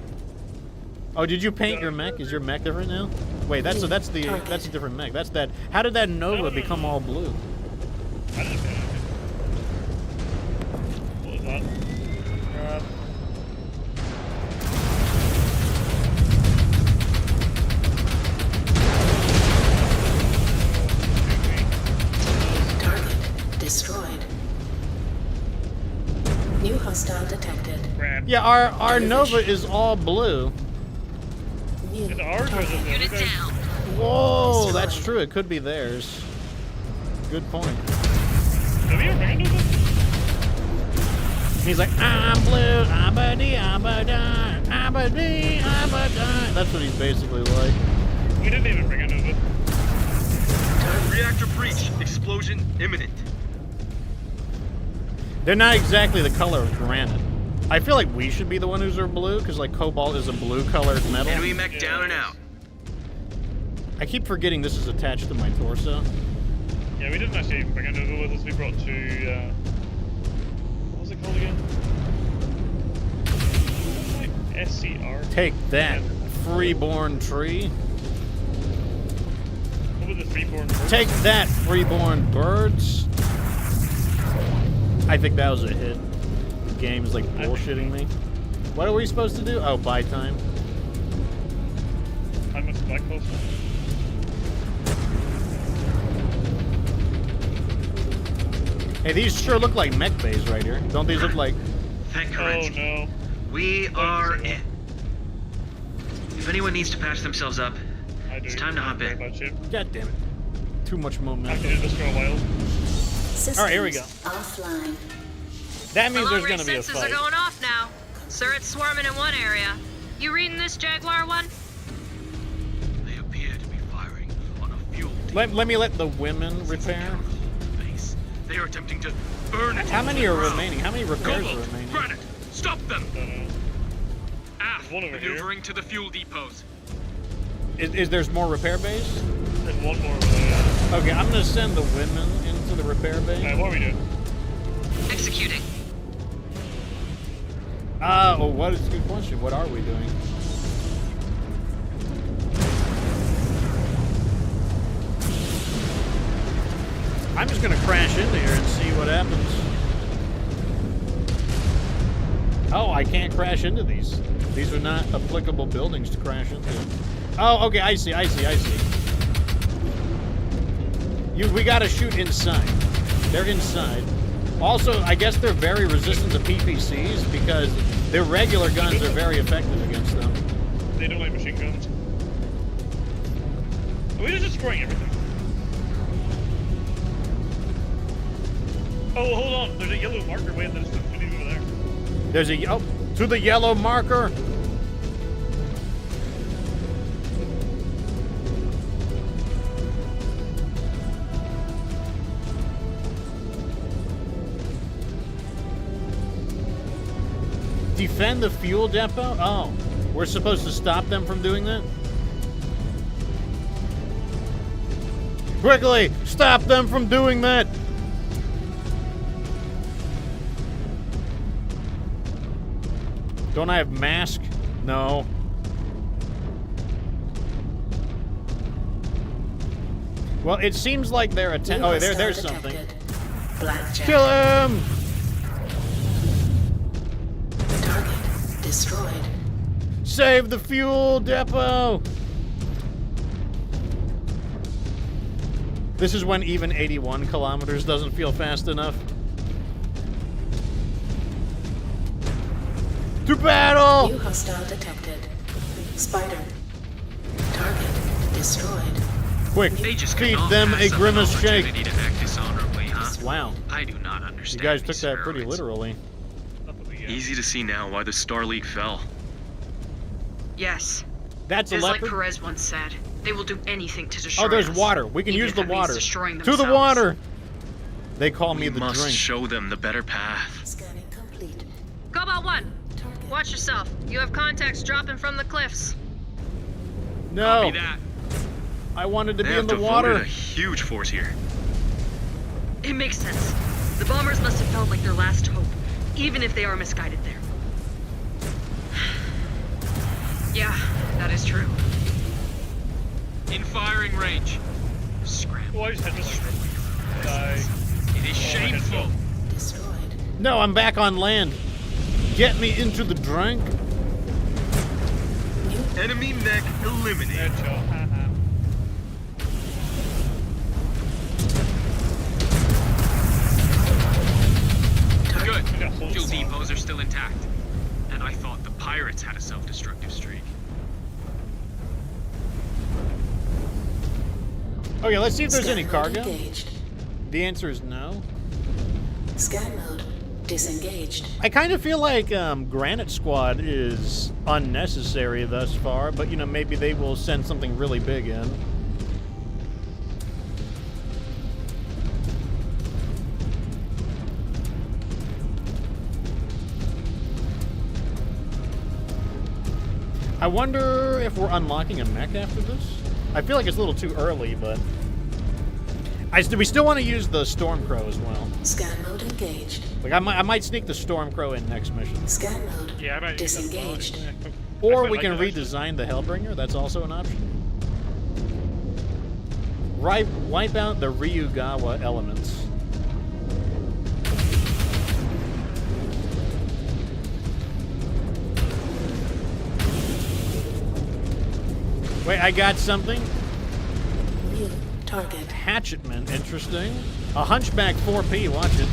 Oh, did you paint your mech? Is your mech different now? Wait, that's a different mech. That's that. How did that Nova become all blue? I didn't paint anything. What was that? Target destroyed. New hostile detected. Yeah, our Nova is all blue. Is ours or is it Unit down. Whoa, that's true. It could be theirs. Good point. Have you ever been into this? He's like, I'm blue, I'm a D, I'm a die, I'm a D, I'm a die. That's what he's basically like. We didn't even bring into it. Reactor breach. Explosion imminent. They're not exactly the color of granite. I feel like we should be the one who's are blue, because like cobalt is a blue-colored metal. Enemy mech down and out. I keep forgetting this is attached to my torso. Yeah, we didn't actually bring it over with us. We brought two, what was it called again? Like SCR? Take that, freeborn tree. What were the freeborn birds? Take that, freeborn birds. I think that was a hit. The game is like bullshitting me. What are we supposed to do? Oh, buy time. I must back close. Hey, these sure look like mech bays right here. Don't these look like... Thank Oh Kerensky. no. We are in. If anyone needs to patch themselves up, I do. it's time to hop in. God damn it. Too much I momentum. can do this for a while. Alright, here we go. Offline. That means there's Long-range gonna be a sensors fight. are going off now. Turrets swarming in one area. You reading this Jaguar one? They appear to be firing on a fuel Let me let the women repair. base. They are attempting to burn it. How into many the are ground. remaining? How many repairs are Cobalt, remaining? Granite, stop them! There's one over here. Maneuvering to the fuel depots. Is there's more repair bays? There's one more over there. Okay, I'm gonna send the women into the repair bay. Alright, what are we doing? Executing. Oh, what is a good question? What are we doing? I'm just gonna crash into here and see what happens. Oh, I can't crash into these. These are not applicable buildings to crash into. Oh, okay, I see. We gotta shoot inside. They're inside. Also, I guess they're very resistant to PPCs because their regular guns are very effective against them. They don't like machine guns. Are we just destroying everything? Oh, hold on. There's a yellow marker way in the distance. We need to go there. There's a to the yellow marker. Defend the fuel depot? Oh, we're supposed to stop them from doing that? Quickly, stop them from doing that! Don't I have mask? No. Well, it seems like they're attempting. Oh, there's something. Blackjack. Kill him! Target destroyed. Save the fuel depot! This is when even 81 kilometers doesn't feel fast enough. To battle! New hostile detected. Spider. Target destroyed. Quick, They just feed cannot them pass a up grimace an shake. opportunity to act dishonorably, huh? Wow. I do not You understand. guys took these that pretty steroids. literally. Easy to see now why the Star League fell. Yes. That's a Just like leopard? Perez once said, they will do anything to destroy Oh, there's us, water. We can even use if the that means water. destroying To the themselves. water! They call me We the must drink. show them the better path. Scanning complete. Cobalt 1, watch yourself. You have contacts dropping from the cliffs. No! Copy that. I wanted to They be have in the devoted water. a huge force here. It makes sense. The bombers must have felt like their last hope, even if they are misguided there. Yeah, that is true. In firing range. Scramble. Oh, I just hit the die. It is shameful. Destroyed. No, I'm back on land. Get me into the drink. Enemy mech eliminated. Headshot. Haha. Good. Fuel depots are still intact. And I thought the pirates had a self-destructive streak. Okay, let's see if there's Scan any mode cargo. engaged. The answer is no. Scan mode disengaged. I kind of feel like Granite Squad is unnecessary thus far, but you know, maybe they will send something really big in. I wonder if we're unlocking a mech after this? I feel like it's a little too early, but... we still want to use the Stormcrow as well. Scan mode engaged. Like, I might sneak the Stormcrow in next mission. Scan mode Yeah, I might disengaged. Or we can redesign the Hellbringer, that's also an option. Wipe out the Ryugawa elements. Wait, I got something. New target. Hatchetman, interesting. A Hunchback 4P, watch it.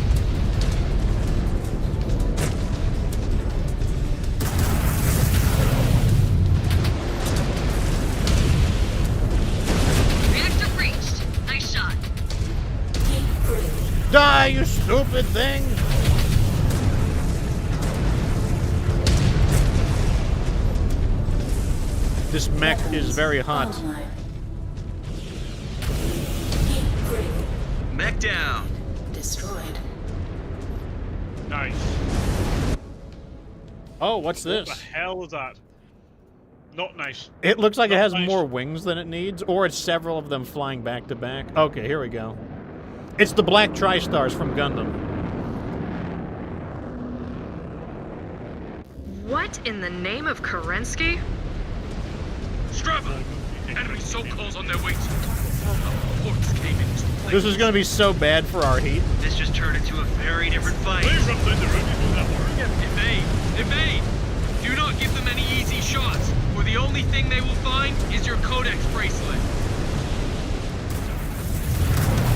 Reactor breached. Nice shot. Die, you stupid thing! This mech is very hot. Mech down. Destroyed. Nice. Oh, what's this? What the hell is that? Not nice. It looks like it Not has nice. more wings than it needs, or it's several of them flying back to back. Okay, here we go. It's the Black Tri-Stars from Gundam. What in the name of Kerensky? Strava! Enemy so-calls on their way to... Reports came in. This is gonna be so bad for our heat. This just turned into a very different fight. Evade! Evade! Do not give them any easy shots, for the only thing they will find is your Codex bracelet.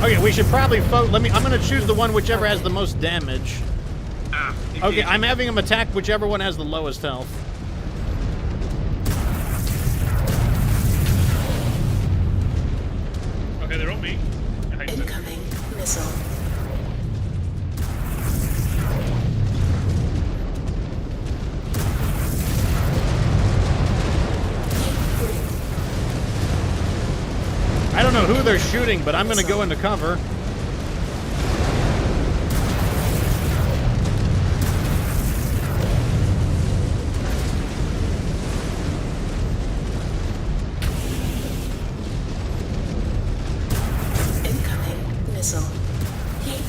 Okay, we should probably I'm gonna choose the one whichever has the most damage. Okay, I'm having them attack whichever one has the lowest health. Okay, they're on me. Incoming missile. I don't know who they're shooting, but I'm gonna go into cover.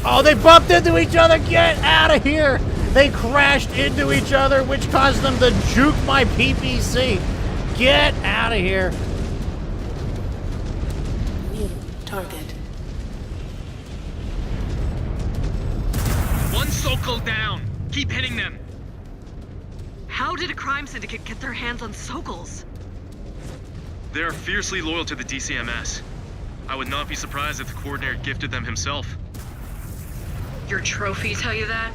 Oh, they bumped into each other! Get out of here! They crashed into each other, which caused them to juke my PPC. Get out of here! New target. One Sokol down. Keep hitting them. How did a crime syndicate get their hands on Sokols? They are fiercely loyal to the DCMS. I would not be surprised if the coordinator gifted them himself. Your trophy tell you that?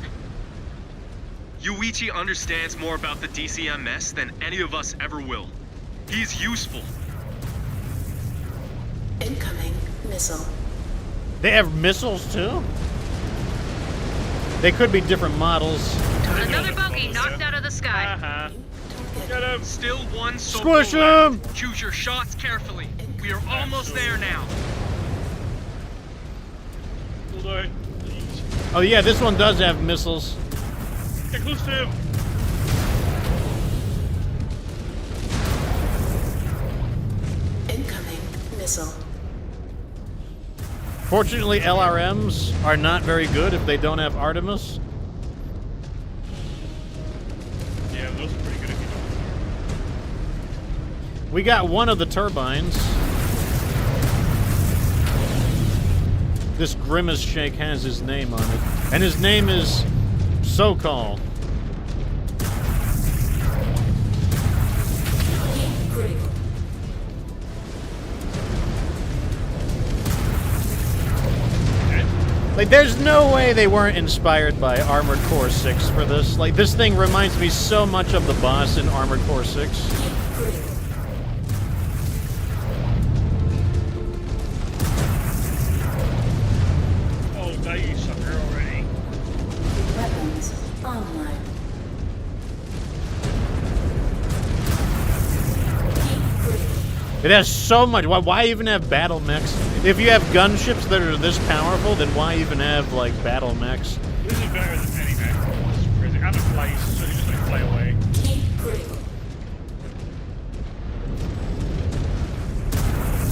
Yuichi understands more about the DCMS than any of us ever will. He's useful. Incoming missile. They have missiles too? They could be different models. Another bogey knocked out of the sky. Get him! Still one Sokol Squish him! left. Choose your shots carefully. We are almost there now. Hold on. Oh yeah, this one does have missiles. Get close to him! Incoming missile. Fortunately, LRMs are not very good if they don't have Artemis. Yeah, those are pretty good if you don't. We got one of the turbines. This Grimace Shake has his name on it. And his name is Sokol. Like, there's no way they weren't inspired by Armored Core 6 for this. Like, this thing reminds me so much of the boss in Armored Core 6. Oh, die, you sucker already. Weapons online. It has so much. Why even have battle mechs? If you have gunships that are this powerful, then why even have, like, battle mechs? This is better than any mech. This is crazy. And it flies, so you just like fly away.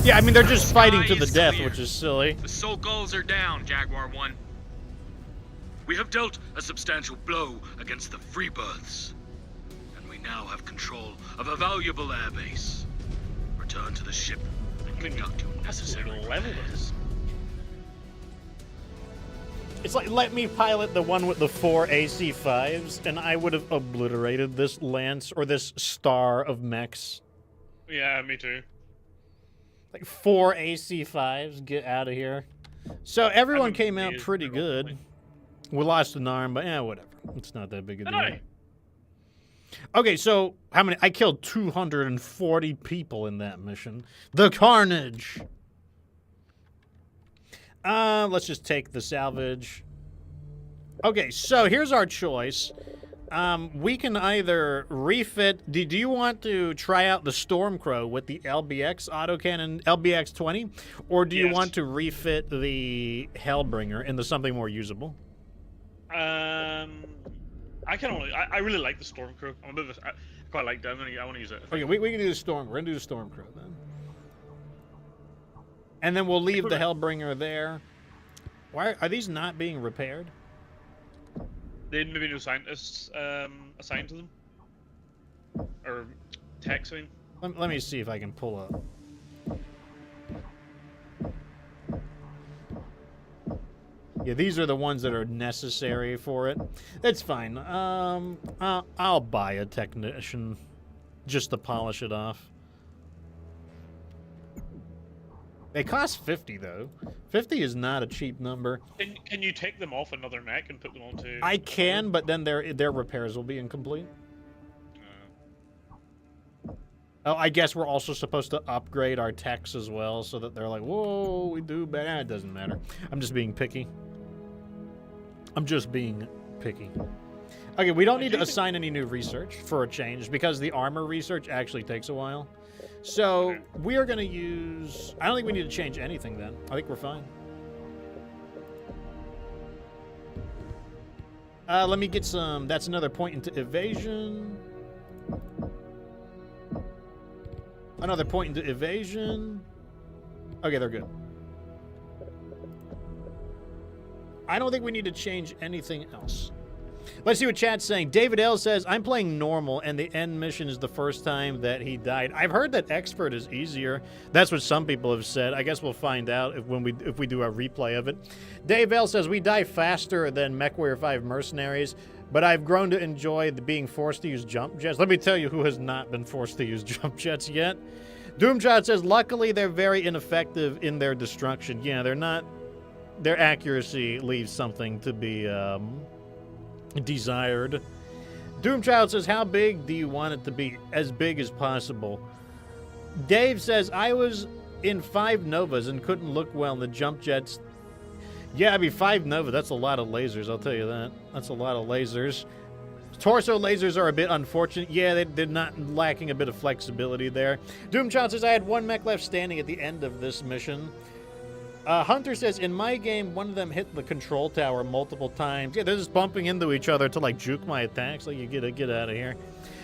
Yeah, I mean, they're just fighting to the death, which is silly. The Sokols are down, Jaguar 1. We have dealt a substantial blow against the Freebirths, and we now have control of a valuable airbase. Return to the ship and conduct your necessary repairs. It's like, let me pilot the one with the 4 AC-5s, and I would have obliterated this Lance or this star of mechs. Yeah, me too. Like, 4 AC-5s, get out of here. So everyone came out pretty good. We lost an arm, but yeah, whatever. It's not that big a deal. Okay, so how many? I killed 240 people in that mission. The carnage. Let's just take the salvage. Okay, so here's our choice. We can either refit. Do you want to try out the Stormcrow with the LBX autocannon, LBX 20, or do you want to refit the Hellbringer into something more usable? I really like the Stormcrow. I'm a bit of I quite like that. I want to use it. Okay, we can do the Storm. We're gonna do the Stormcrow then, and then we'll leave the Hellbringer there. Why are these not being repaired? They maybe no scientists assigned to them, or techs. I mean. Let me see if I can pull up. Yeah, these are the ones that are necessary for it. That's fine. I'll buy a technician just to polish it off. They cost 50 though. 50 is not a cheap number. Can you take them off another mech and put them onto? I can, but then their repairs will be incomplete. Oh, I guess we're also supposed to upgrade our techs as well, so that they're like, whoa, we do bad. It doesn't matter. I'm just being picky. Okay, we don't need to assign any new research for a change, because the armor research actually takes a while. So we are going to use... I don't think we need to change anything then. I think we're fine. Let me get some... That's another point into evasion. Another point into evasion. Okay, they're good. I don't think we need to change anything else. Let's see what chat's saying. David L says, I'm playing normal, and the end mission is the first time that he died. I've heard that expert is easier. That's what some people have said. I guess we'll find out if we do a replay of it. Dave L says, we die faster than MechWarrior 5 Mercenaries, but I've grown to enjoy being forced to use jump jets. Let me tell you who has not been forced to use jump jets yet. Doomchild says, luckily they're very ineffective in their destruction. Yeah, they're not... Their accuracy leaves something to be desired. Doomchild says, how big do you want it to be? As big as possible. Dave says, I was in 5 Novas and couldn't look well in the jump jets. Yeah, I mean, 5 Nova, that's a lot of lasers, I'll tell you that. That's a lot of lasers. Torso lasers are a bit unfortunate. Yeah, they're not lacking a bit of flexibility there. Doomchild says, I had 1 mech left standing at the end of this mission. Hunter says, in my game, one of them hit the control tower multiple times. Yeah, they're just bumping into each other to, like, juke my attacks. Like, you get out of here.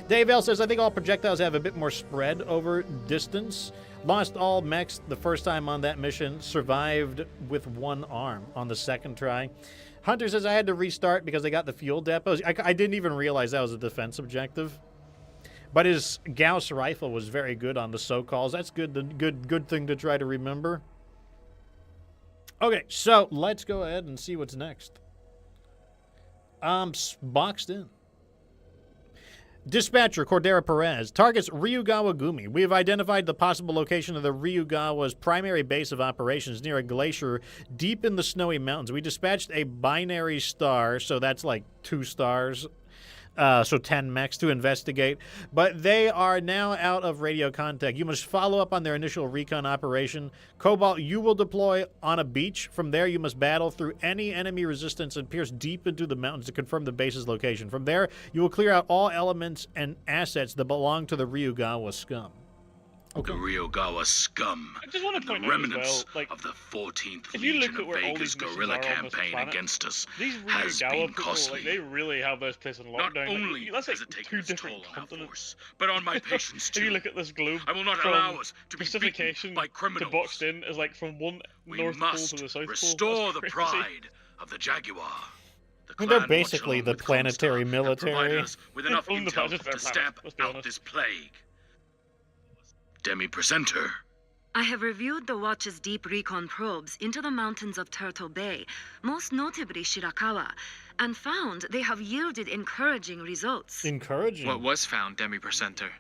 Dave L says, I think all projectiles have a bit more spread over distance. Lost all mechs the first time on that mission. Survived with one arm on the second try. Hunter says I had to restart because they got the fuel depots. I didn't even realize that was a defense objective. But his Gauss rifle was very good on the so-calls. That's good. Good thing to try to remember. Okay, so let's go ahead and see what's next. Boxed in. Dispatcher Cordera Perez targets Ryugawa Gumi. We have identified the possible location of the Ryugawa's primary base of operations near a glacier deep in the snowy mountains. We dispatched a binary star, so that's like 2 stars. So 10 mechs to investigate, but they are now out of radio contact. You must follow up on their initial recon operation. Cobalt, you will deploy on a beach. From there, you must battle through any enemy resistance and pierce deep into the mountains to confirm the base's location. From there, you will clear out all elements and assets that belong to the Ryugawa scum. Okay. The Ryugawa scum, I just want to point the remnants out, like, of the 14th if you Legion look at of where all Vega's these missions guerrilla are on this campaign planet, against us these has Ryugawa been people, costly. like, they really have this place in lockdown. Not only that's like has it taken 2 its different toll on our continents. force, but on my patience too. If you look at this globe, I will not from allow us to be beaten Pacification by criminals. to boxed in is like from one We North Pole must to the South restore Pole. the That's pride of the Jaguar. The I mean, they're clan basically watch the along with planetary Comstar have military. provided us with enough Only the intel planet's their to planet, stamp let's be out honest. this plague. Demi-Presenter. I have reviewed the Watch's deep recon probes into the mountains of Turtle Bay, most notably Shirakawa, and found they have yielded encouraging results. Encouraging? What was found, Demi-Presenter?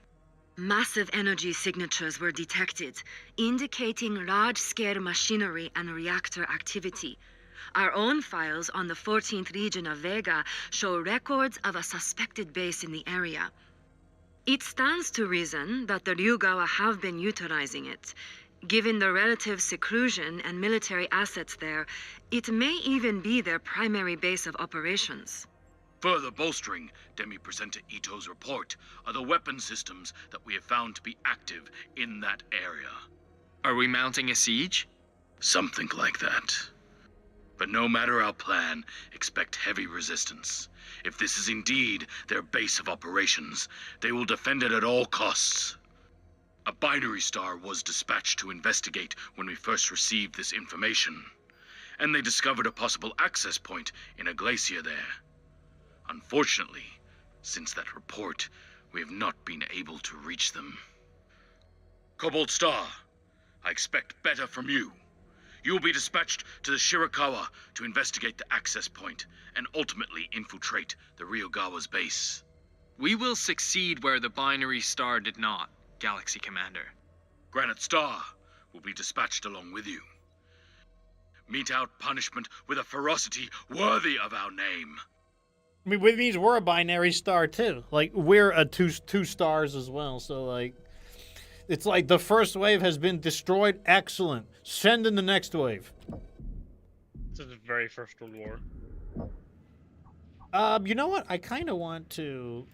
Massive energy signatures were detected, indicating large-scale machinery and reactor activity. Our own files on the 14th Legion of Vega show records of a suspected base in the area. It stands to reason that the Ryugawa have been utilizing it. Given the relative seclusion and military assets there, it may even be their primary base of operations. Further bolstering Demi-Presenter Ito's report are the weapon systems that we have found to be active in that area. Are we mounting a siege? Something like that. But no matter our plan, expect heavy resistance. If this is indeed their base of operations, they will defend it at all costs. A binary star was dispatched to investigate when we first received this information, and they discovered a possible access point in a glacier there. Unfortunately, since that report, we have not been able to reach them. Cobalt Star, I expect better from you. You will be dispatched to the Shirakawa to investigate the access point and ultimately infiltrate the Ryugawa's base. We will succeed where the binary star did not, Galaxy Commander. Granite Star will be dispatched along with you. Mete out punishment with a ferocity worthy of our name. I mean, it means we're a binary star too. Like, we're a two stars as well. So, like, it's like the first wave has been destroyed. Excellent. Send in the next wave. This is the very first World War. You know what? I kind of want to...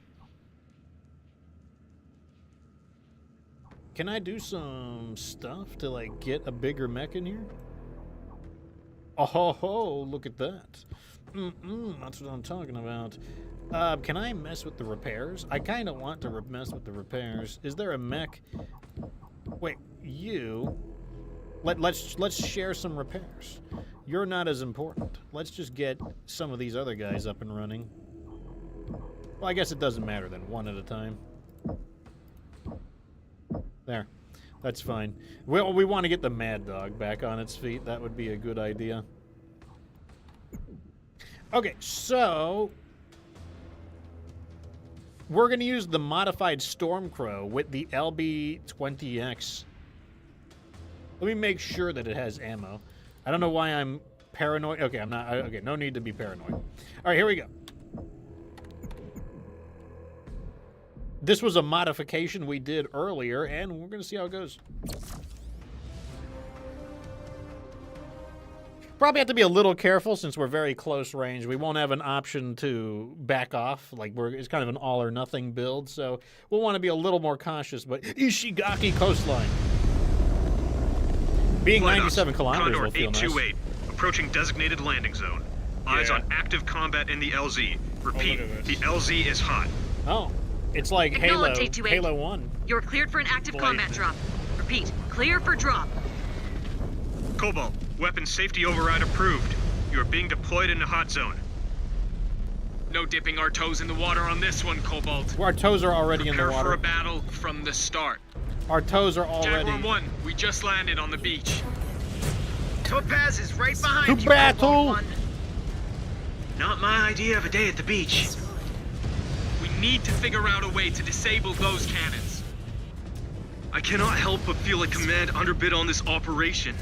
Can I do some stuff to, like, get a bigger mech in here? Oh, ho, ho, look at that. That's what I'm talking about. Can I mess with the repairs? I kind of want to mess with the repairs. Is there a mech? Wait, you... Let's share some repairs. You're not as important. Let's just get some of these other guys up and running. Well, I guess it doesn't matter then. One at a time. There. That's fine. We want to get the Mad Dog back on its feet. That would be a good idea. Okay, so... we're going to use the modified Stormcrow with the LB-20X. Let me make sure that it has ammo. I don't know why I'm paranoid. Okay, I'm not. Okay, no need to be paranoid. All right, here we go. This was a modification we did earlier, and we're going to see how it goes. Probably have to be a little careful since we're very close range. We won't have an option to back off. Like, it's kind of an all-or-nothing build, so we'll want to be a little more cautious. But Ishigaki coastline. Being 97 kilometers Condor will feel 828, approaching designated landing zone. Eyes on active combat in the LZ. Repeat, the LZ is hot. Oh, it's like Acknowledge 828. Halo 1. You're cleared for an active combat drop. Repeat, Clear for drop. Cobalt, weapon safety override approved. You are being deployed in the hot zone. No dipping our toes in the water on this one, Cobalt. Our toes are already in the Prepare water. for a battle from the start. Our toes are already... Jaguar 1, we just landed on the beach. Topaz is right behind To you, battle! Cobalt 1. Not my idea of a day at the beach. We need to figure out a way to disable those cannons. I cannot help but feel like Command underbid on this operation.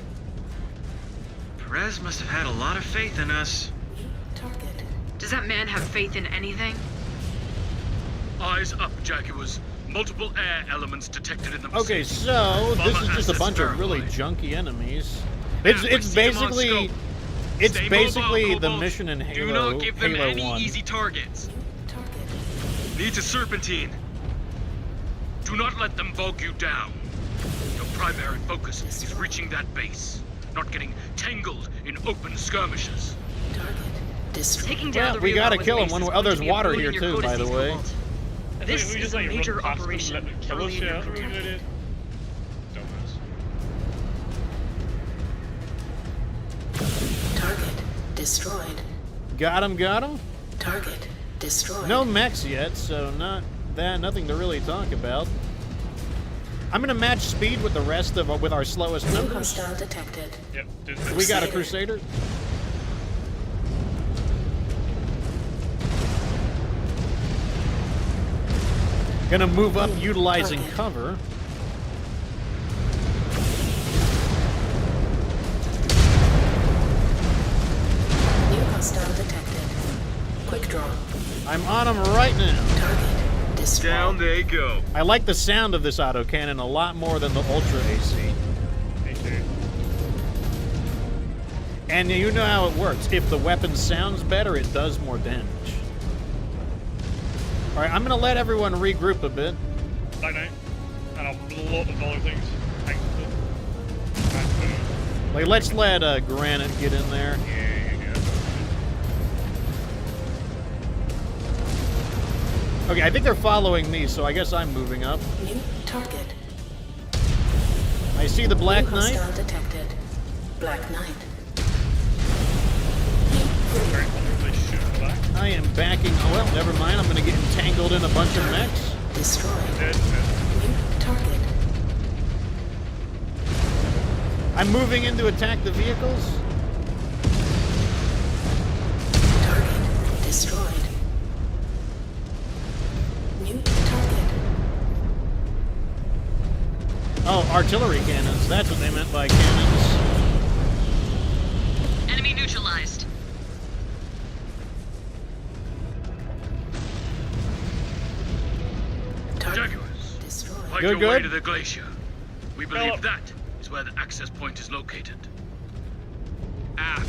Perez must have had a lot of faith in us. Does that man have faith in anything? Eyes up, Jaguars. Multiple air elements detected in the Okay, vicinity. so this Bomber is just a assets bunch of really verified. junky enemies. Yeah, It's I see 'em on basically scope. it's Stay basically mobile, the Cobalt. mission in Do Halo not give them Halo any 1. easy targets. Needs a serpentine. Do not let them bog you down. Your primary focus is reaching that base, not getting tangled in open skirmishes. Taking down the we Rio gotta Bravo kill him. base One is way. Oh, going to there's be a water boon here in your too, by the codices, way. Cobalt. I This think we is just a like major run past them, operation. let them kill us, Early in yeah, your that's what we're career. gonna do. Dumbass. Target destroyed. Got him. Target destroyed. No mechs yet, so nothing to really talk about. I'm gonna match speed with the rest of with our slowest New members. hostile detected. Yep, We got a Crusader. Gonna move up utilizing cover. New hostile detected. Quick draw. I'm on them right now. Target destroyed. Down they go. I like the sound of this autocannon a lot more than the Ultra AC. Me too. And you know how it works. If the weapon sounds better, it does more damage. Alright, I'm gonna let everyone regroup a bit. Night night. And I'll blow up the dollar things. Thanks. Like, let's let Granite get in there. Okay, I think they're following me, so I guess I'm moving up. New target. I see the Black New Knight. hostile detected. Black Knight. I am backing. Oh, well, never mind. I'm going to get entangled in a bunch of mechs. Destroyed. New target. I'm moving in to attack the vehicles. Target destroyed. New target. Oh, artillery cannons. That's what they meant by cannons. Enemy neutralized. Jaguars, destroyed. fight Good, your way good. to the glacier. We believe that is where the access point is located. Aft.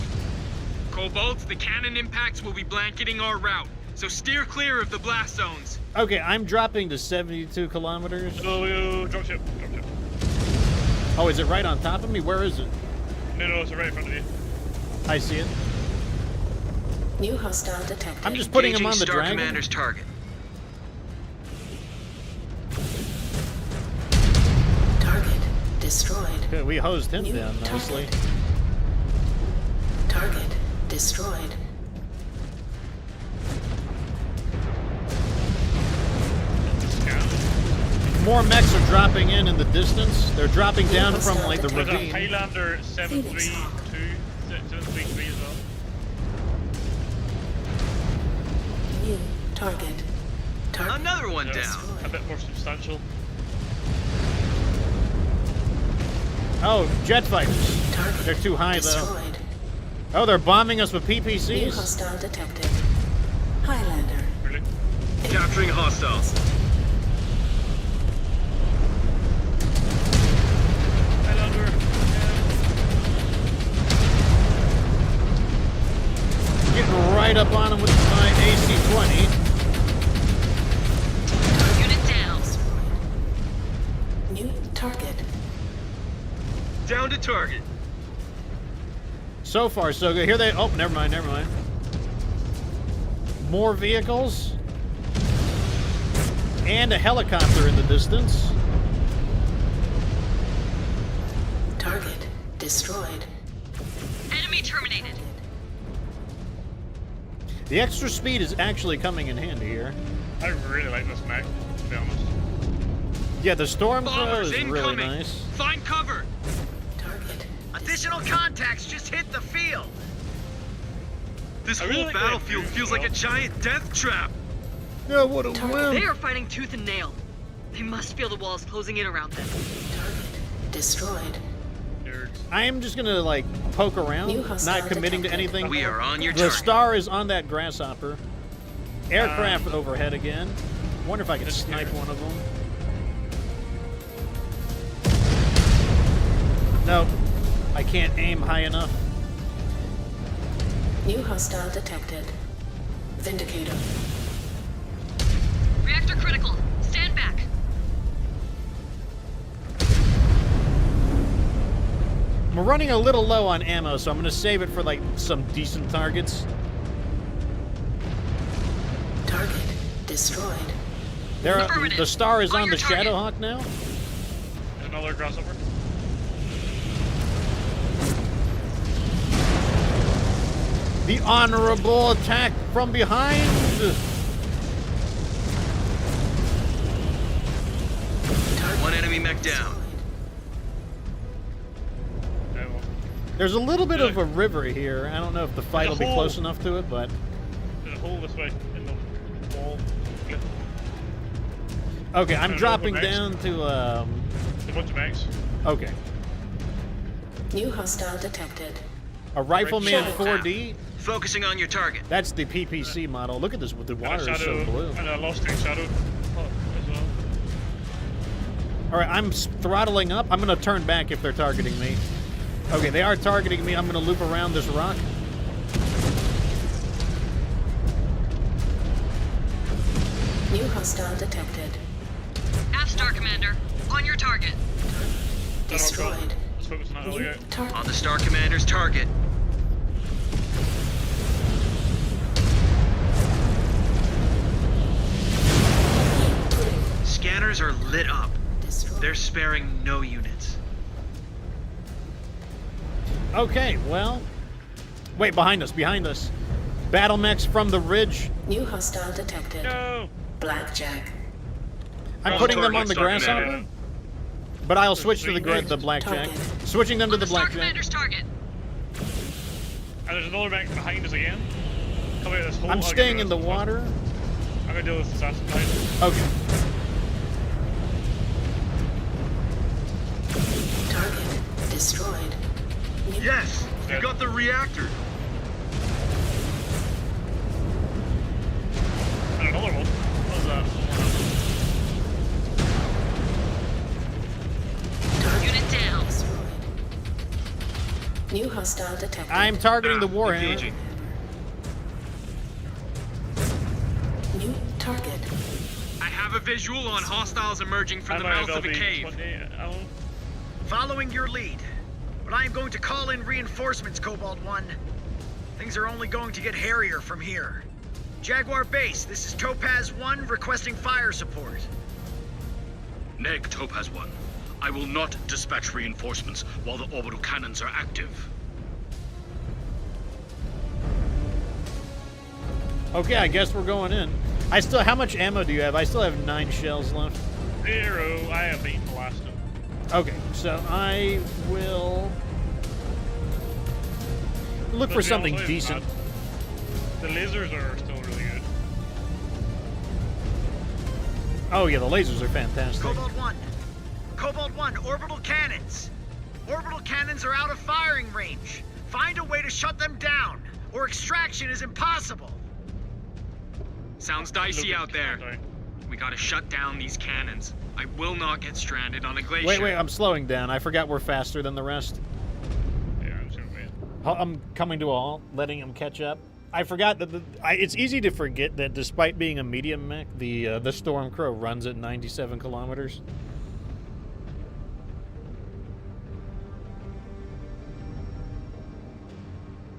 Cobalt, the cannon impacts will be blanketing our route, so steer clear of the blast zones. Okay, I'm dropping to 72 kilometers. Oh, drop ship. Oh, is it right on top of me? Where is it? No, it's right in front of you. I see it. New hostile detected. I'm just putting him on the Star dragon. Commander's target. Target destroyed. Okay, we hosed him New down nicely. Target destroyed. More mechs are dropping in the distance. They're dropping down from like the There's a ravine. Highlander 733 as well. New target. Target. Another one Yeah, down. A bit more substantial. Oh, jet fighters. Target They're too high though. destroyed. Oh, they're bombing us with New PPCs. hostile detected. Highlander. Really? Capturing hostiles. Highlander. Getting right up on them with my AC-20. Unit down. New target. Down to target. So far, so good. Here they... Oh, never mind. More vehicles. And a helicopter in the distance. destroyed. Enemy terminated. The extra speed is actually coming in handy here. I really like this mech, to be honest. Yeah, the storm crow Bombers is really incoming. nice. Find cover. Target. Additional contacts just hit the field. This I really whole like battlefield that feels like a giant death trap. Yeah, what a They win. are fighting tooth and nail. They must feel the walls closing in around them. Target destroyed. Nerds. I am just gonna like poke around, New hostile not committing to detected. anything. We are on your The target. star is on that grasshopper. Aircraft overhead again. Wonder if I could snipe one of them. No, I can't aim high enough. New hostile detected. Vindicator. Reactor critical. Stand back. I'm running a little low on ammo, so I'm gonna save it for like some decent targets. Target destroyed. There, Affirmative. the star is On on your the target. Shadowhawk now. There's another grasshopper. The honorable attack from behind. One enemy mech down. Okay, well, There's a little bit of a river here. I don't know if the fight will There's a be hole. close enough to it, but there's a hole this way in the wall. Cliff. okay. I'm know dropping what down to There's a bunch of mechs. okay. New hostile detected. A Rifleman Shadow 4D. Focusing on your target. That's the PPC model. Look at this. The And a water is shadow, so blue. and a lost in shadow as well. All right, I'm throttling up. I'm gonna turn back if they're targeting me. Okay, they are targeting me. I'm gonna loop around this rock. New hostile detected. Star Commander. On your target. Destroyed. Let's focus on that New earlier. target. On the Star Commander's target. Scanners are lit up. Destroyed. They're sparing no units. Okay, well. Wait, behind us, behind us. Battle mechs from the ridge. New hostile detected. No! Blackjack. I'm Oh, putting them on the target, grasshopper, yeah. but I'll switch to the blackjack. Target. Switching them to On the the Star blackjack. Commander's target. And there's another mech behind us again. Coming out this hole. I'm I'll get staying rid in of the this water. assassin. I'm gonna deal with this assassin behind. Okay. Target destroyed. New Yes, you got the reactor. And another one. What was that? target Unit down. destroyed. New hostile detected. I'm targeting the Warhammer. Engaging. New target. I have a visual on hostiles emerging from the mouth of a cave. 20, Alan. Following your lead. But I am going to call in reinforcements, Cobalt 1. Things are only going to get hairier from here. Jaguar Base, this is Topaz 1 requesting fire support. Neg Topaz 1. I will not dispatch reinforcements while the orbital cannons are active. Okay, I guess we're going in. How much ammo do you have? I still have 9 shells left. 0. I have been blasted. Okay, so I will look for But something the decent. The lasers are still really good. Oh yeah, the lasers are fantastic. Cobalt 1. Cobalt 1, orbital cannons. Orbital cannons are out of firing range. Find a way to shut them down, or extraction is impossible. Sounds dicey out there. Sorry. We gotta shut down these cannons. I will not get stranded on a glacier. Wait, I'm slowing down. I forgot we're faster than the rest. Yeah, I'm sure we I'm coming to a halt, letting him catch up. I forgot that it's easy to forget that despite being a medium mech, the Storm Crow runs at 97 kilometers.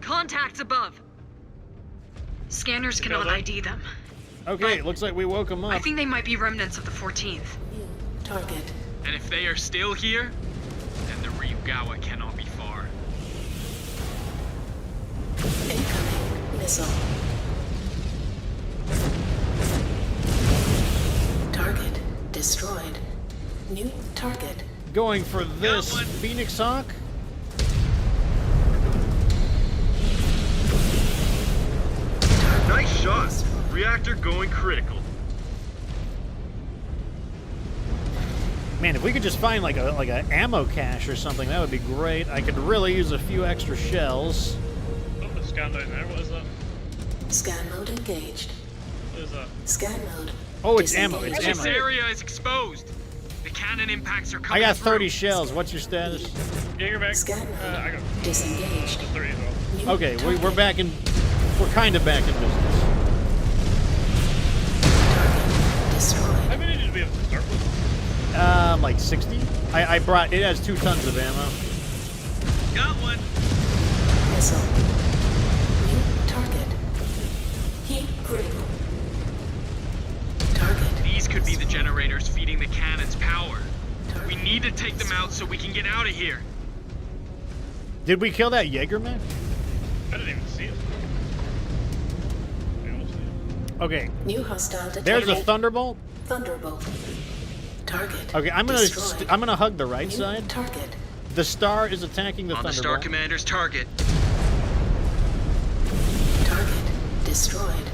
Contacts above. Scanners cannot ID them. Okay, it looks like we woke him up. I think they might be remnants of the 14th. New target. And if they are still here, then the Ryugawa cannot be far. Missile. Target destroyed. New target. Going for this Phoenix Hawk. Nice shot. Reactor going critical. Man, if we could just find like a ammo cache or something, that would be great. I could really use a few extra shells. Oh, the scan down there. What is that? Scan mode engaged. What is that? Scan mode. Oh, it's ammo. It's ammo. This area is exposed. The cannon impacts are coming I got 30 through. shells. What's your status? Jaegerback. Scan mode. I got disengaged. 30 as well. Okay, we're back in. We're kind of back in business. Destroyed. How many did we have to start with? Like 60. I brought. It has 2 tons of ammo. Got one. Missile. New target. Heat critical. Target. These could be the generators feeding the cannon's power. We need to take them out so we can get out of here. Did we kill that Jaegerman? I didn't even see it. I don't see it. Okay. New hostile detected. There's a Thunderbolt. Thunderbolt. Target. Okay, I'm gonna hug the right New side. Target. The star is attacking the On the Thunderbolt. Star Commander's target. Target destroyed.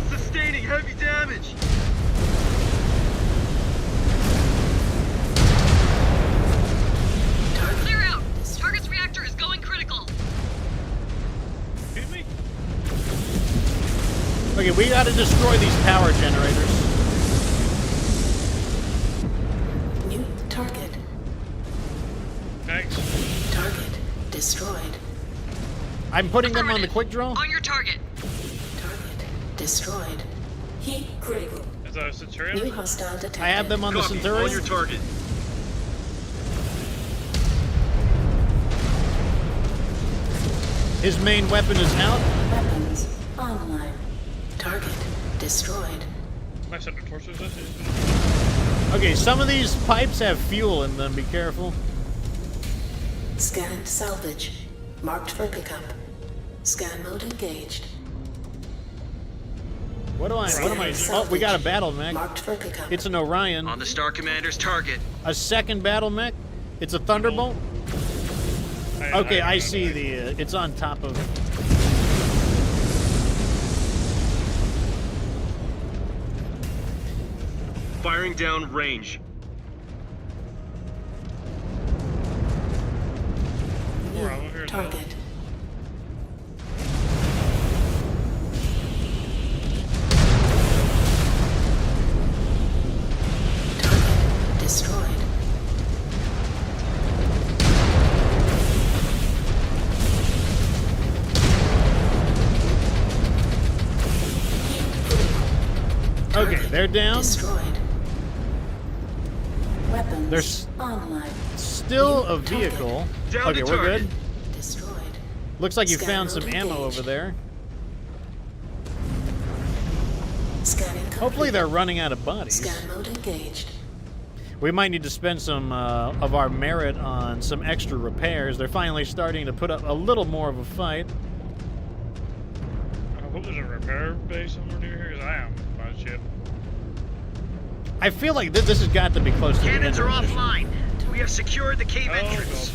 Sustaining heavy damage. Clear out! Target's reactor is going critical. Excuse me? Okay, we gotta destroy these power generators. New target. Thanks. Target destroyed. I'm putting them on the quick draw. On your target. Target destroyed. Heat critical. Is that a Centurion? New hostile detected. I have them on the Copy. Centurion. On your target. His main weapon is out. Weapons online. Target destroyed. My center torso is this? Okay, some of these pipes have fuel in them. Be careful. Scan salvage. Marked for pickup. Scan mode engaged. What am I? Oh, we got a battle mech. Marked for pickup. It's an Orion. On the Star Commander's target. A second battle mech. It's a Thunderbolt. Okay, I see the. It's on top of. Firing down range. More ammo here as well. Target. Target destroyed. Okay, they're down. Destroyed. Weapons There's online. still a vehicle. Down Okay, to we're target. good. Destroyed. Looks like you Scan found some mode ammo engaged. over there. Scanning complete. Hopefully they're running out of bodies. Scan mode engaged. We might need to spend some of our merit on some extra repairs. They're finally starting to put up a little more of a fight. I hope there's a repair base somewhere near here, because I am bad shit. I feel like this has got to be close to Cannons the are end of the mission. offline. We have secured the cave Oh, entrance.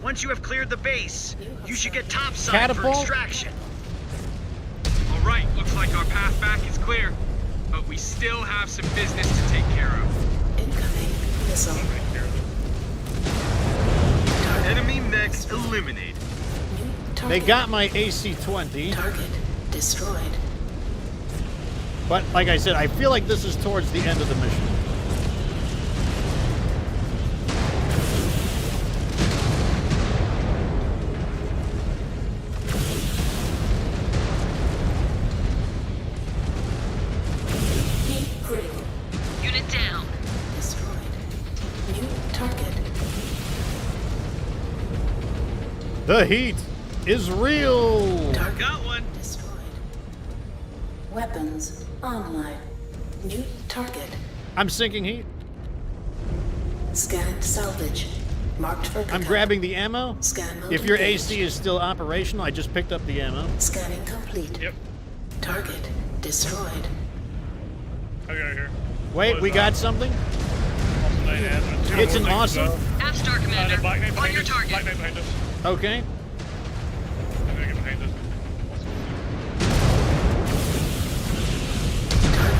Once you have cleared the base, you should get topside for Catapult? extraction. All right, looks like our path back is clear. But we still have some business to take care of. Incoming missile. Enemy mechs eliminated. They got my AC-20. Target destroyed. But like I said, I feel like this is towards the end of the mission. Heat critical. Unit down. Destroyed. New target. The heat is real. Target Got one. destroyed. Weapons online. New target. I'm sinking heat. Scanned salvage. Marked for pickup. I'm grabbing the ammo. Scan mode If your engaged. AC is still operational, I just picked up the ammo. Scanning complete. Yep. Target destroyed. I got it here. Wait, we got something? It's an awesome. Half-star, Commander. On your target. Black Knight behind us. Okay. I'm gonna get behind us.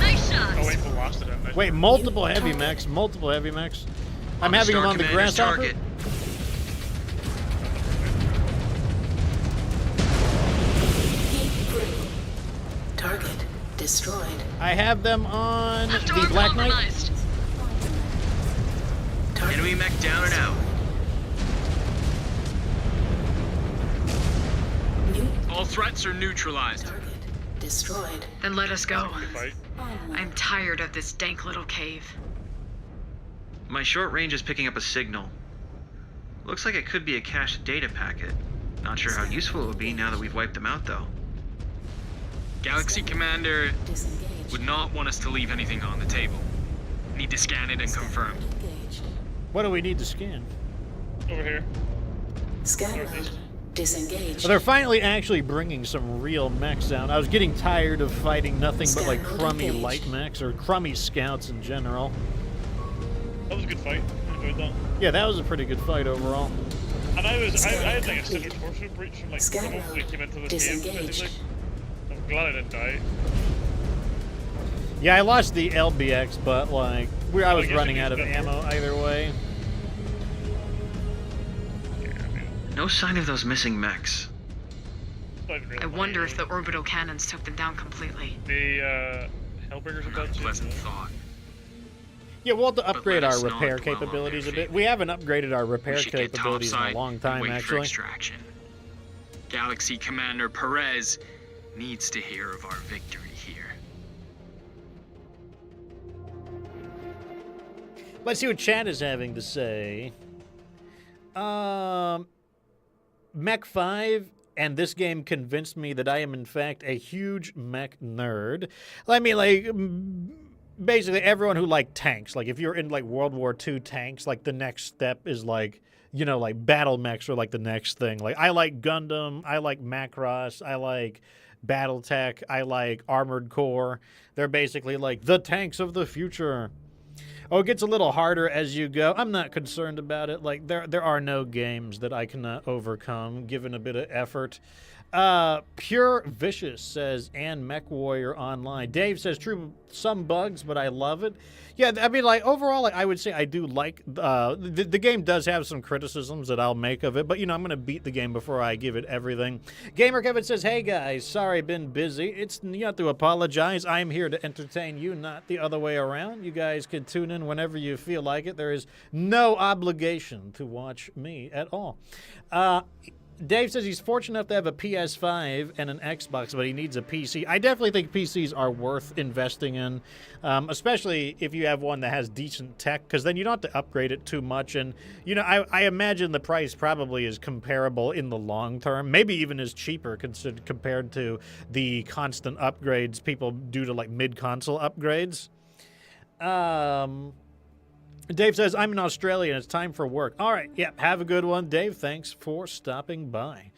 Nice shot. Oh wait, we lost it. Nice. Wait, multiple heavy mechs. Multiple heavy mechs. I'm having them on the grasshopper. Target. Target destroyed. I have them on the Black Knight. Enemy mech down and out. All threats are neutralized. Target destroyed. Then let us go. Fight. I'm tired of this dank little cave. My short range is picking up a signal. Looks like it could be a cached data packet. Not sure how useful it would be now that we've wiped them out, though. Galaxy Commander Disengaged. would not want us to leave anything on the table. Need to scan it and confirm. Engaged. What do we need to scan? Over here. Scan mode. Northeast. Disengaged. So they're finally actually bringing some real mechs down. I was getting tired of fighting nothing but like crummy light mechs or crummy scouts in general. That was a good fight. I enjoyed that. Yeah, that was a pretty good fight overall. And I had like a standard torso breach from like Scan when we mode. came into this Disengaged. game. Basically. I'm glad I didn't die. Yeah, I lost the LBX, but like I was guess running you out of used that ammo either way. No sign of those missing mechs. I wonder if the orbital cannons took them down completely. The Hellbringers are bad too. Pleasant thought. Yeah, we'll have to upgrade let our us not repair dwell on capabilities a their bit. We haven't upgraded our We repair should get capabilities in a topside long and time, wait for actually. extraction. Galaxy Commander Perez needs to hear of our victory here. Let's see what chat is having to say. Mech 5 and this game convinced me that I am in fact a huge mech nerd. I mean, like, basically everyone who liked tanks, like if you're in like World War II tanks, like the next step is like, you know, like battle mechs are like the next thing. Like I like Gundam, I like Macross, I like Battletech, I like Armored Core. They're basically like the tanks of the future. Oh, it gets a little harder as you go. I'm not concerned about it. Like there are no games that I cannot overcome given a bit of effort. Pure Vicious says, and MechWarrior Online. Dave says, true, some bugs, but I love it. Yeah, I mean, like, overall, like, I would say I do like, the game does have some criticisms that I'll make of it, but, you know, I'm going to beat the game before I give it everything. Gamer Kevin says, hey, guys, sorry, been busy. You have to apologize. I'm here to entertain you, not the other way around. You guys can tune in whenever you feel like it. There is no obligation to watch me at all. Dave says he's fortunate enough to have a PS5 and an Xbox, but he needs a PC. I definitely think PCs are worth investing in, especially if you have one that has decent tech, because then you don't have to upgrade it too much. And, you know, I imagine the price probably is comparable in the long term, maybe even is cheaper compared to the constant upgrades people do to, like, mid-console upgrades. Dave says, I'm in Australia and it's time for work. All right, yeah, have a good one, Dave. Thanks for stopping by.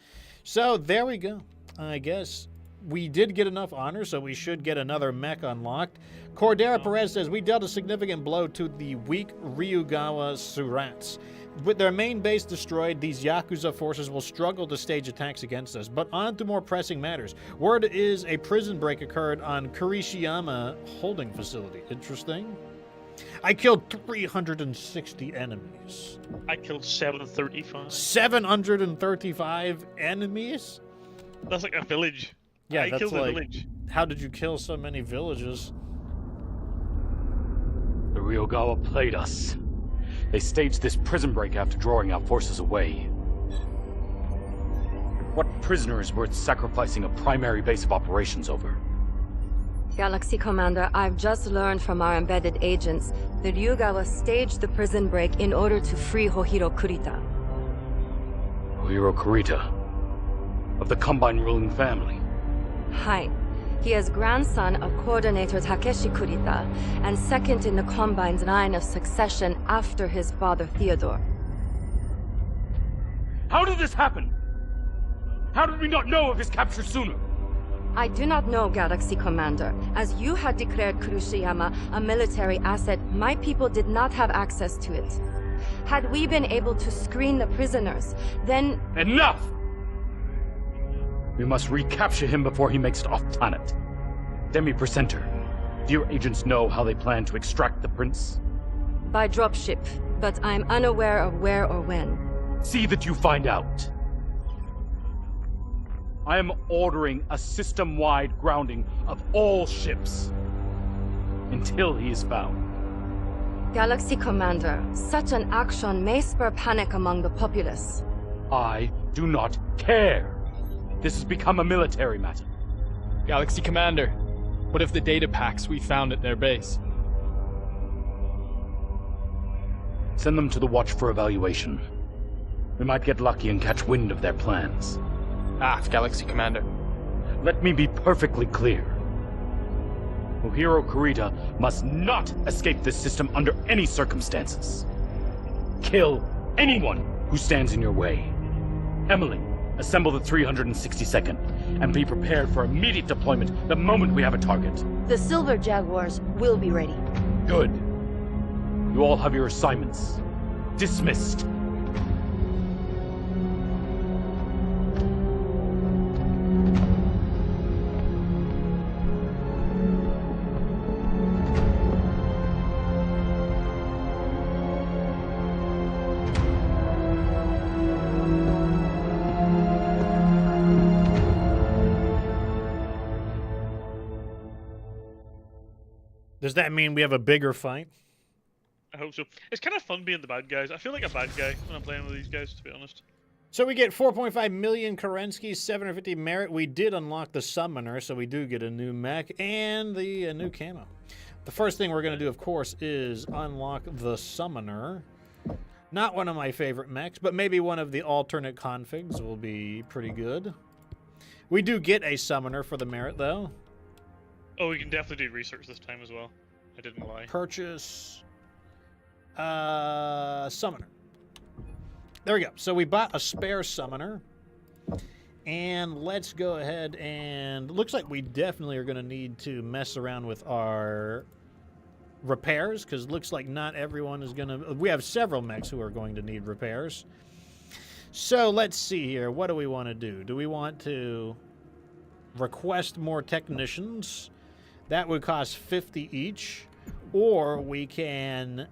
So there we go. I guess we did get enough honor, so we should get another mech unlocked. Cordera Perez says, we dealt a significant blow to the weak Ryugawa Surats. With their main base destroyed, these Yakuza forces will struggle to stage attacks against us. But on to more pressing matters. Word is a prison break occurred on Kurishiyama holding facility. Interesting. I killed 360 enemies. I killed 735. 735 enemies? That's like a village. Yeah, I that's killed like, a village. How did you kill so many villages? The Ryugawa played us. They staged this prison break after drawing our forces away. What prisoner is worth sacrificing a primary base of operations over? Galaxy Commander, I've just learned from our embedded agents that Ryugawa staged the prison break in order to free Hohiro Kurita. Hohiro Kurita? Of the Combine ruling family? Hi. He is grandson of Coordinator Takeshi Kurita, and second in the Combine's line of succession after his father Theodore. How did this happen? How did we not know of his capture sooner? I do not know, Galaxy Commander. As you had declared Kurushiyama a military asset, my people did not have access to it. Had we been able to screen the prisoners, then... Enough! We must recapture him before he makes it off-planet. Demi-Presenter, do your agents know how they plan to extract the prince? By dropship, but I'm unaware of where or when. See that you find out. I am ordering a system-wide grounding of all ships until he is found. Galaxy Commander, such an action may spur panic among the populace. I do not care. This has become a military matter. Galaxy Commander, what if the data packs we found at their base? Send them to the Watch for evaluation. We might get lucky and catch wind of their plans. Galaxy Commander. Let me be perfectly clear. Mohiro Kurita must not escape this system under any circumstances. Kill anyone who stands in your way. Emily, assemble the 362nd, and be prepared for immediate deployment the moment we have a target. The Silver Jaguars will be ready. Good. You all have your assignments. Dismissed. Does that mean we have a bigger fight? I hope so. It's kind of fun being the bad guys. I feel like a bad guy when I'm playing with these guys, to be honest. So we get 4.5 million Kerensky, 750 merit. We did unlock the Summoner, so we do get a new mech and the new camo. The first thing we're going to do, of course, is unlock the Summoner. Not one of my favorite mechs, but maybe one of the alternate configs will be pretty good. We do get a Summoner for the merit, though. Oh, we can definitely do research this time as well. I didn't lie. Purchase Summoner. There we go. So we bought a spare Summoner. And let's go ahead and... Looks like we definitely are going to need to mess around with our repairs, because it looks like not everyone is going to... We have several mechs who are going to need repairs. So let's see here. What do we want to do? Do we want to request more technicians? That would cost 50 each. Or we can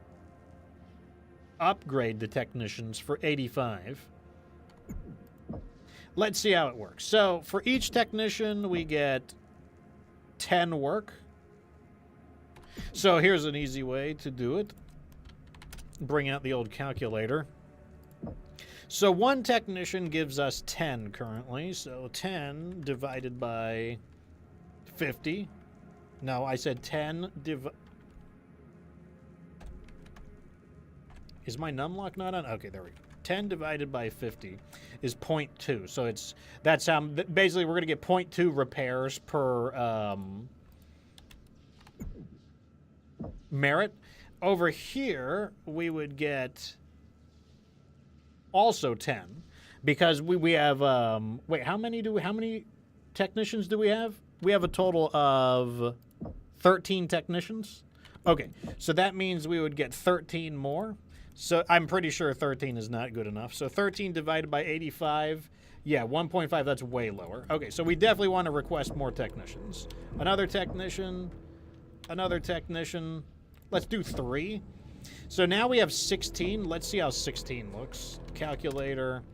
upgrade the technicians for 85. Let's see how it works. So for each technician, we get 10 work. So here's an easy way to do it. Bring out the old calculator. So one technician gives us 10 currently. So 10 divided by 50. No, I said 10 Is my numlock not on? Okay, there we go. 10 divided by 50 is 0.2. So that's how basically we're going to get 0.2 repairs per merit. Over here we would get also 10 because we have wait, how many technicians do we have? We have a total of 13 technicians. Okay, so that means we would get 13 more. So I'm pretty sure 13 is not good enough. So 13 divided by 85, yeah, 1.5, that's way lower. Okay, so we definitely want to request more technicians. Another technician. Let's do 3. So now we have 16. Let's see how 16 looks. Calculator.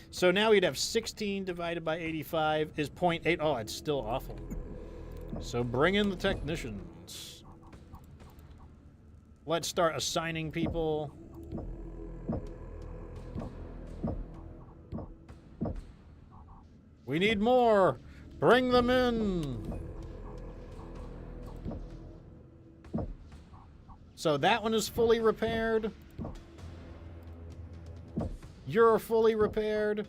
So now we'd have 16 divided by 85 is 0.8. Oh, it's still awful. So bring in the technicians. Let's start assigning people. We need more. Bring them in. So that one is fully repaired. You're fully repaired.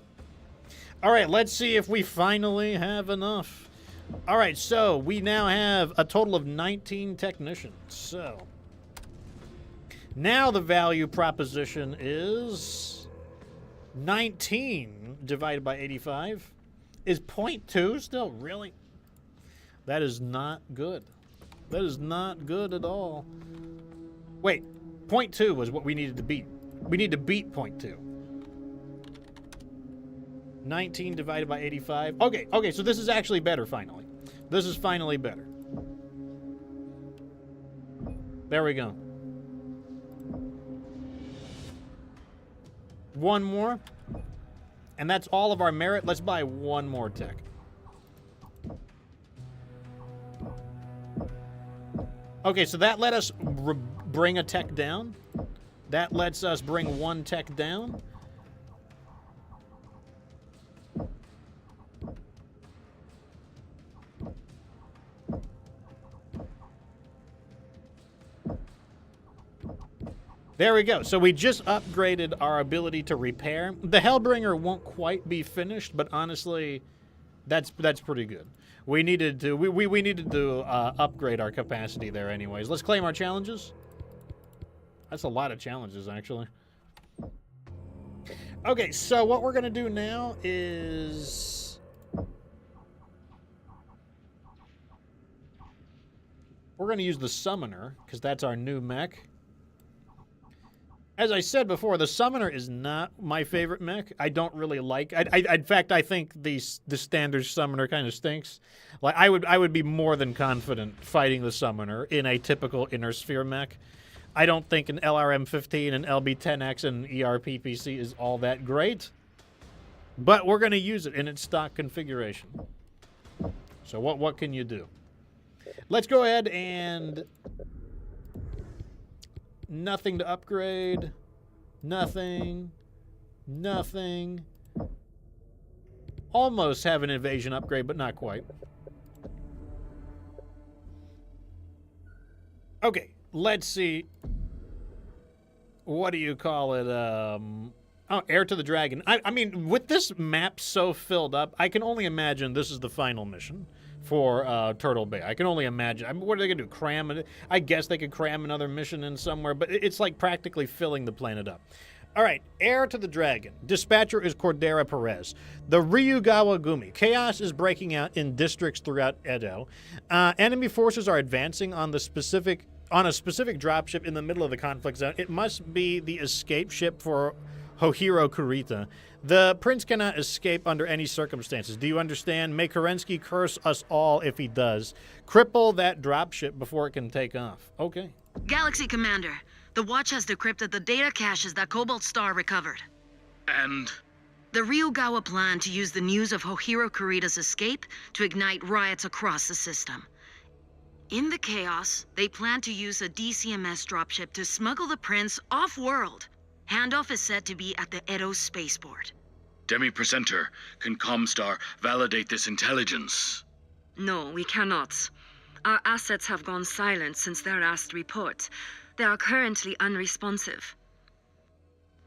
All right, let's see if we finally have enough. All right, so we now have a total of 19 technicians. So now the value proposition is 19 divided by 85 is 0.2 still? Really? That is not good. That is not good at all. Wait, 0.2 was what we needed to beat. We need to beat 0.2. 19 divided by 85. Okay, so this is actually better finally. This is finally better. There we go. One more. And that's all of our merit. Let's buy one more tech. Okay, so that let us bring a tech down. That lets us bring one tech down. There we go. So we just upgraded our ability to repair. The Hellbringer won't quite be finished, but honestly, that's pretty good. We needed to we needed to upgrade our capacity there anyways. Let's claim our challenges. That's a lot of challenges actually. Okay, so what we're gonna do now is we're gonna use the Summoner because that's our new mech. As I said before, the Summoner is not my favorite mech. I don't really like. In fact, I think the standard Summoner kind of stinks. Like I would be more than confident fighting the Summoner in a typical Inner Sphere mech. I don't think an LRM-15 and LB-10X and ERPPC is all that great, but we're going to use it in its stock configuration. So what can you do? Let's go ahead and. Nothing to upgrade. Nothing. Nothing. Almost have an invasion upgrade, but not quite. Okay, let's see. What do you call it? Oh, Heir to the Dragon. I mean, with this map so filled up, I can only imagine this is the final mission for Turtle Bay. I can only imagine. I mean, what are they going to do? Cram it? I guess they could cram another mission in somewhere, but it's like practically filling the planet up. All right, Heir to the Dragon. Dispatcher is Cordera Perez. The Ryugawa Gumi. Chaos is breaking out in districts throughout Edo. Enemy forces are advancing on a specific dropship in the middle of the conflict zone. It must be the escape ship for Hohiro Kurita. The prince cannot escape under any circumstances. Do you understand? May Kerensky curse us all if he does. Cripple that dropship before it can take off. Okay. Galaxy Commander, the Watch has decrypted the data caches that Cobalt Star recovered. And? The Ryugawa plan to use the news of Hohiro Kurita's escape to ignite riots across the system. In the chaos, they plan to use a DCMS dropship to smuggle the prince off-world. Handoff is said to be at the Edo spaceport. Demi-Presenter, can Comstar validate this intelligence? No, we cannot. Our assets have gone silent since their last report. They are currently unresponsive.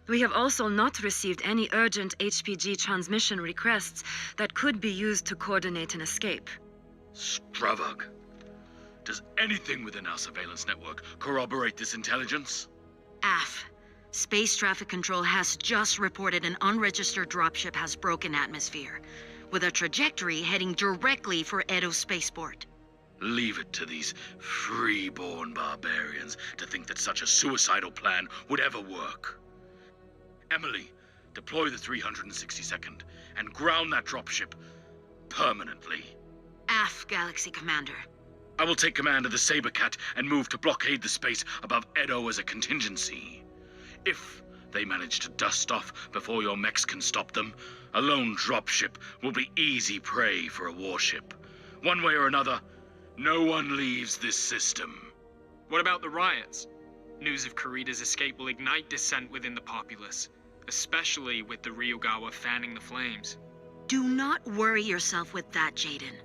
We have also not received any urgent HPG transmission requests that could be used to coordinate an escape. Stravug. Does anything within our surveillance network corroborate this intelligence? AF. Space Traffic Control has just reported an unregistered dropship has broken atmosphere, with a trajectory heading directly for Edo Spaceport. Leave it to these free-born barbarians to think that such a suicidal plan would ever work. Emily, deploy the 362nd and ground that dropship permanently. AF, Galaxy Commander. I will take command of the Sabercat and move to blockade the space above Edo as a contingency. If they manage to dust off before your mechs can stop them, a lone dropship will be easy prey for a warship. One way or another, no one leaves this system. What about the riots? News of Kurita's escape will ignite dissent within the populace, especially with the Ryugawa fanning the flames. Do not worry yourself with that, Jaden.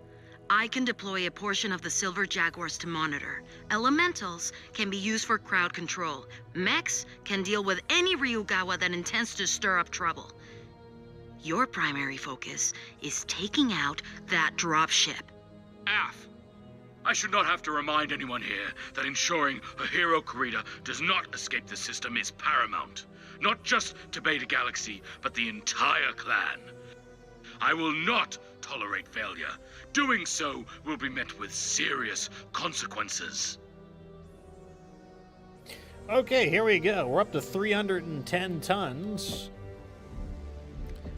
I can deploy a portion of the Silver Jaguars to monitor. Elementals can be used for crowd control. Mechs can deal with any Ryugawa that intends to stir up trouble. Your primary focus is taking out that dropship. Af. I should not have to remind anyone here that ensuring a hero Kurita does not escape the system is paramount. Not just to Beta Galaxy, but the entire clan. I will not tolerate failure. Doing so will be met with serious consequences. Okay, here we go. We're up to 310 tons.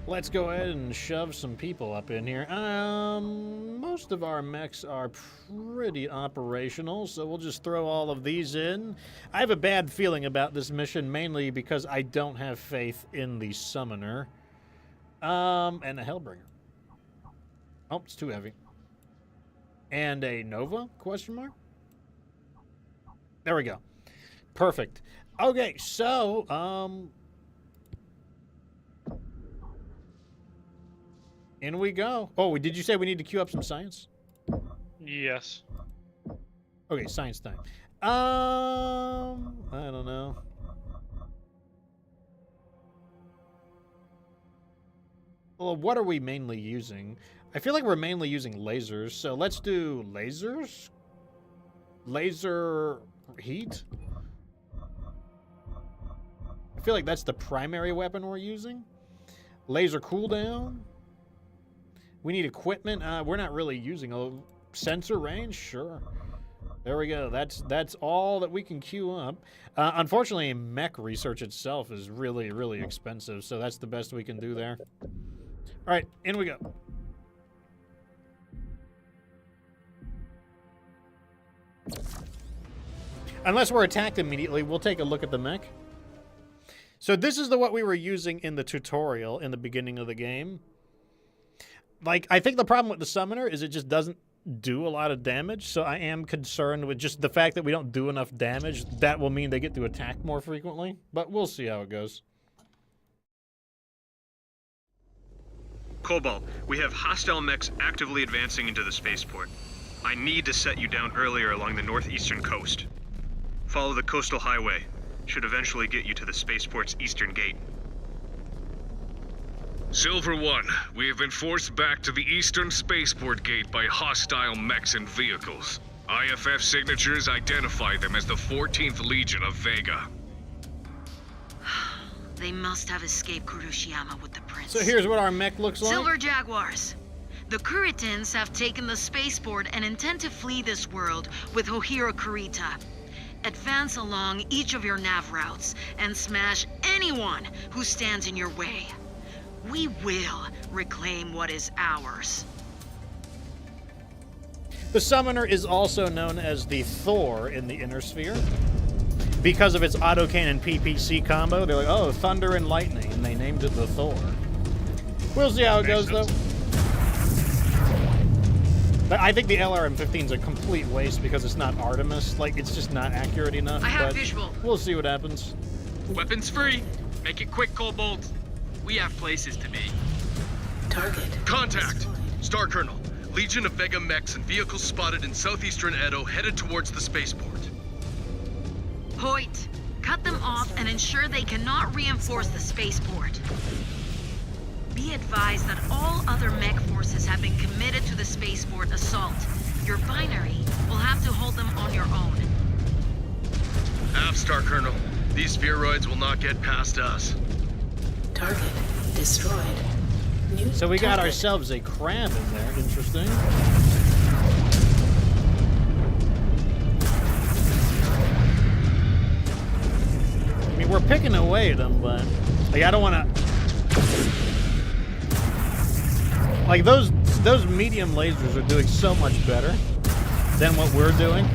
Let's go ahead and shove some people up in here. Most of our mechs are pretty operational, so we'll just throw all of these in. I have a bad feeling about this mission, mainly because I don't have faith in the Summoner. And a Hellbringer. Oh, it's too heavy. And a Nova, question mark? There we go. Perfect. Okay, so, in we go. Oh, did you say we need to queue up some science? Yes. Okay, science time. I don't know. Well, what are we mainly using? I feel like we're mainly using lasers, so let's do lasers? Laser heat? I feel like that's the primary weapon we're using. Laser cooldown. We need equipment. We're not really using a sensor range. Sure. There we go. That's all that we can queue up. Unfortunately, mech research itself is really, really expensive, so that's the best we can do there. All right, in we go. Unless we're attacked immediately, we'll take a look at the mech. So this is what we were using in the tutorial in the beginning of the game. Like, I think the problem with the Summoner is it just doesn't do a lot of damage, so I am concerned with just the fact that we don't do enough damage. That will mean they get to attack more frequently, but we'll see how it goes. Cobalt, we have hostile mechs actively advancing into the spaceport. I need to set you down earlier along the northeastern coast. Follow the coastal highway. Should eventually get you to the spaceport's eastern gate. Silver One, we have been forced back to the eastern spaceport gate by hostile mechs and vehicles. IFF signatures identify them as the 14th Legion of Vega. They must have escaped Kurushiyama with the prince. So here's what our mech looks like. Silver Jaguars. The Kuritans have taken the spaceport and intend to flee this world with Hohiro Kurita. Advance along each of your nav routes and smash anyone who stands in your way. We will reclaim what is ours. The Summoner is also known as the Thor in the Inner Sphere. Because of its autocannon PPC combo, they're like, oh, thunder and lightning, and they named it the Thor. We'll see how it goes, though. But I think the LRM-15 is a complete waste because it's not Artemis. Like, it's just not accurate enough. I have visual. We'll see what happens. Weapons free. Make it quick, Cobalt. We have places to be. Target. Contact! Star Colonel. Legion of Vega mechs and vehicles spotted in southeastern Edo headed towards the spaceport. Hoyt, cut them off and ensure they cannot reinforce the spaceport. Be advised that all other mech forces have been committed to the spaceport assault. Your binary will have to hold them on your own. Aft, Star Colonel. These spheroids will not get past us. Target destroyed. New So we got target. ourselves a crab in there. Interesting. I mean, we're picking away at them, but like, I don't want to. Like those medium lasers are doing so much better than what we're doing.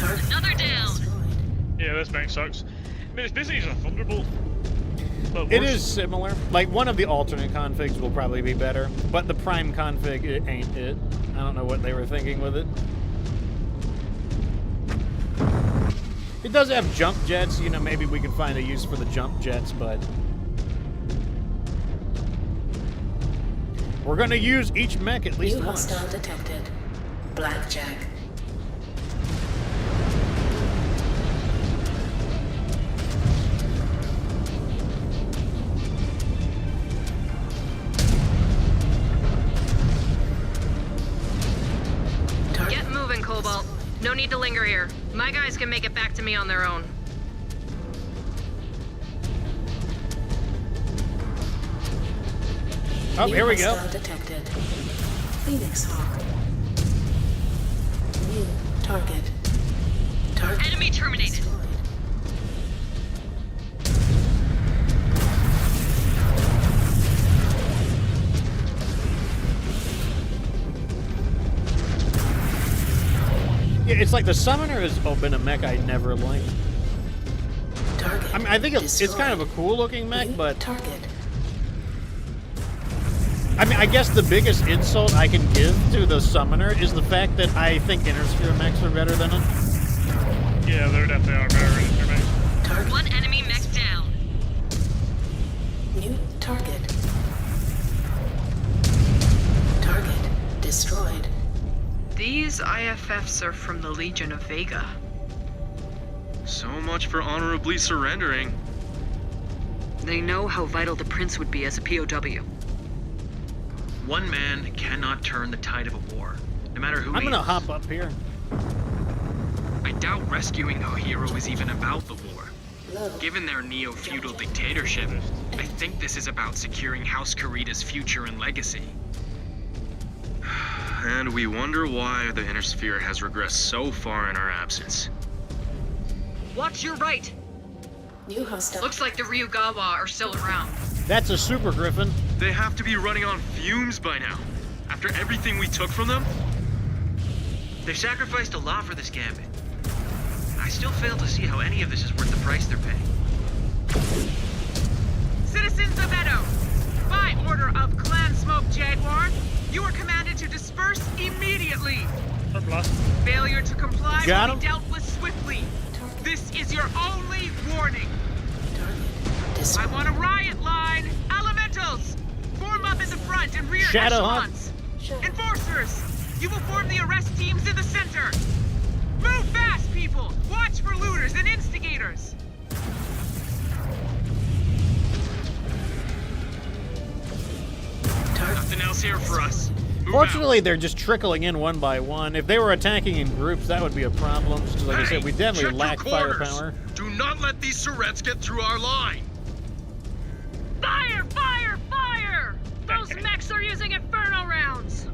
Another down. Yeah, this mech sucks. I mean, it's basically just a Thunderbolt. But It worse. is similar. Like, one of the alternate configs will probably be better, but the prime config, it ain't it. I don't know what they were thinking with it. It does have jump jets. You know, maybe we could find a use for the jump jets, but we're going to use each mech at least New once. hostile detected. Blackjack. No need to linger here. My guys can make it back to me on their own. Oh, here we go. Detected. Phoenix Hawk. New target. Target. Enemy terminated. Destroyed. Yeah, it's like the summoner has been a mech I never liked. Target. I mean, I think it's kind of a cool looking mech, New but target. I mean, I guess the biggest insult I can give to the summoner is the fact that I think Intersphere mechs are better than it. Yeah, they're definitely are better in mechs. Target. One enemy mech down. New target. Target destroyed. These IFFs are from the Legion of Vega. So much for honorably surrendering. They know how vital the Prince would be as a POW. One man cannot turn the tide of a war, no matter who I'm he gonna is. hop up here. I doubt rescuing our hero is even about the war. Low. Given their neo-feudal dictatorship, I think this is about securing House Karita's future and legacy. And we wonder why the Inner Sphere has regressed so far in our absence. Watch your right. New hostile. Looks like the Ryugawa are still around. That's a Super Griffin. They have to be running on fumes by now. After everything we took from them? They've sacrificed a lot for this gambit. I still fail to see how any of this is worth the price they're paying. Citizens of Edo, by order of Clan Smoke Jaguar, you are commanded to disperse immediately. Failure to comply Got will him. be dealt with swiftly. This is your only warning. I want a riot line. Elementals, form up in the front and rear Shadow Hunt. echelons. Enforcers, you will form the arrest teams in the center. Move fast, people. Watch for looters and instigators. Nothing else here for us. Move Fortunately, they're just trickling in one by one. If they were attacking in groups, that would be a problem. Just like I said, we definitely check lack your corners. firepower. Do not let these Surrettes get through our line. Fire! Fire! Fire! Those mechs are using inferno rounds.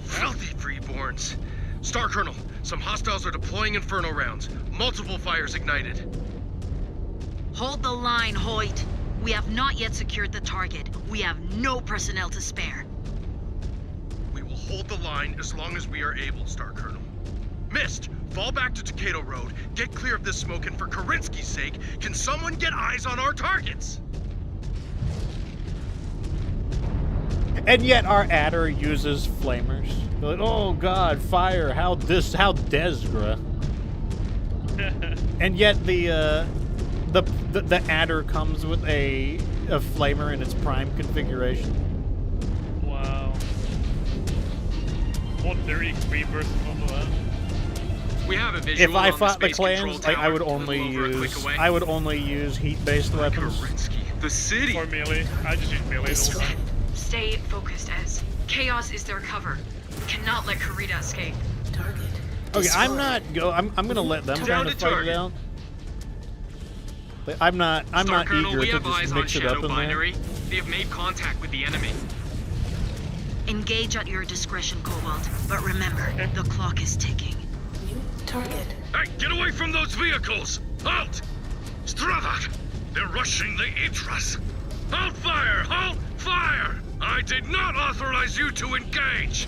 Filthy freeborns. Star Colonel, some hostiles are deploying inferno rounds. Multiple fires ignited. Hold the line, Hoyt. We have not yet secured the target. We have no personnel to spare. We will hold the line as long as we are able, Star Colonel. Mist, fall back to Takeda Road, get clear of this smoke, and for Karinsky's sake, can someone get eyes on our targets? And yet our adder uses flamers. They're like, oh god, fire! How Desgra. And yet the adder comes with a flamer in its prime configuration. Wow. What dirty rebirth of that? We have a visual If I on fought the space control clans, I tower, would a little only over a click away. use heat-based weapons. Karinsky, the city. Or melee. I just use melee the whole time. Stay focused, Ez. Chaos is their cover. We cannot let Karita escape. Target. Okay, I'm destroyed. not I'm gonna let them Down kind of to fight it target. out. But I'm not Star Colonel, eager we to have just eyes on mix it up Shadow in there. Binary. They have made contact with the enemy. Engage at your discretion, Cobalt. But remember, the clock is ticking. New target. Hey, get away from those vehicles! Halt! Stravad! They're rushing the Idras! Hold fire! Hold fire! I did not authorize you to engage!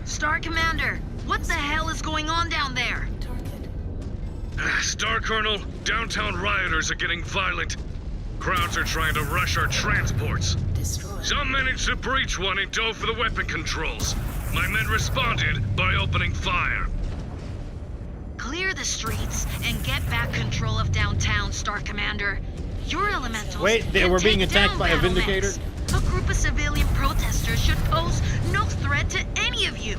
Star Commander, what the hell is going on down there? Star Colonel, downtown rioters are getting violent. Crowds are trying to rush our transports. Destroyed. Some managed to breach one and dove for the weapon controls. My men responded by opening fire. Clear the streets and get back control of downtown, Star Commander. Your elementals Wait, they can were being take attacked down by a battle Vindicator? mechs. A group of civilian protesters should pose no threat to any of you.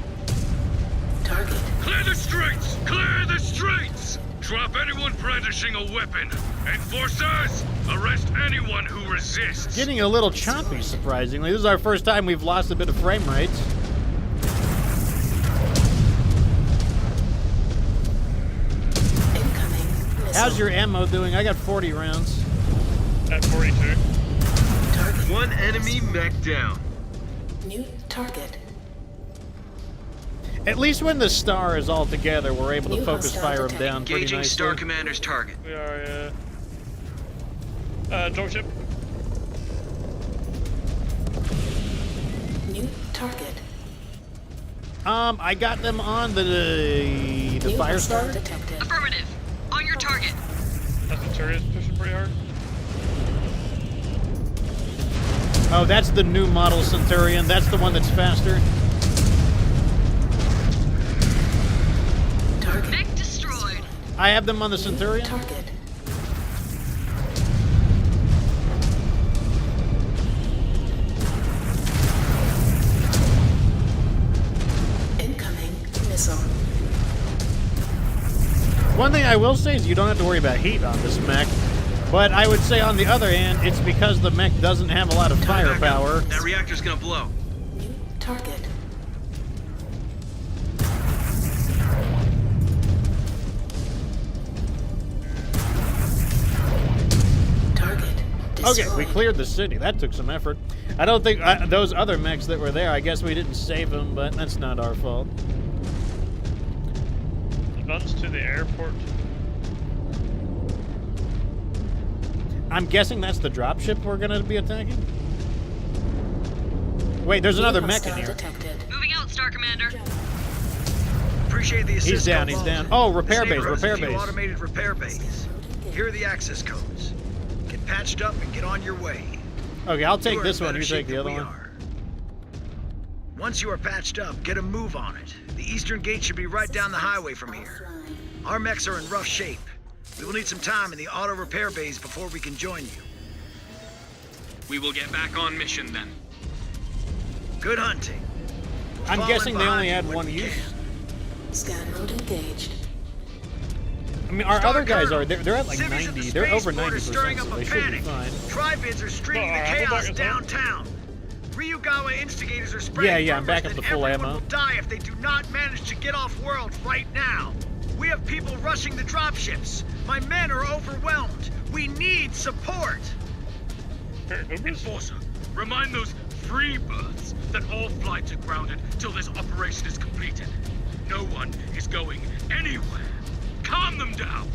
Target. Clear the streets! Clear the streets! Drop anyone brandishing a weapon. Enforcers, arrest anyone who resists. Getting a little choppy, surprisingly. This is our first time we've lost a bit of frame rates. How's your ammo doing? I got 40 rounds. At 42. Target. One enemy mech down. New target. At least when the star is all together, we're able to New focus hostile fire them down pretty Engaging nicely. Star Commander's target. We are, dropship. New target. I got them on the New fire hostile star. detected. Affirmative. On your target. That Centurion's pushing pretty hard. Oh, that's the new model Centurion. That's the one that's faster. Target. Mech destroyed. I have them on the Centurion. Target. Incoming missile. One thing I will say is you don't have to worry about heat on this mech. But I would say on the other hand, it's because the mech doesn't have a lot of firepower. That reactor's gonna blow. New target. Target destroyed. Okay, we cleared the city. That took some effort. I don't think those other mechs that were there, I guess we didn't save them, but that's not our fault. Advance to the airport. I'm guessing that's the dropship we're going to be attacking? Wait, there's another mech in here. Detected. Moving out, Star Commander. Appreciate the assist. He's down, he's Cobalt. down. Oh, repair This base, neighborhood has a repair few base. automated repair bays. Here are the access codes. Get patched up and get on your way. Okay, I'll take You are this in one, better you take shape the than other we one. are. Once you are patched up, get a move on it. The eastern gate should be right down the highway from here. Our mechs are in rough shape. We will need some time in the auto repair bays before we can join you. We will get back on mission then. Good hunting. I'm Fall guessing in they only behind had you one when we use. can. Scan mode engaged. I mean, our Star other guys Colonel, are, they're at like civvies at 90. the They're over spaceport are 90%, stirring so up a they should be panic. fine. Tribids are streaming the Oh, chaos back as well. downtown. Ryugawa instigators are spraying Yeah, I'm back rumors up to that full everyone ammo. will die if they do not manage to get off world right now. We have people rushing the dropships. My men are overwhelmed. We need support. Enforcer, remind those free birds that all flights are grounded till this operation is completed. No one is going anywhere. Calm them down.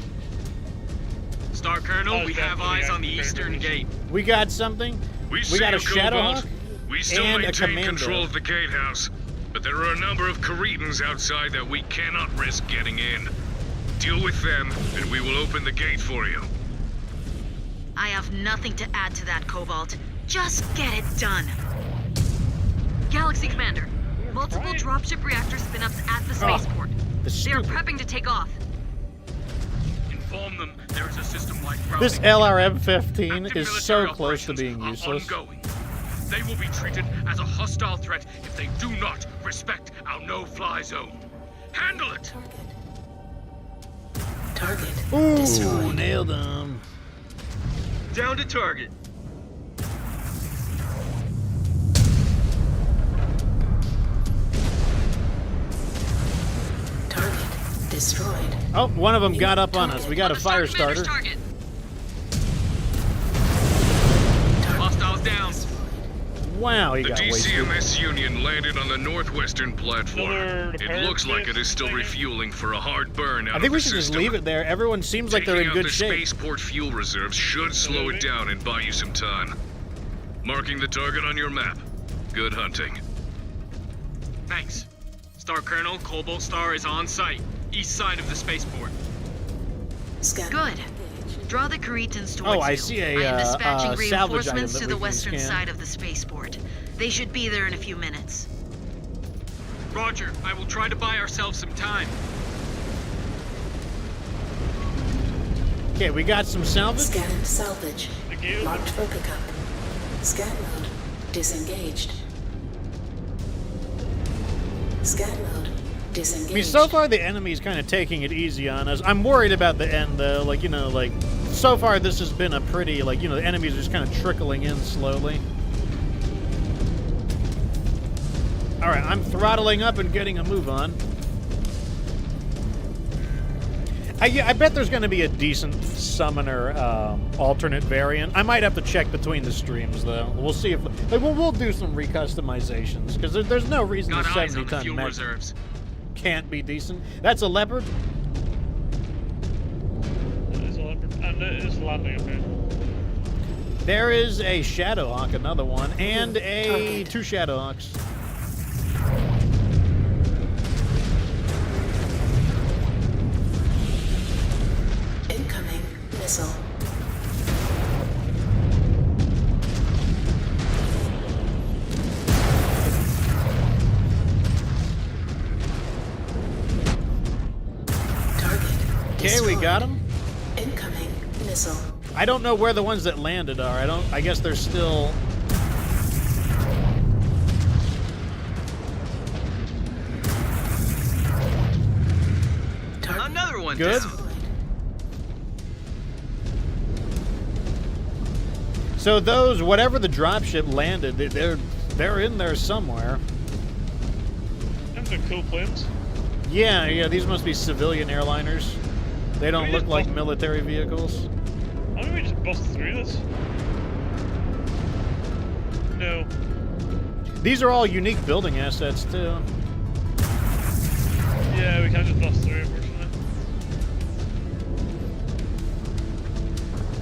Star Colonel, we have eyes on the eastern gate. We got something. We got a see you, Shadowhawk Cobalt. We still and a maintain Commando. control of the gatehouse, but there are a number of Caretans outside that we cannot risk getting in. Deal with them, and we will open the gate for you. I have nothing to add to that, Cobalt. Just get it done. Galaxy Commander, multiple dropship reactor spin-ups at the spaceport. They are prepping to take off. Inform them there is a system-wide grounding. This LRM-15 Active is so military close to operations being are useless. ongoing. They will be treated as a hostile threat if they do not respect our no-fly zone. Handle it! Target Ooh, destroyed. nailed him. Down to target. Target destroyed. Oh, one of them got up on us. We got a fire starter. Target. Hostiles down. Wow, he The got wasted. DCMS Union landed on the northwestern platform. Another It repair looks like it is still base refueling for a hard burn out I think of we the should just system. leave it there. Everyone seems like they're in Taking out good the shape. spaceport fuel reserves should slow it down and buy you some time. Marking the target on your map. Good hunting. Thanks. Star Colonel, Cobalt Star is on site, east side of the spaceport. Scan. Good. Draw the Caretans towards Oh, I you. see a, I am dispatching salvage item reinforcements that to we the can western scan. side of the spaceport. They should be there in a few minutes. Roger, I will try to buy ourselves some time. Okay, we got some salvage. Scan salvage. Marked for pickup. Scan mode disengaged. Scan mode disengaged. I mean, so far the enemy's kind of taking it easy on us. I'm worried about the end, though. Like, you know, like, so far this has been a pretty, like, you know, the enemies are just kind of trickling in slowly. All right, I'm throttling up and getting a move on. I bet there's going to be a decent summoner alternate variant. I might have to check between the streams, though. We'll see if... Like, we'll do some recustomizations, because there's no reason the 70-ton mech can't be decent. That's a leopard? It is a leopard, and it is landing up here. There is a Shadowhawk, another one, and two Shadowhawks. Incoming missile. Target. Okay, we got him. Incoming missile. I don't know where the ones that landed are. I guess they're still... Another one good. down. So those, whatever the dropship landed, they're in there somewhere. Them are cool planes. Yeah, these must be civilian airliners. They don't look like military vehicles. Why don't we just bust through this? No. These are all unique building assets, too. Yeah, we can't just bust through, unfortunately.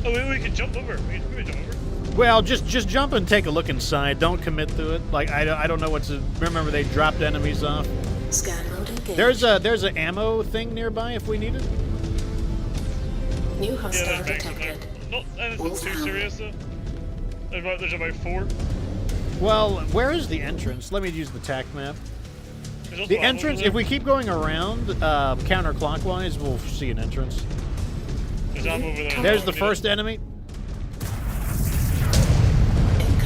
Oh, we could jump over. We could jump over. Well, just jump and take a look inside. Don't commit to it. Like, I don't know what to... Remember, they dropped enemies off. Scan mode engaged. There's an ammo thing nearby if we need it. New hostile detected. Not anything too serious, though. There's about 4. Well, where is the entrance? Let me use the TAC map. The entrance, if we keep going around counterclockwise, we'll see an entrance. There's ammo over there. There's the first enemy.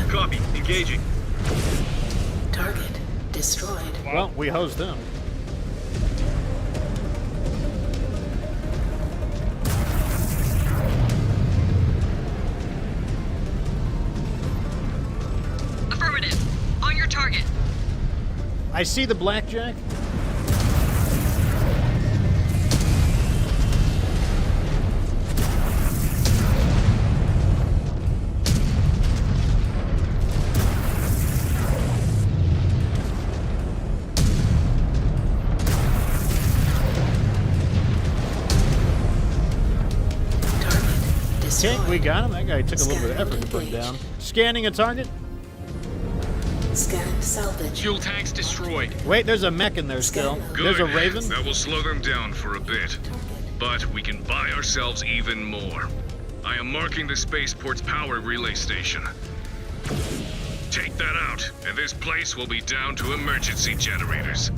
Copy. Engaging. Target destroyed. Wow. Well, we hosed them. Affirmative. On your target. I see the blackjack. Okay, we got him. That guy took a little bit of effort to bring down. Scanning a target. Scan salvage. Fuel tanks destroyed. Wait, there's a mech in there still. Good. There's a Raven. That will slow them down for a bit. But we can buy ourselves even more. I am marking the spaceport's power relay station. Take that out, and this place will be down to emergency generators.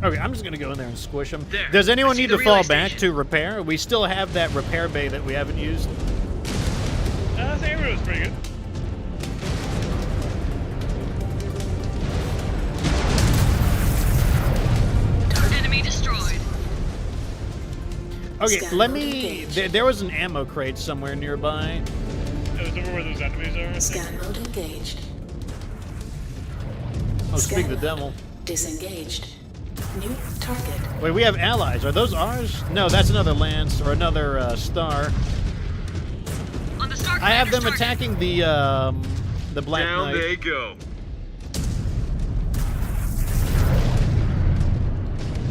Okay, I'm just gonna go in there and squish them. There, Does anyone I see need the to fall relay back station. to repair? We still have that repair bay that we haven't used. I think everyone's pretty good. Enemy destroyed. Okay, Scan let mode me... engaged. There was an ammo crate somewhere nearby. It was over where those enemies are. I think. Scan mode engaged. Oh, Scan speak the mode devil. Disengaged. New target. Wait, we have allies. Are those ours? No, that's another Lance or another Star. On the Star I have them Commander's target. attacking the Black Down Knight. they go.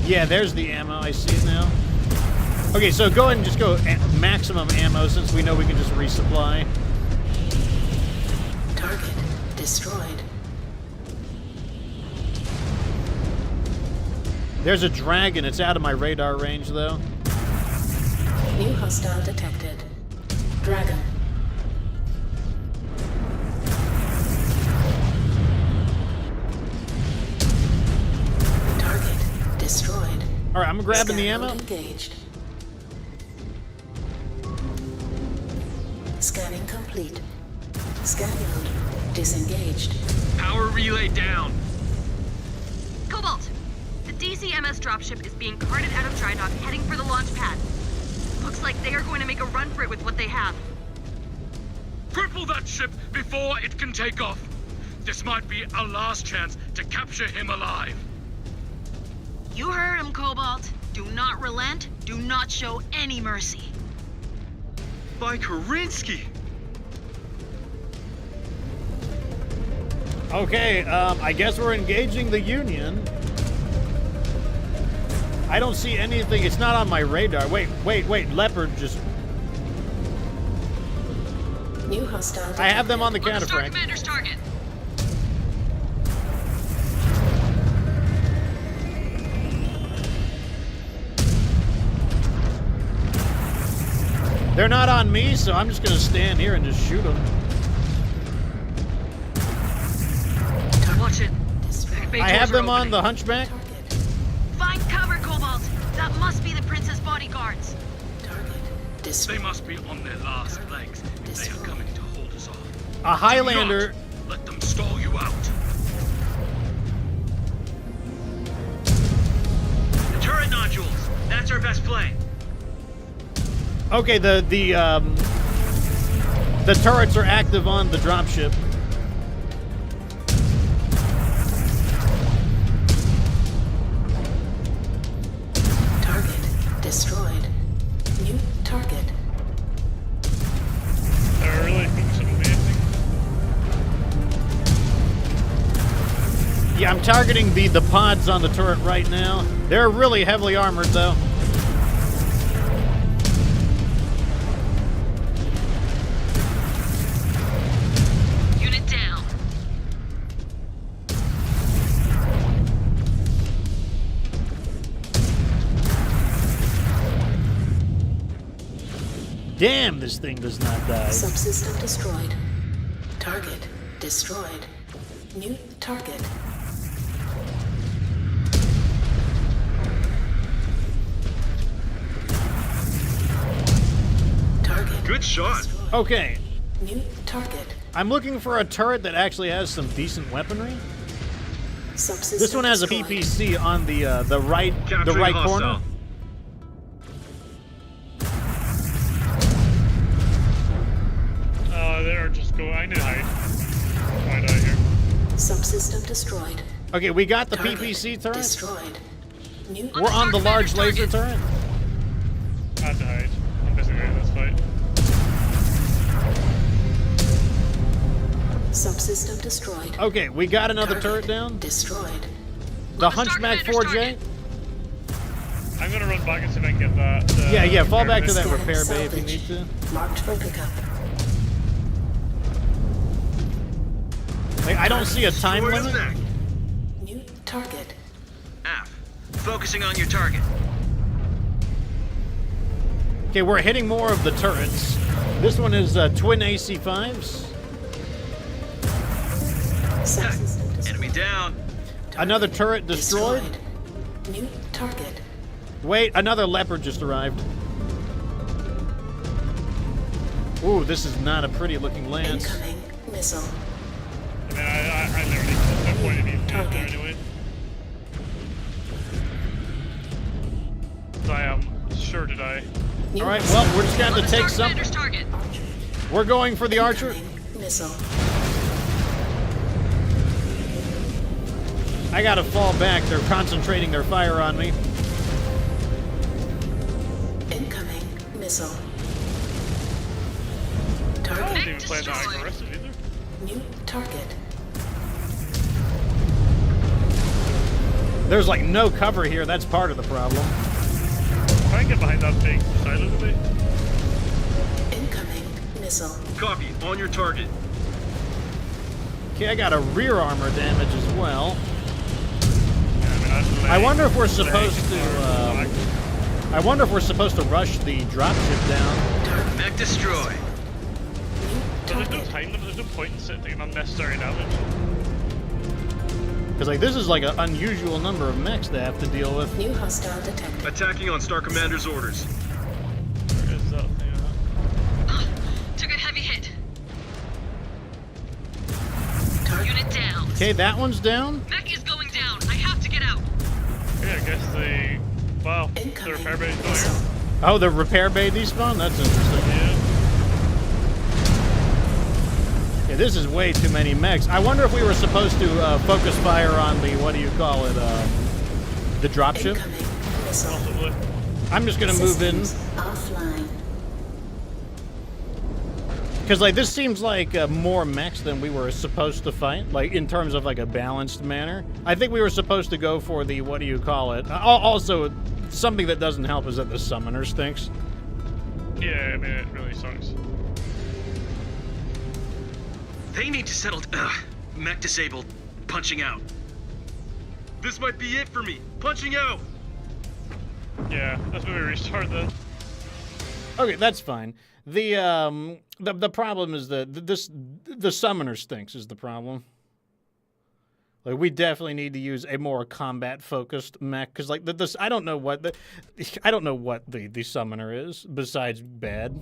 Yeah, there's the ammo. I see it now. Okay, so go ahead and just go maximum ammo since we know we can just resupply. Target destroyed. There's a dragon. It's out of my radar range, though. New hostile detected. Dragon. Target destroyed. All right, I'm grabbing the Scan ammo. mode engaged. Scanning complete. Scan mode disengaged. Power relay down. Cobalt, the DCMS dropship is being carted out of dry dock, heading for the launch pad. Looks like they are going to make a run for it with what they have. Cripple that ship before it can take off. This might be our last chance to capture him alive. You heard him, Cobalt. Do not relent, Do not show any mercy. By Karinsky! Okay, I guess we're engaging the Union. I don't see anything. It's not on my radar. Wait. Leopard just... New hostile. I have them on the counter, Frank. Commander's target. They're not on me, so I'm just gonna stand here and just shoot them. Watch it. I have them on the Hunchback. Find cover, Cobalt. That must be the Prince's bodyguards. They must be on their last legs. They are coming to hold us off. A Highlander. Do not let them stall you out. The turret nodules. That's our best play. Okay, the turrets are active on the dropship. Target destroyed. New target. They're really focusing on me, I think. Yeah, I'm targeting the pods on the turret right now. They're really heavily armored, though. Unit down. Damn, this thing does not die. Subsystem destroyed. Target destroyed. New target. Target. Good shot. Okay, New target. I'm looking for a turret that actually has some decent weaponry. Subsystem This one has a destroyed. PPC on the right Capturing corner. hostile. They're just going. I need to hide. Hide out here. Subsystem destroyed. Okay, we got the Target PPC turret. destroyed. New We're on the large laser turret. I have to hide. I'm missing it. Let's fight. subsystem destroyed. Okay, we got another turret down. Destroyed. The Hunchback 4J. I'm gonna run back and see if I can get that. Yeah, fall back to that Scanning repair bay if you salvage. need to. Marked for pickup. Like, I don't see a time limit. New target. App. Focusing on your target. Okay, we're hitting more of the turrets. This one is twin AC5s. Enemy down. Another turret destroyed. New target. Wait, another leopard just arrived. Ooh, this is not a pretty looking lance. Incoming missile. I mean, I literally, there's no point in even doing that anyway. I am sure to die. Alright, well, we're just gonna have to take some. We're going for the archer. Missile. I gotta fall back. They're concentrating their fire on me. Incoming missile. I Target wasn't even playing that aggressive either. New target. There's like no cover here. That's part of the problem. Try and get behind that big silo to me. Incoming missile. Copy. On your target. Okay, I got a rear armor damage as well. Yeah, I wonder if we're supposed to. I wonder if we're supposed to rush the dropship down. Mech destroy. There's no time limit. There's no point in sitting taking unnecessary damage. Because like this is like an unusual number of mechs to have to deal with. New hostile detected. Attacking on Star Commander's orders. Where is that thing? Took a heavy hit. Unit down. Okay, that one's down. Mech is going down. I have to get out. Yeah, I guess the repair bay is down here. Oh, the repair bay despawn? That's interesting. Yeah, this is way too many mechs. I wonder if we were supposed to focus fire on the, what do you call it, the dropship? Possibly. I'm just gonna move in. Offline. Because, like, this seems like more mechs than we were supposed to fight, like, in terms of, like, a balanced manner. I think we were supposed to go for the, what do you call it? Also, something that doesn't help is that the summoner stinks. Yeah, I mean, it really sucks. They need to settle. Mech disabled. Punching out. This might be it for me. Punching out. Yeah, let's maybe restart then. Okay, that's fine. The problem is that the summoner stinks is the problem. Like, we definitely need to use a more combat focused mech because, like, this I don't know what the summoner is besides bad.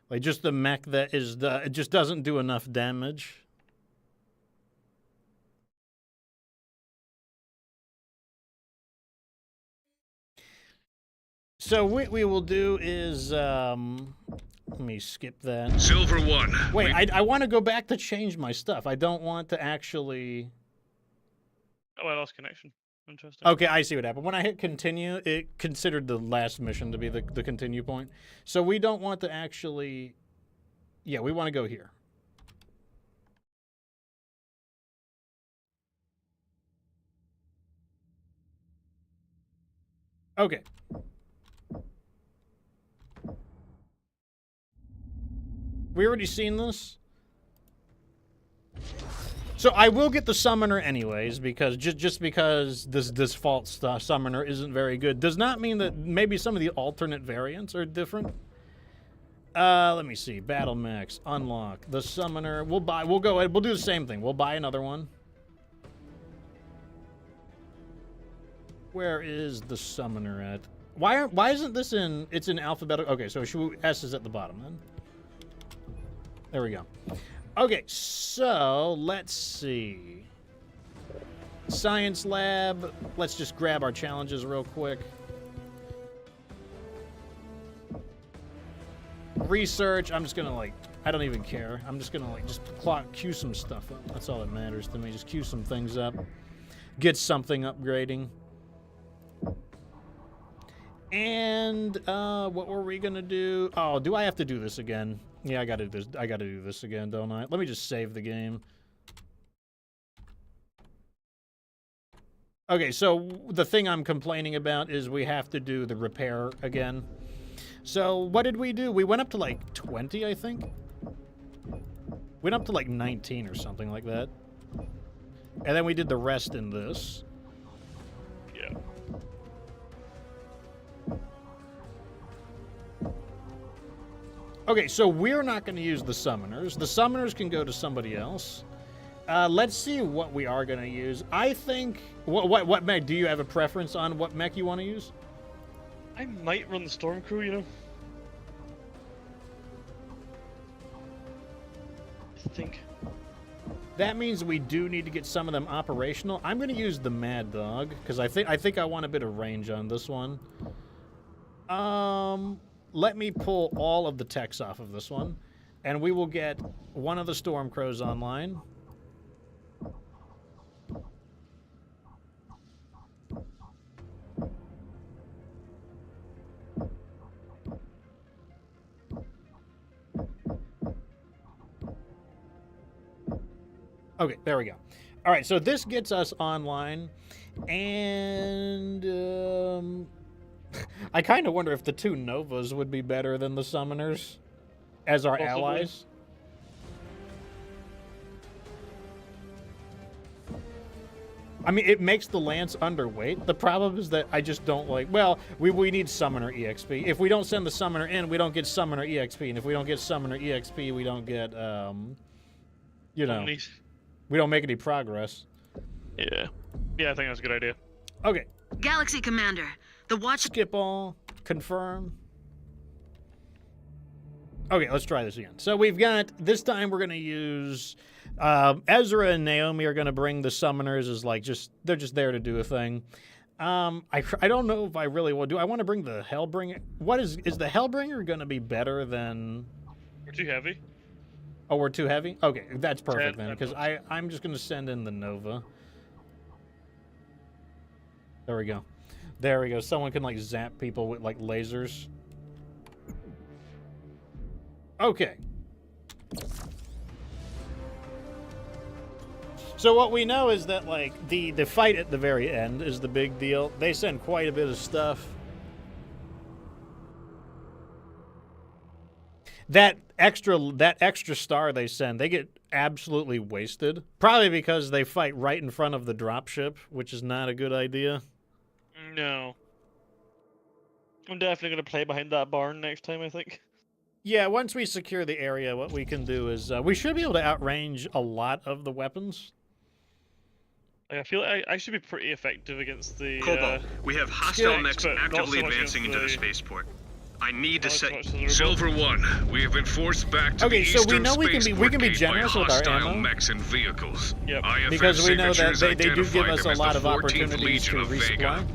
Like, just the mech that is it just doesn't do enough damage. So what we will do is, let me skip that. Silver 1. Wait, I want to go back to change my stuff. I don't want to actually... Oh, I lost connection. Interesting. Okay, I see what happened. When I hit continue, it considered the last mission to be the continue point. So we don't want to actually... Yeah, we want to go here. Okay. We already seen this. So I will get the summoner anyways, because just because this default summoner isn't very good does not mean that maybe some of the alternate variants are different. Let me see. Battle mechs, unlock the summoner. We'll go ahead. We'll do the same thing. We'll buy another one. Where is the summoner at? Why isn't this in? It's in alphabetical. Okay, so S is at the bottom then. There we go. Okay, so let's see. Science lab. Let's just grab our challenges real quick. Research. I'm just gonna, like, I don't even care. I'm just gonna, like, just queue some stuff up. That's all that matters to me. Just queue some things up. Get something upgrading. And what were we gonna do? Oh, do I have to do this again? Yeah, I gotta do this again, don't I? Let me just save the game. Okay, so the thing I'm complaining about is we have to do the repair again. So what did we do? We went up to like 20, I think. Went up to like 19 or something like that. And then we did the rest in this. Yeah. Okay, so we're not going to use the summoners. The summoners can go to somebody else. Let's see what we are going to use. I think... What mech? Do you have a preference on what mech you want to use? I might run the Storm Crew, you know? I think. That means we do need to get some of them operational. I'm going to use the Mad Dog, because I think I want a bit of range on this one. Let me pull all of the techs off of this one, and we will get one of the Storm Crows online. Okay, there we go. All right, so this gets us online, and I kind of wonder if the two Novas would be better than the Summoners as our allies. I mean, it makes the Lance underweight. The problem is that I just don't like... Well, we need Summoner EXP. If we don't send the Summoner in, we don't get Summoner EXP. And if we don't get Summoner EXP, we don't get, you know... We don't make any progress. Yeah. Yeah, I think that's a good idea. Okay. Galaxy Commander, the watch... Skip all. Confirm. Okay, let's try this again. So we've got... This time we're going to use... Ezra and Naomi are going to bring the summoners as, like, just... They're just there to do a thing. I don't know if I really want... Do I want to bring the Hellbringer? What is the Hellbringer going to be better than... We're too heavy. Oh, we're too heavy? Okay, that's perfect then, because I'm just going to send in the Nova. There we go. There we go. Someone can, like, zap people with, like, lasers. Okay. So what we know is that, like, the fight at the very end is the big deal. They send quite a bit of stuff. That extra star they send, they get absolutely wasted. Probably because they fight right in front of the dropship, which is not a good idea. No. I'm definitely going to play behind that barn next time, I think. Yeah, once we secure the area, what we can do is we should be able to outrange a lot of the weapons. I feel like I should be pretty effective against the... Cobalt, we have hostile mechs actively advancing into the spaceport. I need to set... Silver One, we have been forced back to the eastern we can be generous with our ammo. Mechs and vehicles. Yep. Because we know that they do give us a lot of opportunities to resupply.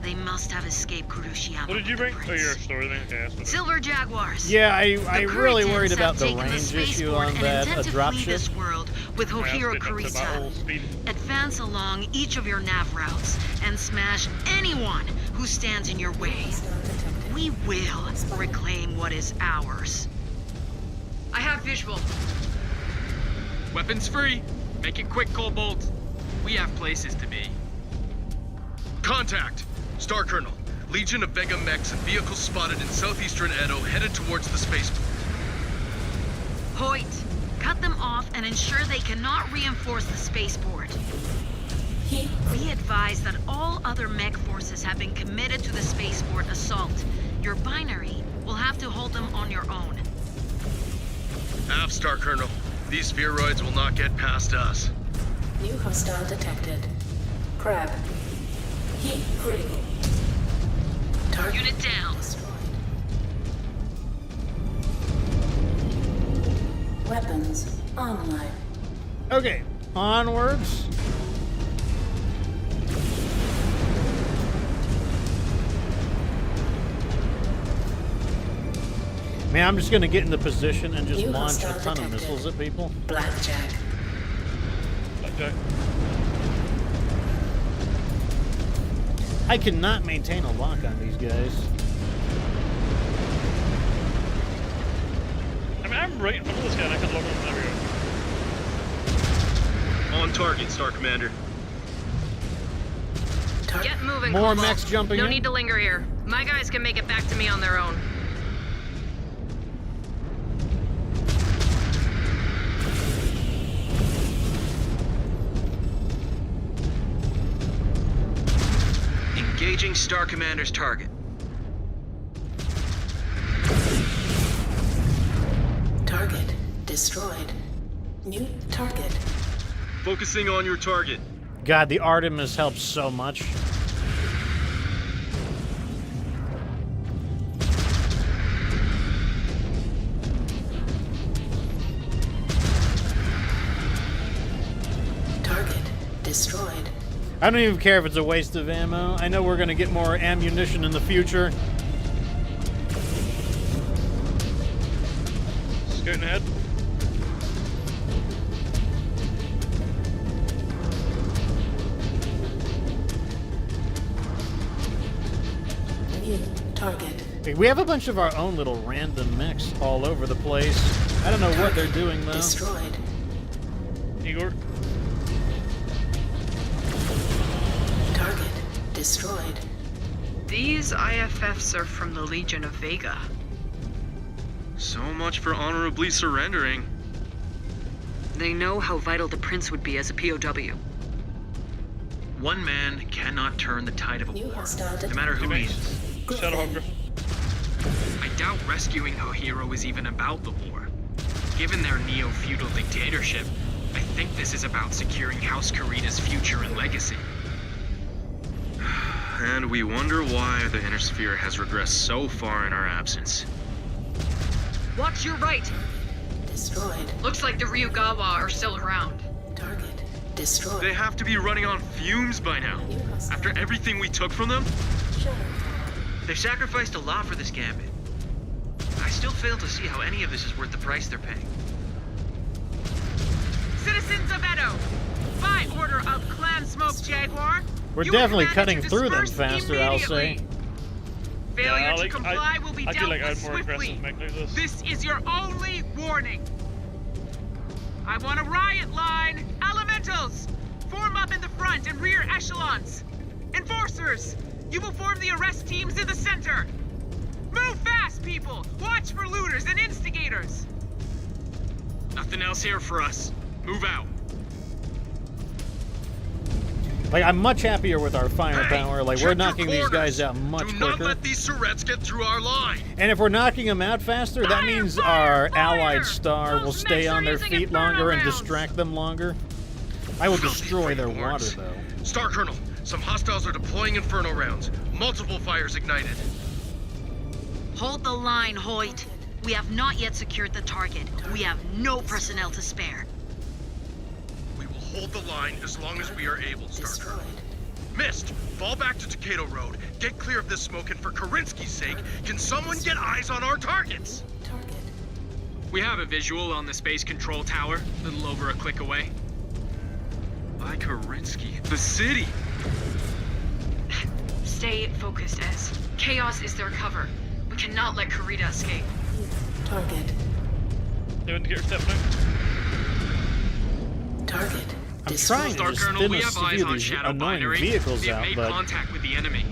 They must have escaped Kurushiyama. What did you bring? Oh, your store thing? Yeah, Silver Jaguars. Yeah, I really worried about the range issue on that dropship. This world with Hohiro Kurita. Advance along each of your nav routes and smash anyone who stands in your way. We will reclaim what is ours. I have visual. Weapons free. Make it quick, Cobalt. We have places to be. Contact! Star Colonel, Legion of Vega mechs and vehicles spotted in southeastern Edo headed towards the spaceport. Hoyt, cut them off and ensure they cannot reinforce the spaceport. Be advised that all other mech forces have been committed to the spaceport assault. Your binary will have to hold them on your own. Aft, Star Colonel. These spheroids will not get past us. New hostile detected. Crab. Heat critical. Target unit down. Destroyed. Weapons online. Okay, onwards. Man, I'm just gonna get into position and just launch a ton of missiles at people. Blackjack. Blackjack. I cannot maintain a lock on these guys. I mean, I'm right in front of this guy and I can lock him. There we go. On target, Star Commander. Get moving, More Cobalt. mechs jumping No in. need to linger here. My guys can make it back to me on their own. Engaging Star Commander's target. Target destroyed. New target. Focusing on your target. God, the Artemis helps so much. Target destroyed. I don't even care if it's a waste of ammo. I know we're gonna get more ammunition in the future. Scooting ahead. New target. Okay, we have a bunch of our own little random mechs all over the place. I don't know what they're doing though. Destroyed. Igor. Target destroyed. These IFFs are from the Legion of Vega. So much for honorably surrendering. They know how vital the Prince would be as a POW. One man cannot turn the tide of a New war, hostile no matter who he is. Shadowhawker. I doubt rescuing Hohiro is even about the war. Given their neo-feudal dictatorship, I think this is about securing House Kurita's future and legacy. And we wonder why the Inner Sphere has regressed so far in our absence. Watch your right. Destroyed. Looks like the Ryugawa are still around. Target destroyed. They have to be running on fumes by now. After everything we took from them? They've sacrificed a lot for this gambit. I still fail to see how any of this is worth the price they're paying. Citizens of Edo, by order of Clan Clan Smoke Jaguar. We're You definitely were cutting commanded to through them disperse faster, I'll say. Failure to comply will be I feel dealt like I with had more swiftly. aggressive mech like this. This is your only warning. I want a riot line. Elementals, form up in the front and rear echelons. Enforcers, you will form the arrest teams in the center. Move fast, people. Watch for looters and instigators. Nothing else here for us. Move out. Like, I'm much happier with our firepower. Like, we're knocking these guys out much Do quicker. not let these Surets get through our line. And if we're knocking them out faster, that means our allied star will stay on their feet longer and distract them longer. I will destroy their water, though. Star Colonel, some hostiles are deploying Inferno rounds. Multiple fires ignited. Hold the line, Hoyt. We have not yet secured the target. We have no personnel to spare. We will hold the line as long as we are able, Star Colonel. Mist, fall back to Takeda Road. Get clear of this smoke, and for Karinsky's sake, can someone get eyes on our targets? We have a visual on the space control tower, a little over a click away. By Karinsky, the city. Stay focused, Ez. Chaos is their cover. We cannot let Karita escape. Target. They went to get her step now. Target. I'm trying to Star just Colonel, thin we a have eyes few of on these Shadow annoying Binary. vehicles We have out, made but contact with the enemy.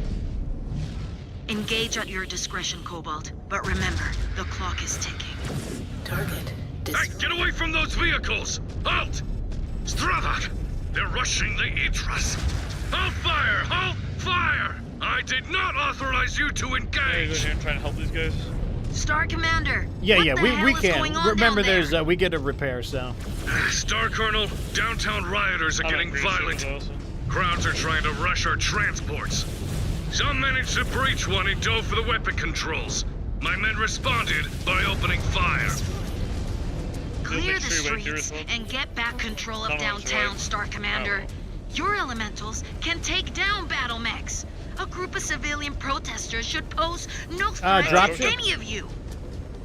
Engage at your discretion, Cobalt. But remember, the clock is ticking. Target. Hey, get away from those vehicles! Halt! Stravak! They're rushing the Idras! Halt fire! Halt fire! I did not authorize you to Yeah, go engage! here and try to help these guys. Star Commander! yeah, what yeah, the we hell is can. going on Remember, down there? there's we get a repair, so. Star Colonel, downtown rioters are I like getting green violent. shields also. Crowds are trying to rush our transports. Some managed to breach one and dove for the weapon controls. My men responded by opening fire. Clear the Tree right here streets as well. and get back control of No, no, it's downtown, right. Star Commander. Your elementals can take down battle mechs. A group of civilian protesters should pose no threat drop to ship. any of you.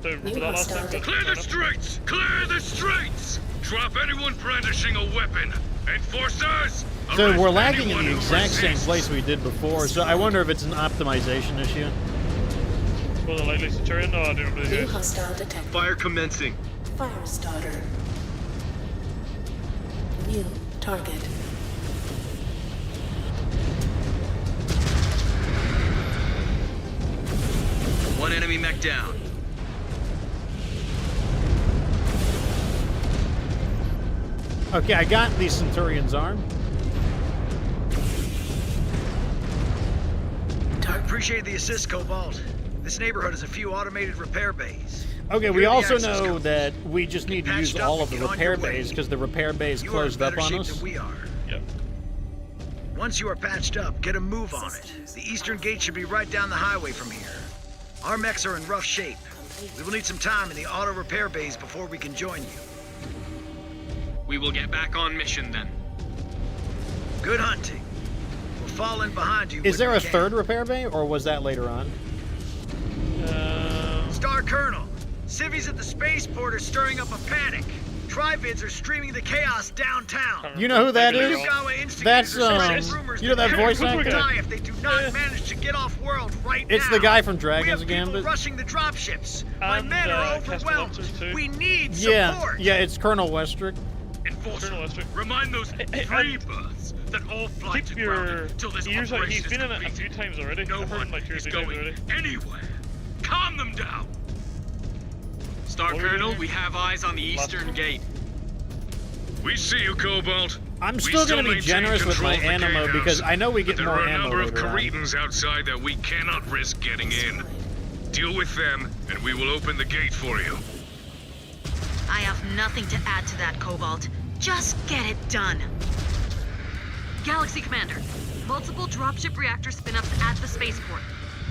So, remember that last time? Clear the streets! Clear the streets! Drop anyone brandishing a weapon. Enforcers! So arrest we're lagging in anyone the who exact same resists. place we did before, so I wonder if it's an optimization issue. Well, the likely Centurion? No, I don't remember New these guys. hostile detected. Fire commencing. Fire starter. New target. One enemy mech down. Okay, I got the Centurion's arm. Appreciate the assist, Cobalt. This neighborhood has a few automated repair bays. Okay, Here we are the also access know codes. that we just need to Patched use up all of and the get on repair your way. bays because the repair bays You are in closed up better on shape us. than we are. Yep. Once you are patched up, get a move on it. The eastern gate should be right down the highway from here. Our mechs are in rough shape. We will need some time in the auto repair bays before we can join you. We will get back on mission then. Good hunting. We'll fall in behind you. Is when there we a can. third repair bay, or was that later on? Star Colonel, civvies at the spaceport are stirring up a panic. Trivids are streaming the chaos downtown. You know who that is? Ryugawa instigators That's, are spreading rumors you know that voice people actor? will die if they do not manage to get off world right now. It's the guy from We Dragon's have people Gambit. rushing the dropships. My And, men are Castle overwhelmed. Officers too. We need Yeah, support. yeah, it's Colonel Westrick. Enforcer, Colonel Westrick. remind those free birds that all flights Keep are your grounded till this ears out. operation He's is been in it a completed. few times already. No I've heard him one like 2 or is 3 times going already. anywhere. Calm them down. Star What were you Colonel, doing? we have eyes on the eastern gate. We see you, Cobalt. I'm We still going to be maintain generous with my control of the ammo gatehouse, because I know we get but more there are a ammo number of later on. Caretans outside that we cannot risk getting in. Deal with them, and we will open the gate for you. I have nothing to add to that, Cobalt. Just get it done. Galaxy Commander, multiple dropship reactor spin-ups at the spaceport.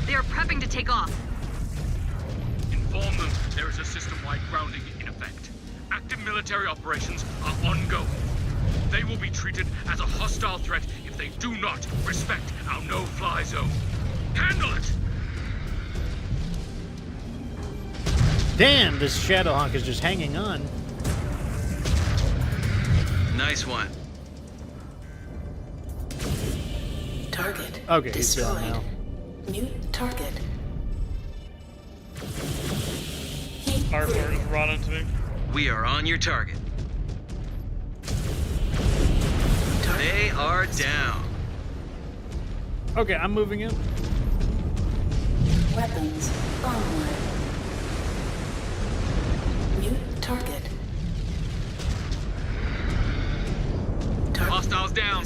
They are prepping to take off. Inform them there is a system-wide grounding in effect. Active military operations are ongoing. They will be treated as a hostile threat if they do not respect our no-fly zone. Handle it! Damn, this Shadowhawk is just hanging on. Nice one. Okay, he's gone destroyed. now. New target. Arthur is running to me. We are on your target. They are down. Okay, I'm moving in. Weapons onward. New target. Hostiles down.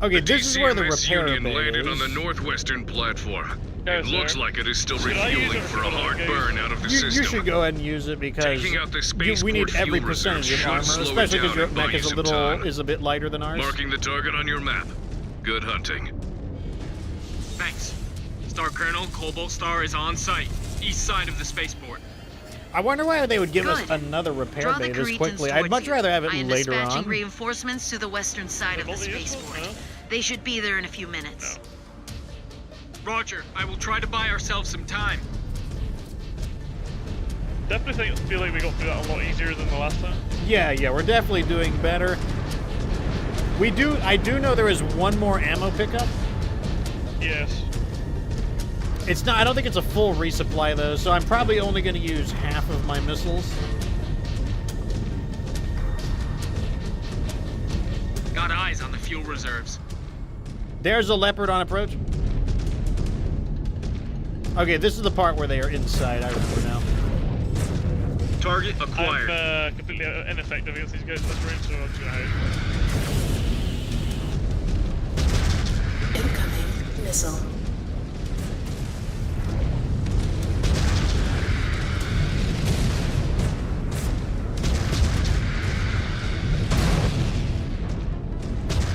Okay, this is where the DCMS repair Union bay landed is. on the northwestern platform. Yes, It looks sir. like it is still Should I use refueling it for for a the hard gauge? burn out of the You system. should go ahead and use it because Taking out the we need spaceport every fuel percentage reserve of armor, should slow it especially because down your and buy mech you is a some little time. is a bit lighter than ours. Marking the target on your map. Good hunting. Thanks. Star Colonel, Cobalt Star is on site, east side of the spaceport. I wonder why they would give us Good. another repair Draw bay the this Cretans quickly. I'd towards much you. rather have it I am later dispatching on. reinforcements to the western side of the They're both useful, spaceport. huh? They should be there in a few minutes. Roger, I will try to buy ourselves some time. Definitely feel like we got through that a lot easier than the last time. Yeah, we're definitely doing better. I do know there is one more ammo pickup. Yes. It's not. I don't think it's a full resupply though, so I'm probably only going to use half of my missiles. Got eyes on the fuel reserves. There's a leopard on approach. Okay, this is the part where they are inside. I remember now. Target acquired. I'm completely ineffective against these guys in this range, so I'm just gonna hide. Incoming missile.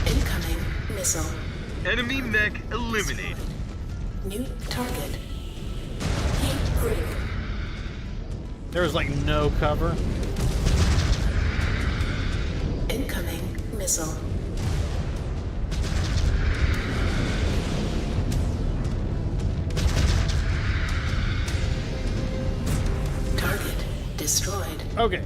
Incoming missile. Enemy mech eliminated. New target. Heat critical. There's like no cover. Incoming missile. Target destroyed. Okay.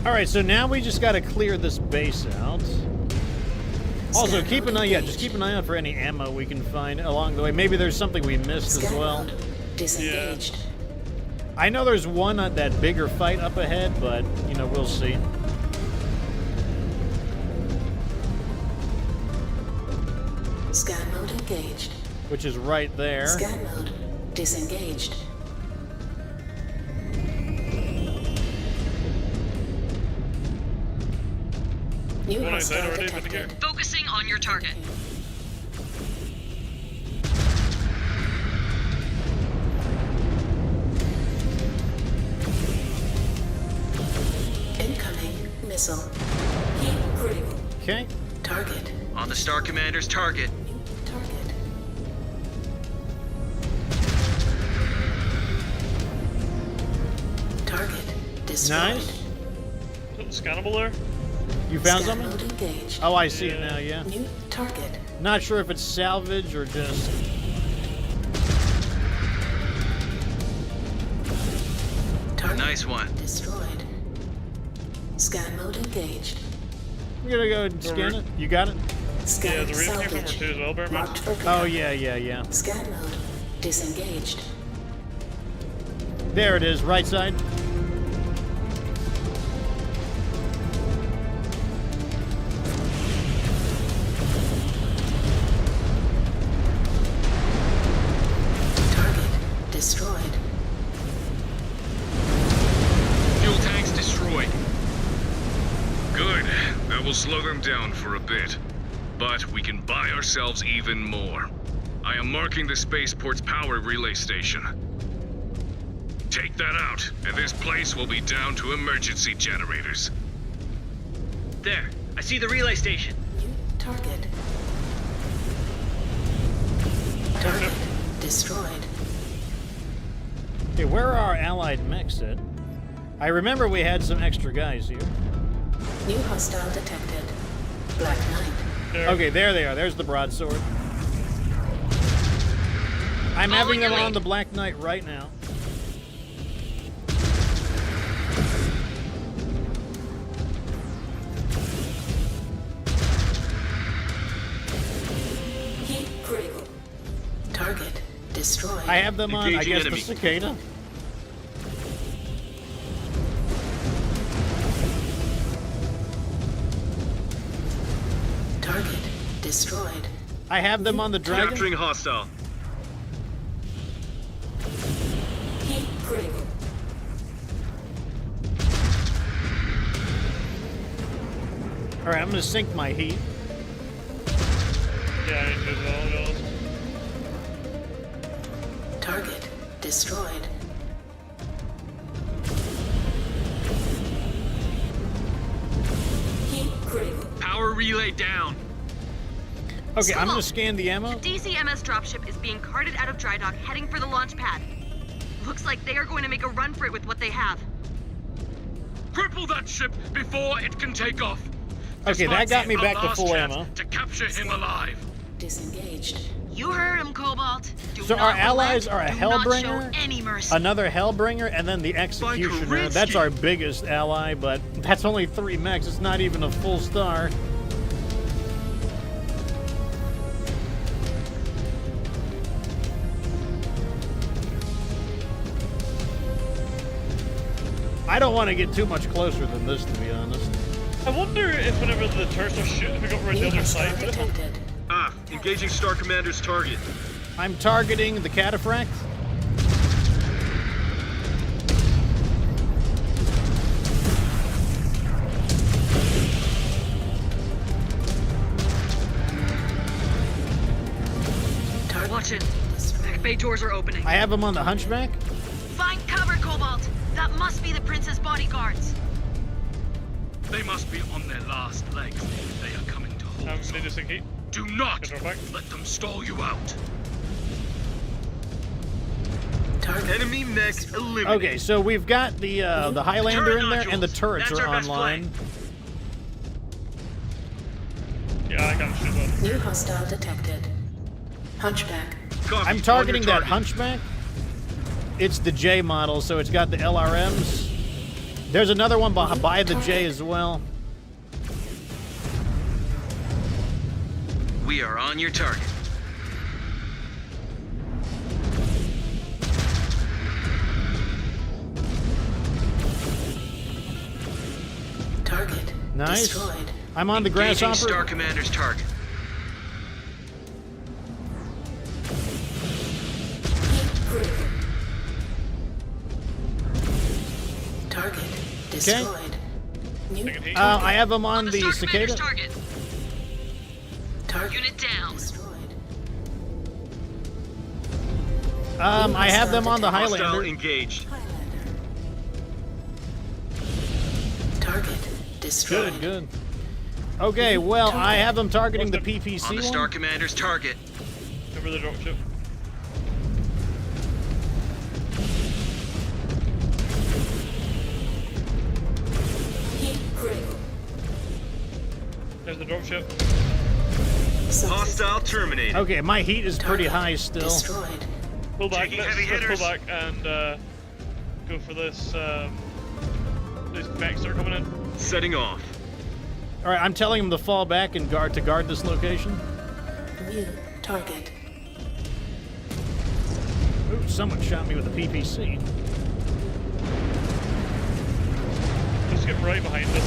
All right, so now we just got to clear this base out. Also, keep an eye, just keep an eye out for any ammo we can find along the way. Maybe there's something we missed as well. Disengaged. I know there's one at that bigger fight up ahead, but you know, we'll see. Scan mode engaged. Which is right there. Scan mode disengaged. New hostile detected. Focusing on your target. Incoming missile. Heat critical. Okay. Target. On the Star Commander's target. Target. Target destroyed. Nice. Scannable there? You found Scan something? mode engaged. Oh, I see it now, yeah. New target. Not sure if it's salvage or just... Target Nice one. destroyed. Scan mode engaged. We're gonna go ahead and scan it. You got it? Scan Yeah, the rear came from salvage. too as well, bear in mind. Marked for Oh, pickup. yeah. Scan mode disengaged. There it is, right side. Target destroyed. Fuel tanks destroyed. Good. That will slow them down for a bit. But we can buy ourselves even more. I am marking the spaceport's power relay station. Take that out, and this place will be down to emergency generators. There, I see the relay station. New target. Target destroyed. Okay, where are our allied mechs at? I remember we had some extra guys here. New hostile detected. Black Knight. Okay, there they are. There's the broadsword. I'm having them on the Black Knight right now. Heat critical. Target destroyed. I have them on, I guess, the cicada. Target destroyed. I have them on the dragon. Capturing hostile. Heat critical. Alright, I'm gonna sink my heat. Yeah, I need to as well. Target destroyed. Heat critical. Power relay down. Okay, I'm gonna scan the ammo. The DCMS dropship is being carted out of dry dock, heading for the launch pad. Looks like they are going to make a run for it with what they have. Cripple that ship before it can take off. Okay, that got me back to full ammo. To capture him alive. Disengaged. You heard him, Cobalt. Do So not our allies relent, are a do not show Hellbringer, any mercy. another Hellbringer, and then the Executioner. That's our biggest ally, but that's only 3 mechs. It's not even a full star. I don't want to get too much closer than this, to be honest. I wonder if whenever the turrets are shooting, if we got rid of the other side. Ah, engaging Star Commander's target. I'm targeting the Cataphract. Watch it. Back bay doors are opening. I have him on the Hunchback. Find cover, Cobalt. That must be the Princess bodyguards. They must be on their last legs. They are coming to hold us. Do not let them stall you out. Enemy mech eliminated. Okay, so we've got the Highlander in there, and the turrets are online. Yeah, I got shoot one. New hostile detected. Hunchback. I'm targeting that Hunchback. It's the J model, so it's got the LRMs. There's another one by the J as well. We are on your target. Target Nice. destroyed. I'm on the Engaging Grasshopper. Star Commander's target. Critical. Target destroyed. New I have them on the Star Cicada. Commander's target. target Unit down. destroyed. I have them on the Hostile Highlander. engaged. Target destroyed. Good, good. Okay, well, I have them targeting the PPC On the one. Star Commander's target. Cover the dropship. Heat critical. There's the dropship. Hostile terminated. Okay, my heat is pretty high still. Destroyed. Pull back. Taking Let's heavy pull hitters. back and go for this. These mechs that are coming in. Setting off. All right, I'm telling them to fall back and guard this location. New target. Ooh, someone shot me with a PPC. Just get right behind us.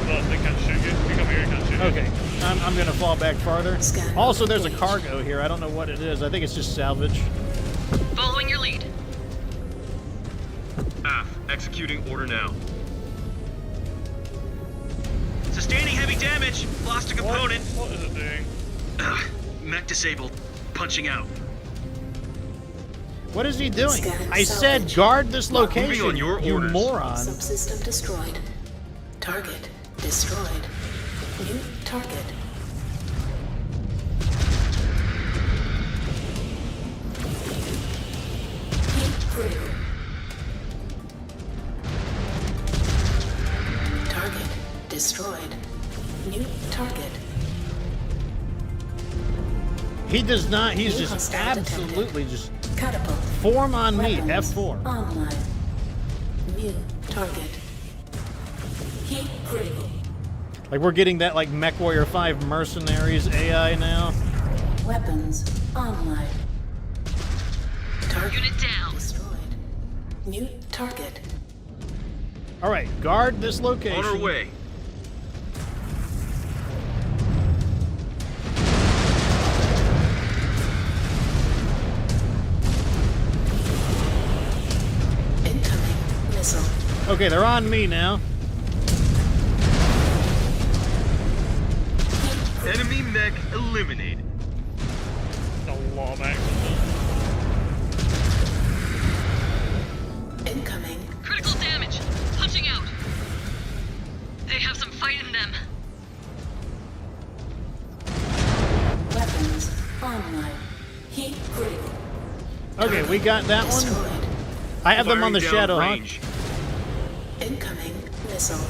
But they can't shoot you. If you come here, you can't shoot you. Okay, I'm gonna fall back farther. Also, there's a cargo here. I don't know what it is. I think it's just salvage. Following your lead. AF, executing order now. Sustaining heavy damage. Lost a component. What is it doing? Mech disabled. Punching out. What is he doing? Scan I said salvage. guard this Moving location, on your you orders. moron. Subsystem destroyed. Target destroyed. New target. Heat critical. Target destroyed. He does not. He's just absolutely just form on me. F4. Online. New target. Heat critical. Like we're getting that like MechWarrior 5 mercenaries AI now. Weapons online. Target Unit down. Destroyed. New target. All right, guard this location. On our way. Incoming missile. Okay, they're on me now. Enemy mech eliminated. A lot of mechs. Incoming. Critical damage. Punching out. They have some fight in them. Weapons online. Heat critical. Okay, we got that Destroyed. one. I have them on the Firing down Shadow Hawk. range. Incoming missile.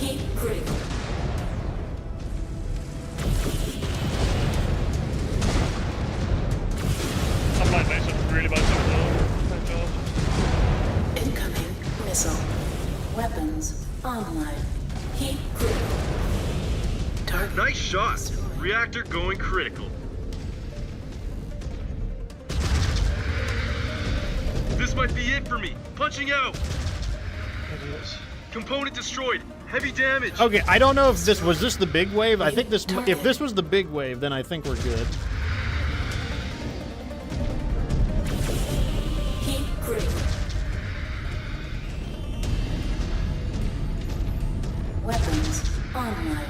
Heat critical. Some light mechs are really bad control. Thank God. Incoming missile. Weapons online. Heat critical. Target. Nice shot. destroyed. Reactor going critical. This might be it for me. Punching out. Idiots. Component destroyed. Heavy damage. Okay, I don't know if this was the big wave. I think this. If this was the big wave, then I think we're good. Heat critical. Weapons online.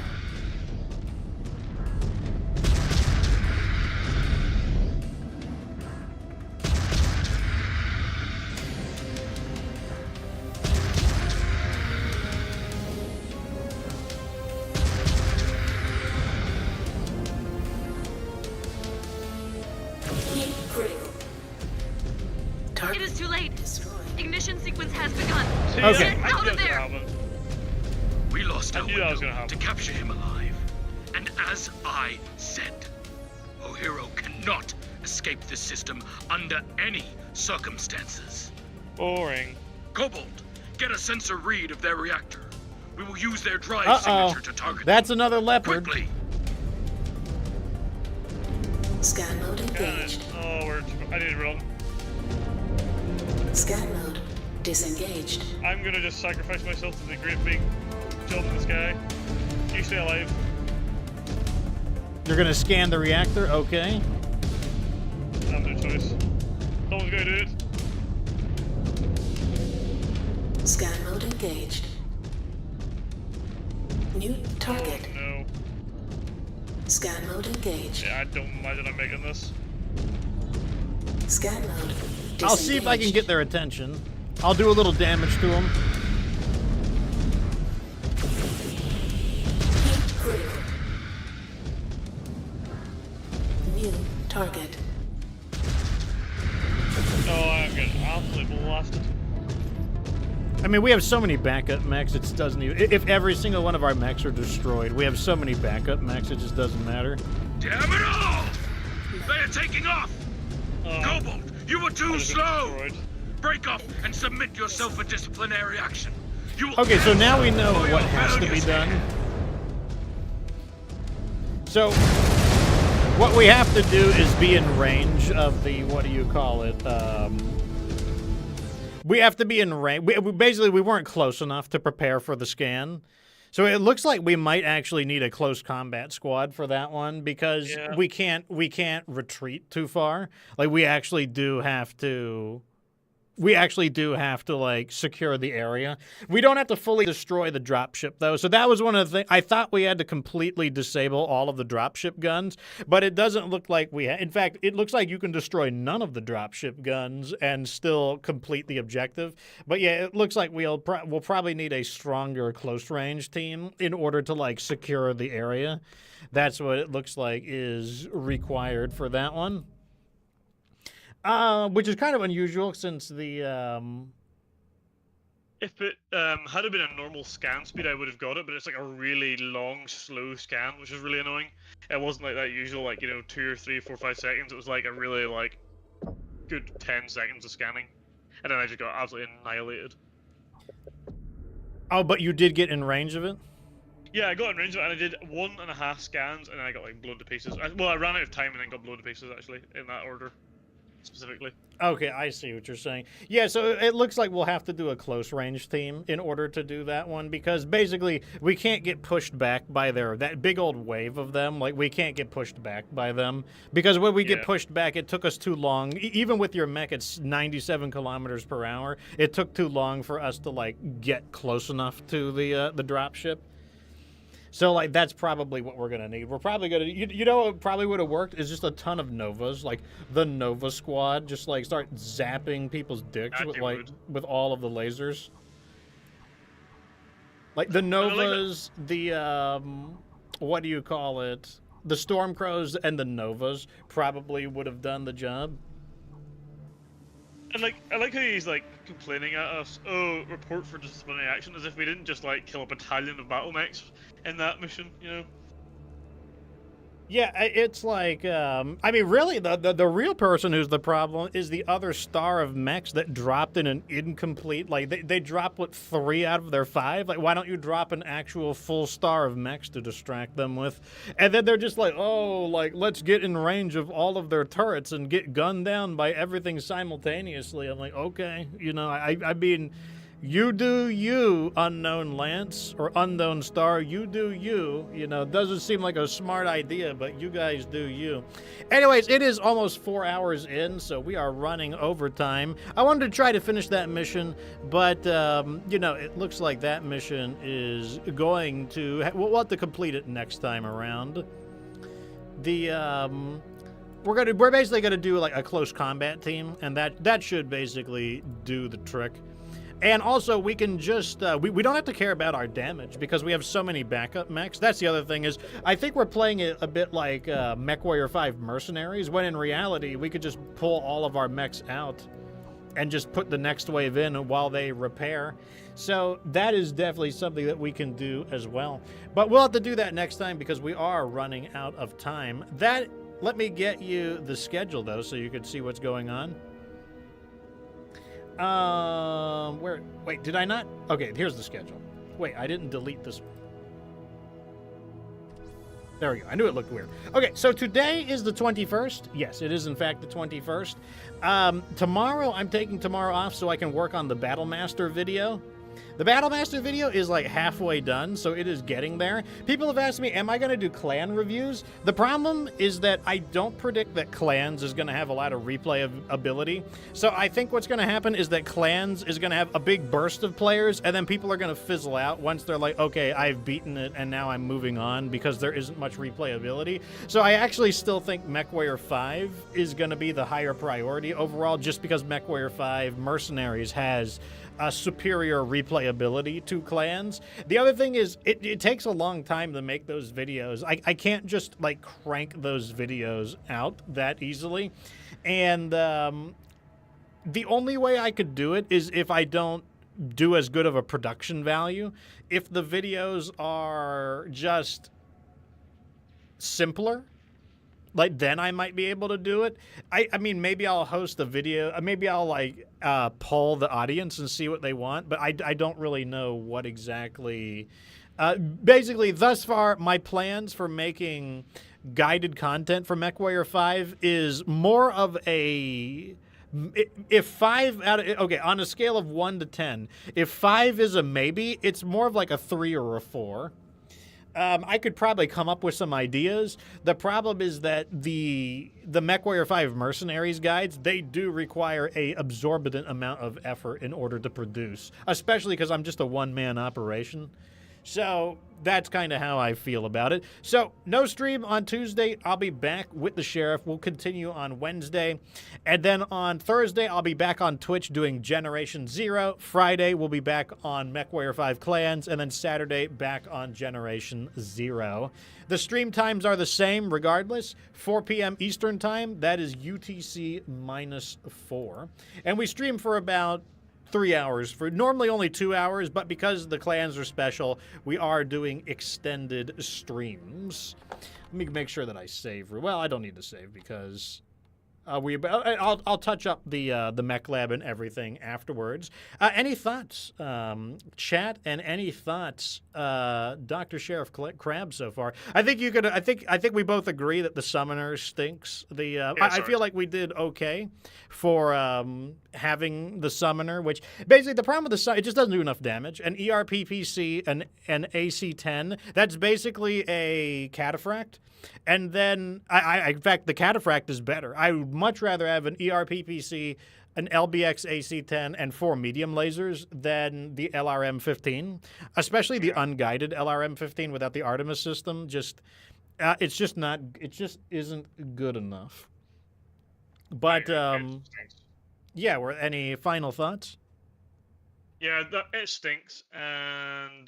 Heat critical. It Target is too late. destroyed. Ignition sequence has begun. See, Okay. I Out knew of that was there. gonna happen. We lost I our knew that was window gonna happen. to capture him alive. And as I said, O'Hero cannot escape this system under any circumstances. Boring. Cobalt, get a sensor read of their reactor. We will use their drive Uh-oh. signature to target That's them. another leopard. Quickly! Scan mode engaged. Oh, I did it wrong. Scan mode disengaged. I'm gonna just sacrifice myself to the great big job in the sky. You stay alive. You're gonna scan the reactor. Okay. I have no choice. Someone's gonna do it. Scan mode engaged. New target. Oh, no. Scan mode engaged. Yeah, I don't imagine I'm making this. Scan mode disengaged. I'll see if I can get their attention. I'll do a little damage to them. Heat critical. New target. Oh, I'm getting absolutely blasted. I mean, we have so many backup mechs, it doesn't even... If every single one of our mechs are destroyed, we have so many backup mechs, it just doesn't matter. Damn it all! They are taking off! Cobalt, you were too slow! Destroyed. Break off and submit yourself for disciplinary action. You will Okay, so now we know for your what has to be failures. done. So, what we have to do is be in range of the, what do you call it, we have to be in range. Basically, we weren't close enough to prepare for the scan. So it looks like we might actually need a close combat squad for that one because we can't retreat too far. Like we actually do have to like secure the area. We don't have to fully destroy the dropship though. So that was one of the things. I thought we had to completely disable all of the dropship guns, but it doesn't look like we in fact, it looks like you can destroy none of the dropship guns and still complete the objective. But yeah, it looks like we'll probably need a stronger close range team in order to like secure the area. That's what it looks like is required for that one. Which is kind of unusual since the If it had been a normal scan speed, I would have got it, but it's like a really long, slow scan, which is really annoying. It wasn't like that usual, like, 2 or 3, 4, 5 seconds. It was like a really, like, good 10 seconds of scanning. And then I just got absolutely annihilated. Oh, but you did get in range of it? Yeah, I got in range of it, and I did 1.5 scans, and then I got, like, blown to pieces. Well, I ran out of time and then got blown to pieces, actually, in that order, specifically. Okay, I see what you're saying. Yeah, so it looks like we'll have to do a close range team in order to do that one, because basically we can't get pushed back by that big old wave of them. Like, we can't get pushed back by them, because when we get pushed back, it took us too long. Even with your mech, it's 97 kilometers per hour. It took too long for us to, like, get close enough to the drop ship. So, like, that's probably what we're going to need. We're probably going to... You know what probably would have worked? Is just a ton of Novas. Like, the Nova Squad. Just, like, start zapping people's dicks with all of the lasers. Like, the Novas, the, what do you call it? The Stormcrows and the Novas probably would have done the job. And, like, I like how he's, like, complaining at us, oh, report for disciplinary action, as if we didn't just, like, kill a battalion of battle mechs in that mission, Yeah, it's like, I mean, really, the real person who's the problem is the other star of mechs that dropped in an incomplete, like, they dropped, what, 3 out of their 5? Like, why don't you drop an actual full star of mechs to distract them with? And then they're just like, oh, like, let's get in range of all of their turrets and get gunned down by everything simultaneously. I'm like, okay, I mean... You do you, unknown Lance, or unknown star, you do you. Doesn't seem like a smart idea, but you guys do you. Anyways, it is almost 4 hours in, so we are running overtime. I wanted to try to finish that mission, but, it looks like that mission is going to... We'll have to complete it next time around. We're basically going to do, like, a close combat team, and that should basically do the trick. And also, we can just, we don't have to care about our damage because we have so many backup mechs. That's the other thing is, I think we're playing it a bit like MechWarrior 5 Mercenaries, when in reality, we could just pull all of our mechs out and just put the next wave in while they repair. So that is definitely something that we can do as well. But we'll have to do that next time because we are running out of time. Let me get you the schedule, though, so you can see what's going on. Wait, did I not? Okay, here's the schedule. Wait, I didn't delete this one. There we go. I knew it looked weird. Okay, so today is the 21st. Yes, it is in fact the 21st. Tomorrow, I'm taking tomorrow off so I can work on the Battlemaster video. The Battlemaster video is like halfway done, so it is getting there. People have asked me, am I going to do clan reviews? The problem is that I don't predict that clans is going to have a lot of replay ability. So I think what's going to happen is that clans is going to have a big burst of players, and then people are going to fizzle out once they're like, okay, I've beaten it, and now I'm moving on because there isn't much replay ability. So I actually still think MechWarrior 5 is going to be the higher priority overall, just because MechWarrior 5 Mercenaries has a superior replayability to clans. The other thing is, it takes a long time to make those videos. I can't just, like, crank those videos out that easily. And the only way I could do it is if I don't do as good of a production value. If the videos are just simpler, like, then I might be able to do it. I mean, maybe I'll host a video. Maybe I'll, like, poll the audience and see what they want. But I don't really know what exactly. Basically, thus far, my plans for making guided content for MechWarrior 5 is more of a... If 5 out of... Okay, on a scale of 1 to 10, if 5 is a maybe, it's more of like a 3 or a 4. I could probably come up with some ideas. The problem is that the MechWarrior 5 Mercenaries guides, they do require a absorbent amount of effort in order to produce, especially because I'm just a one-man operation. So that's kind of how I feel about it. So no stream on Tuesday. I'll be back with the Sheriff. We'll continue on Wednesday. And then on Thursday, I'll be back on Twitch doing Generation 0. Friday, we'll be back on MechWarrior 5 Clans. And then Saturday, back on Generation 0. The stream times are the same regardless. 4 p.m. Eastern Time. That is UTC -4. And we stream for about 3 hours for normally only 2 hours, but because the clans are special, we are doing extended streams. Let me make sure that I save. Well, I don't need to save because I'll touch up the mech lab and everything afterwards. Any thoughts, chat, and any thoughts, Dr. Sheriff Crab so far? I think you could. I think we both agree that the summoner stinks. I feel like we did okay for having the summoner, which basically the problem with the summoner, it just doesn't do enough damage. An ERPPC and an AC-10, that's basically a cataphract. And then, in fact, the cataphract is better. I would much rather have an ERPPC, an LBX AC-10, and 4 medium lasers than the LRM-15, especially the unguided LRM-15 without the Artemis system. It just isn't good enough. But, yeah, any final thoughts? Yeah, it stinks, and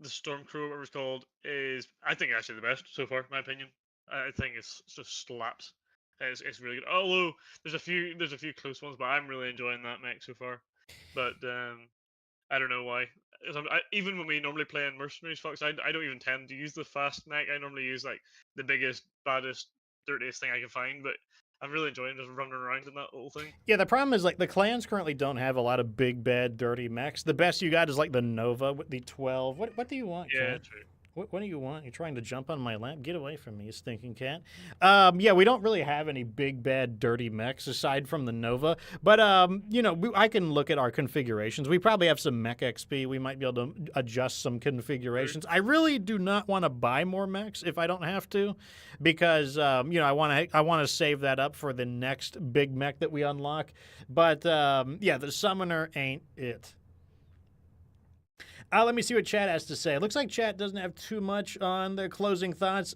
the Storm Crew, whatever it's called, is, I think, actually the best so far, in my opinion. I think it's just slaps. It's really good. Although there's a few close ones, but I'm really enjoying that mech so far. But I don't know why. Even when we normally play in Mercenaries, Fox, I don't even tend to use the fast mech. I normally use like the biggest, baddest, dirtiest thing I can find. But I'm really enjoying just running around in that little thing. Yeah, the problem is, like, the clans currently don't have a lot of big, bad, dirty mechs. The best you got is, like, the Nova with the 12. What do you want, Yeah, cat? true. What do you want? You're trying to jump on my lap? Get away from me, you stinking cat. Yeah, we don't really have any big, bad, dirty mechs aside from the Nova. But, you know, I can look at our configurations. We probably have some mech XP. We might be able to adjust some configurations. I really do not want to buy more mechs if I don't have to, because, you know, I want to save that up for the next big mech that we unlock. But, yeah, the Summoner ain't it. Let me see what chat has to say. It looks like chat doesn't have too much on their closing thoughts.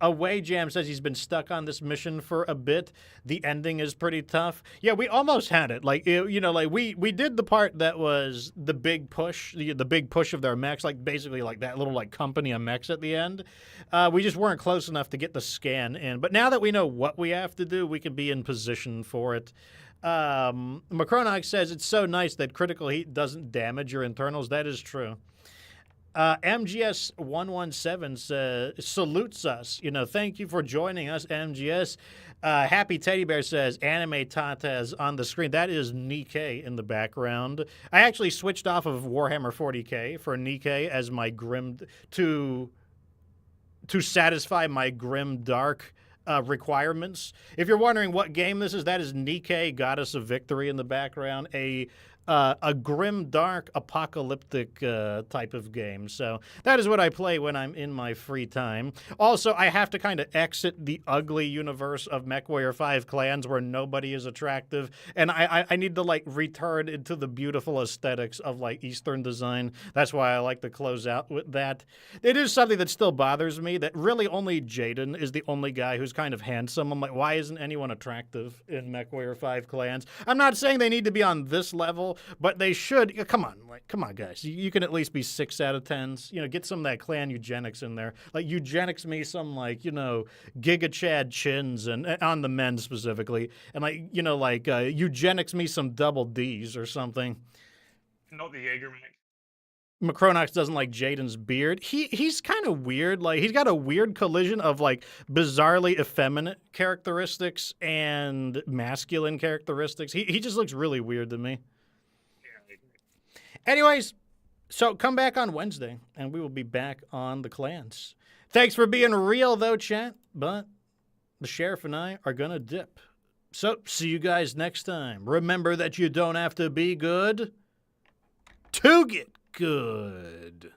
Away Jam says he's been stuck on this mission for a bit. The ending is pretty tough. Yeah, we almost had it. Like, you know, like we did the part that was the big push, the big push of their mechs, like basically like that little like company of mechs at the end. We just weren't close enough to get the scan in. But now that we know what we have to do, we can be in position for it. Macronox says it's so nice that critical heat doesn't damage your internals. That is true. MGS117 salutes us. You know, thank you for joining us, MGS. Happy Teddy Bear says anime tatas on the screen. That is Nikkei in the background. I actually switched off of Warhammer 40K for Nikkei as my grim to satisfy my grim dark requirements. If you're wondering what game this is, that is Nikkei, Goddess of Victory in the background, a grim, dark, apocalyptic type of game. So that is what I play when I'm in my free time. Also, I have to kind of exit the ugly universe of MechWarrior 5 clans where nobody is attractive, and I need to, like, return into the beautiful aesthetics of, like, Eastern design. That's why I like to close out with that. It is something that still bothers me, that really only Jaden is the only guy who's kind of handsome. I'm like, why isn't anyone attractive in MechWarrior 5 clans? I'm not saying they need to be on this level, but they should. Come on, guys. You can at least be 6 out of 10s. You know, get some of that clan eugenics in there. Like, eugenics me some, like, you know, Giga Chad chins, and on the men specifically, and, like, you know, like eugenics me some double D's or something. Not the Jaeger mech. Macronox doesn't like Jaden's beard. He's kind of weird. Like, he's got a weird collision of, like, bizarrely effeminate characteristics and masculine characteristics. He just looks really weird to me. Anyways, so come back on Wednesday, and we will be back on the clans. Thanks for being real, though, chat, but the sheriff and I are going to dip. So, see you guys next time. Remember that you don't have to be good to get good.